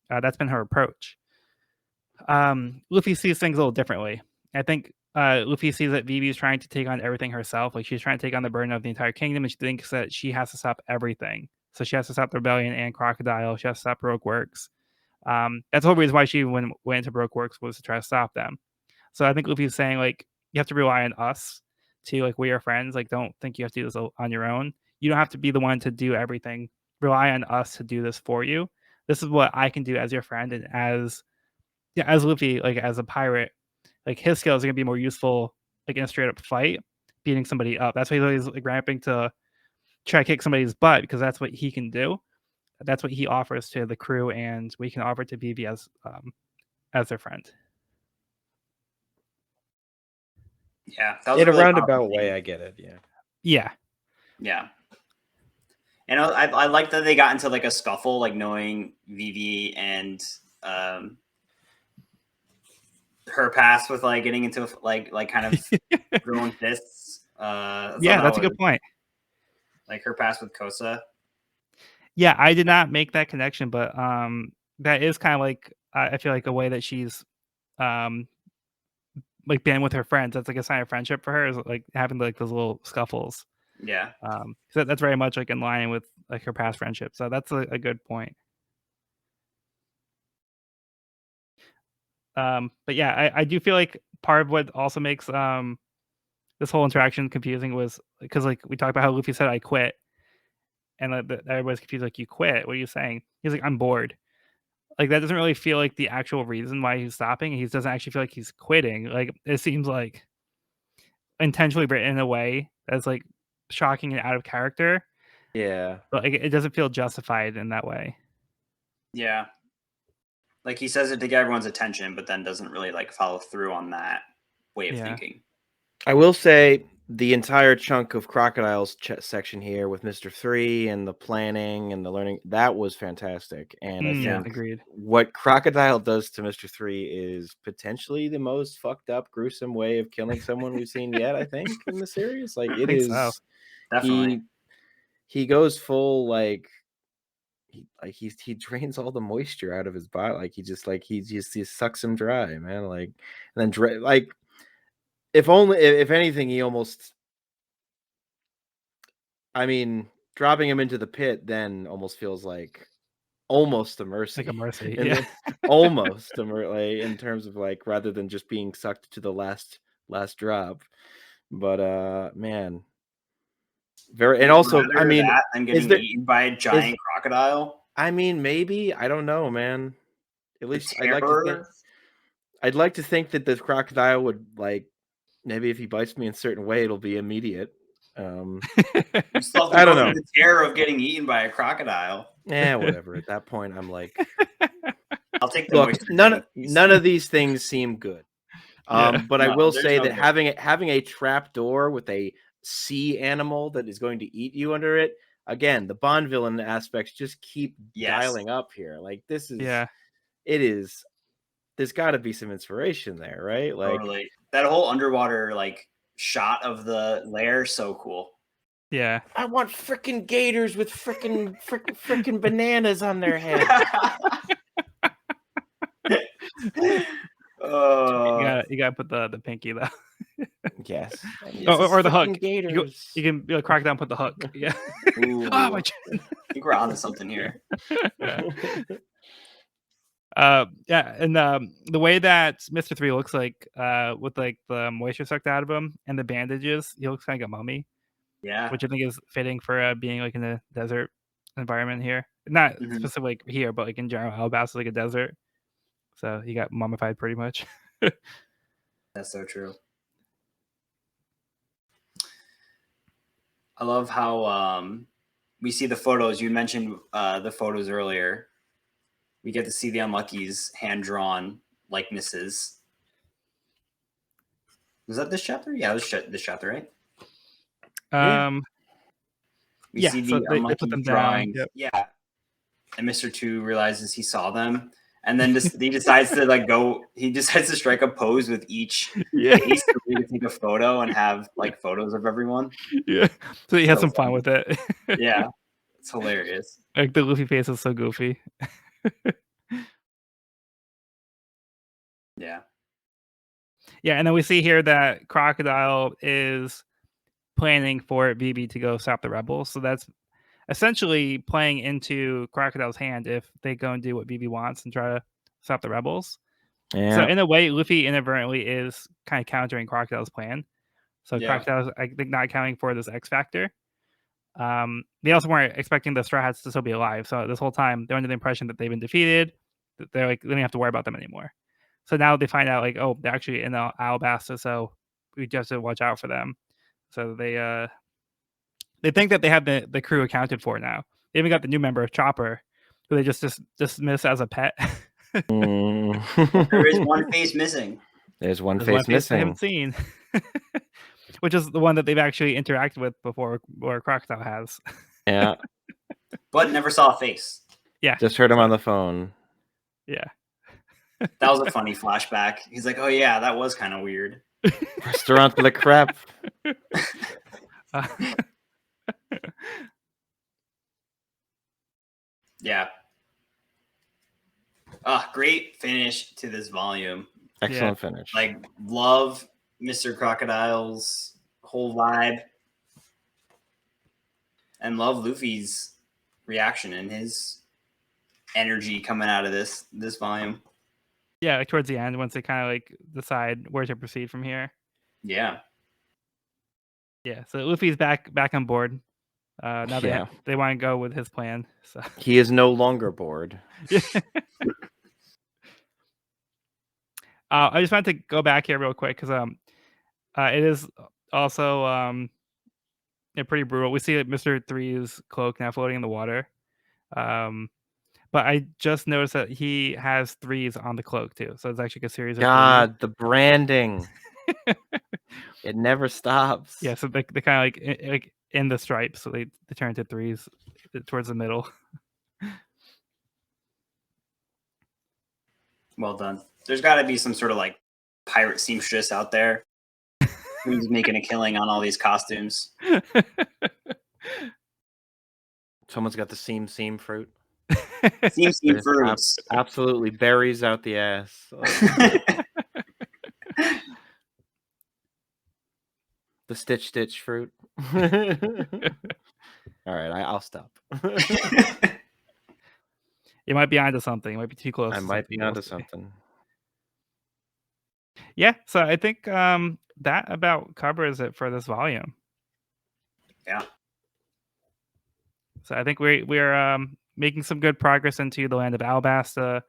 That's been her approach. Luffy sees things a little differently. I think Luffy sees that Vivi is trying to take on everything herself. Like she's trying to take on the burden of the entire kingdom, and she thinks that she has to stop everything. So she has to stop the rebellion and Crocodile. She has to stop Baroque Works. That's the whole reason why she went into Baroque Works was to try to stop them. So I think Luffy's saying like you have to rely on us to like we're your friends. Like don't think you have to do this on your own. You don't have to be the one to do everything. Rely on us to do this for you. This is what I can do as your friend and as Luffy, like as a pirate, like his skills are gonna be more useful like in a straight up fight, beating somebody up. That's why he's always like ramping to try to kick somebody's butt because that's what he can do. That's what he offers to the crew, and we can offer to Vivi as their friend. Yeah, that was In a a really powerful roundabout way, thing. I get it. Yeah. Yeah. Yeah. And I like that they got into like a scuffle, like knowing Vivi and her past with like getting into like kind of throwing fists. Yeah, that's a good point. Like her past with Kosa. Yeah, I did not make that connection, but that is kind of like I feel like a way that she's um like been with her friends. That's like a sign of friendship for her is like having like those little scuffles. Yeah. So that's very much like in line with like her past friendship. So that's a good point. But yeah, I do feel like part of what also makes this whole interaction confusing was because like we talked about how Luffy said I quit, and everybody's confused like you quit. What are you saying? He's like I'm bored. Like that doesn't really feel like the actual reason why he's stopping. He doesn't actually feel like he's quitting. Like it seems like intentionally written in a way that's like shocking and out of character. Yeah. But like, it doesn't feel justified in that way. Yeah. Like he says it to get everyone's attention, but then doesn't really like follow through on that way of thinking. I will say the entire chunk of Crocodile's section here with Mr. 3 and the planning and the learning, that was fantastic. And I think agreed. what Crocodile does to Mr. 3 is potentially the most fucked up, gruesome way of killing someone we've seen yet, I think, in the series. Like it is so. Definitely. He goes full like he drains all the moisture out of his body. Like he just sucks him dry, man. Like and then like if anything, he almost, I mean, dropping him into the pit then almost feels like almost a mercy. Like a mercy. And Yeah. almost a mercy in terms of like rather than just being sucked to the last drop. But man. And also, I mean, that than getting eaten by a giant crocodile. I mean, maybe, I don't know, man. At least I'd like to think that the crocodile would like maybe if he bites me in a certain way, it'll be immediate. You still have to go through the terror of getting eaten by a crocodile. Yeah, whatever. At that point, I'm like, I'll take the look. None of these things seem good. But I will say that having a trap door with a sea animal that is going to eat you under it, again, the Bond villain aspects just keep dialing up here. Like this is, it is. There's got to be some inspiration there, right? Like totally. That whole underwater like shot of the lair, so cool. Yeah, I want freaking gators with freaking bananas on their head. You gotta put the pinky though. Yes. Or the hook. Gators. You can be a crocodile and put the hook. Yeah. Oh, my chin. I think we're onto something here. Yeah, and the way that Mr. 3 looks like with like the moisture sucked out of him and the bandages, he looks like a mummy. Yeah. Which I think is fitting for being like in a desert environment here. Not specifically here, but like in general, Alabasta is like a desert. So he got mummified pretty much. That's so true. I love how we see the photos. You mentioned the photos earlier. We get to see the Unlucky's hand-drawn likenesses. Was that this chapter? Yeah, it was this chapter, right? We see the they Unlucky put them drawings. down. Yep. Yeah. And Mr. Two realizes he saw them. And then he decides to like go. He decides to strike a pose with each face so we can take a photo and have like photos of everyone. Yeah, so he has some fun funny. with it. Yeah, it's hilarious. Like the Luffy face is so goofy. Yeah, and then we see here that Crocodile is planning for Vivi to go stop the rebels. So that's essentially playing into Crocodile's hand if they go and do what Vivi wants and try to stop the rebels. Yeah. So in a way, Luffy inadvertently is kind of countering Crocodile's plan. So Yeah. Crocodile's, I think, not accounting for this X factor. They also weren't expecting the Straw Hats to still be alive. So this whole time, they're under the impression that they've been defeated. That they're like, they don't have to worry about them anymore. So now they find out like, oh, they're actually in Alabasta, so we just have to watch out for them. So they think that they have the crew accounted for now. They even got the new member, Chopper, who they just dismiss as a pet. There is one face missing. There's one face missing. I haven't seen, which is the one that they've actually interacted with before, or Crocodile has. Yeah, but never saw a face. Yeah, just heard him on the phone. Yeah, that was a funny flashback. He's like, "Oh yeah, that was kind of weird." Restaurant for the crap. Yeah. Great finish to this volume. Excellent finish. Like, love Mr. Crocodile's whole vibe. And love Luffy's reaction and his energy coming out of this volume. Yeah, like towards the end, once they kind of like decide where to proceed from here. Yeah. Yeah, so Luffy's back on board. Now they want to go with his plan. So he is no longer bored. I just wanted to go back here real quick because it is also pretty brutal. We see Mr. Three's cloak now floating in the water. But I just noticed that he has threes on the cloak too. So it's actually a series of threes. The branding. It never stops. Yeah, so they kind of like in the stripes, so they turn to threes towards the middle. Well done. There's got to be some sort of like pirate seamstress out there who's making a killing on all these costumes. Someone's got the seam fruit. Seam fruits. Absolutely berries out the ass. The stitch fruit. All right, I'll stop. You might be onto something. You might be too close. I might be onto something. Yeah, so I think that about covers it for this volume. Yeah. So I think we're making some good progress into the land of Alabasta.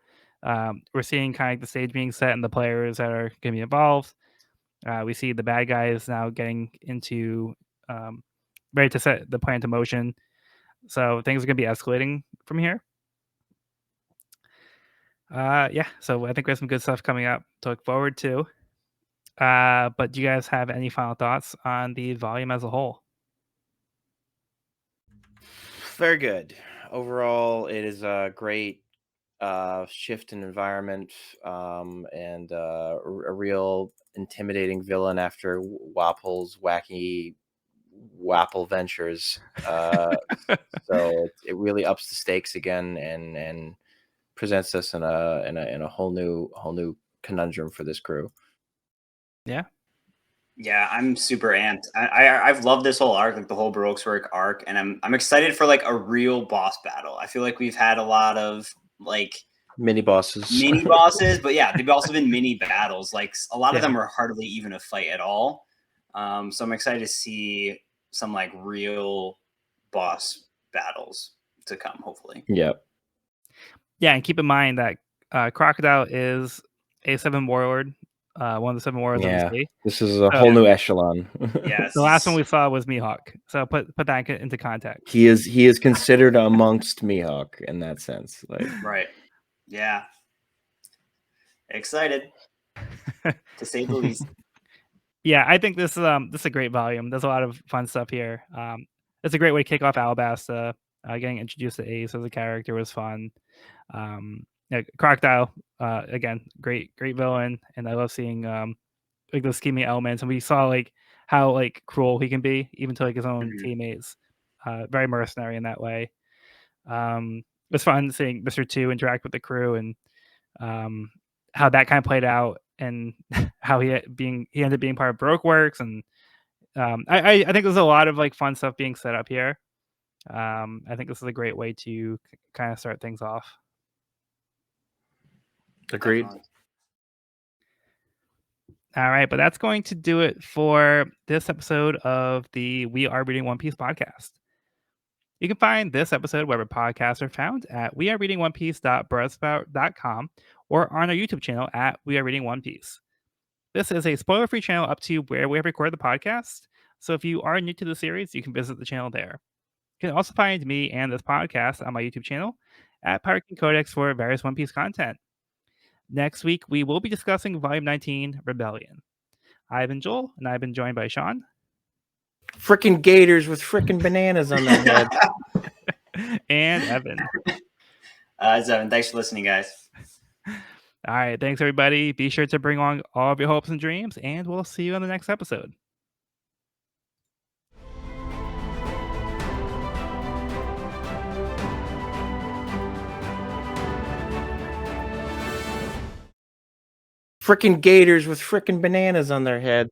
We're seeing kind of the stage being set and the players that are going to be involved. We see the bad guys now getting into ready to set the plan to motion. So things are going to be escalating from here. So I think we have some good stuff coming up to look forward to. But do you guys have any final thoughts on the volume as a whole? Very good. Overall, it is a great shift in environment and a real intimidating villain after Wapple's wacky Wapple ventures. So it really ups the stakes again and presents us in a whole new conundrum for this crew. Yeah, I'm super amped. I've loved this whole arc, like the whole Baroque's work arc, and I'm excited for like a real boss battle. I feel like we've had a lot of like mini bosses, but yeah, they've also been mini battles. Like a lot of them are hardly even a fight at all. So I'm excited to see some like real boss battles to come, hopefully. Yep. Yeah, and keep in mind that Crocodile is a 7 warlord. one of the 7 warriors of the sea. This is a whole new echelon. Yes. The last one we saw was Mihawk. So put that into context. He is considered amongst Mihawk in that sense. Like, right. Yeah. Excited to say the least. Yeah, I think this is a great volume. There's a lot of fun stuff here. It's a great way to kick off Alabasta. Getting introduced to Ace as a character was fun. Crocodile, again, great villain, and I love seeing like those scheming elements. And we saw like how like cruel he can be, even to like his own teammates. Very mercenary in that way. It was fun seeing Mr. 2 interact with the crew and how that kind of played out, and how he ended up being part of Baroque Works, and I think there's a lot of like fun stuff being set up here. I think this is a great way to kind of start things off. Agreed. Definitely. All right, but that's going to do it for this episode of the We Are Reading One Piece podcast. You can find this episode wherever podcasts are found at wearereadingonepiece.buzzsprout.com or on our YouTube channel at We Are Reading One Piece. This is a spoiler-free channel up to where we have recorded the podcast, so if you are new to the series, you can visit the channel there. You can also find me and this podcast on my YouTube channel at Pirate King Codex for various One Piece content. Next week, we will be discussing Volume 19, Rebellion. I've been Joel, and I've been joined by Sean. Frickin' gators with frickin' bananas on their head. And Evan. It's Evan. Thanks for listening, guys. All right, thanks everybody. Be sure to bring on all of your hopes and dreams, and we'll see you on the next episode. Frickin' gators with frickin' bananas on their heads.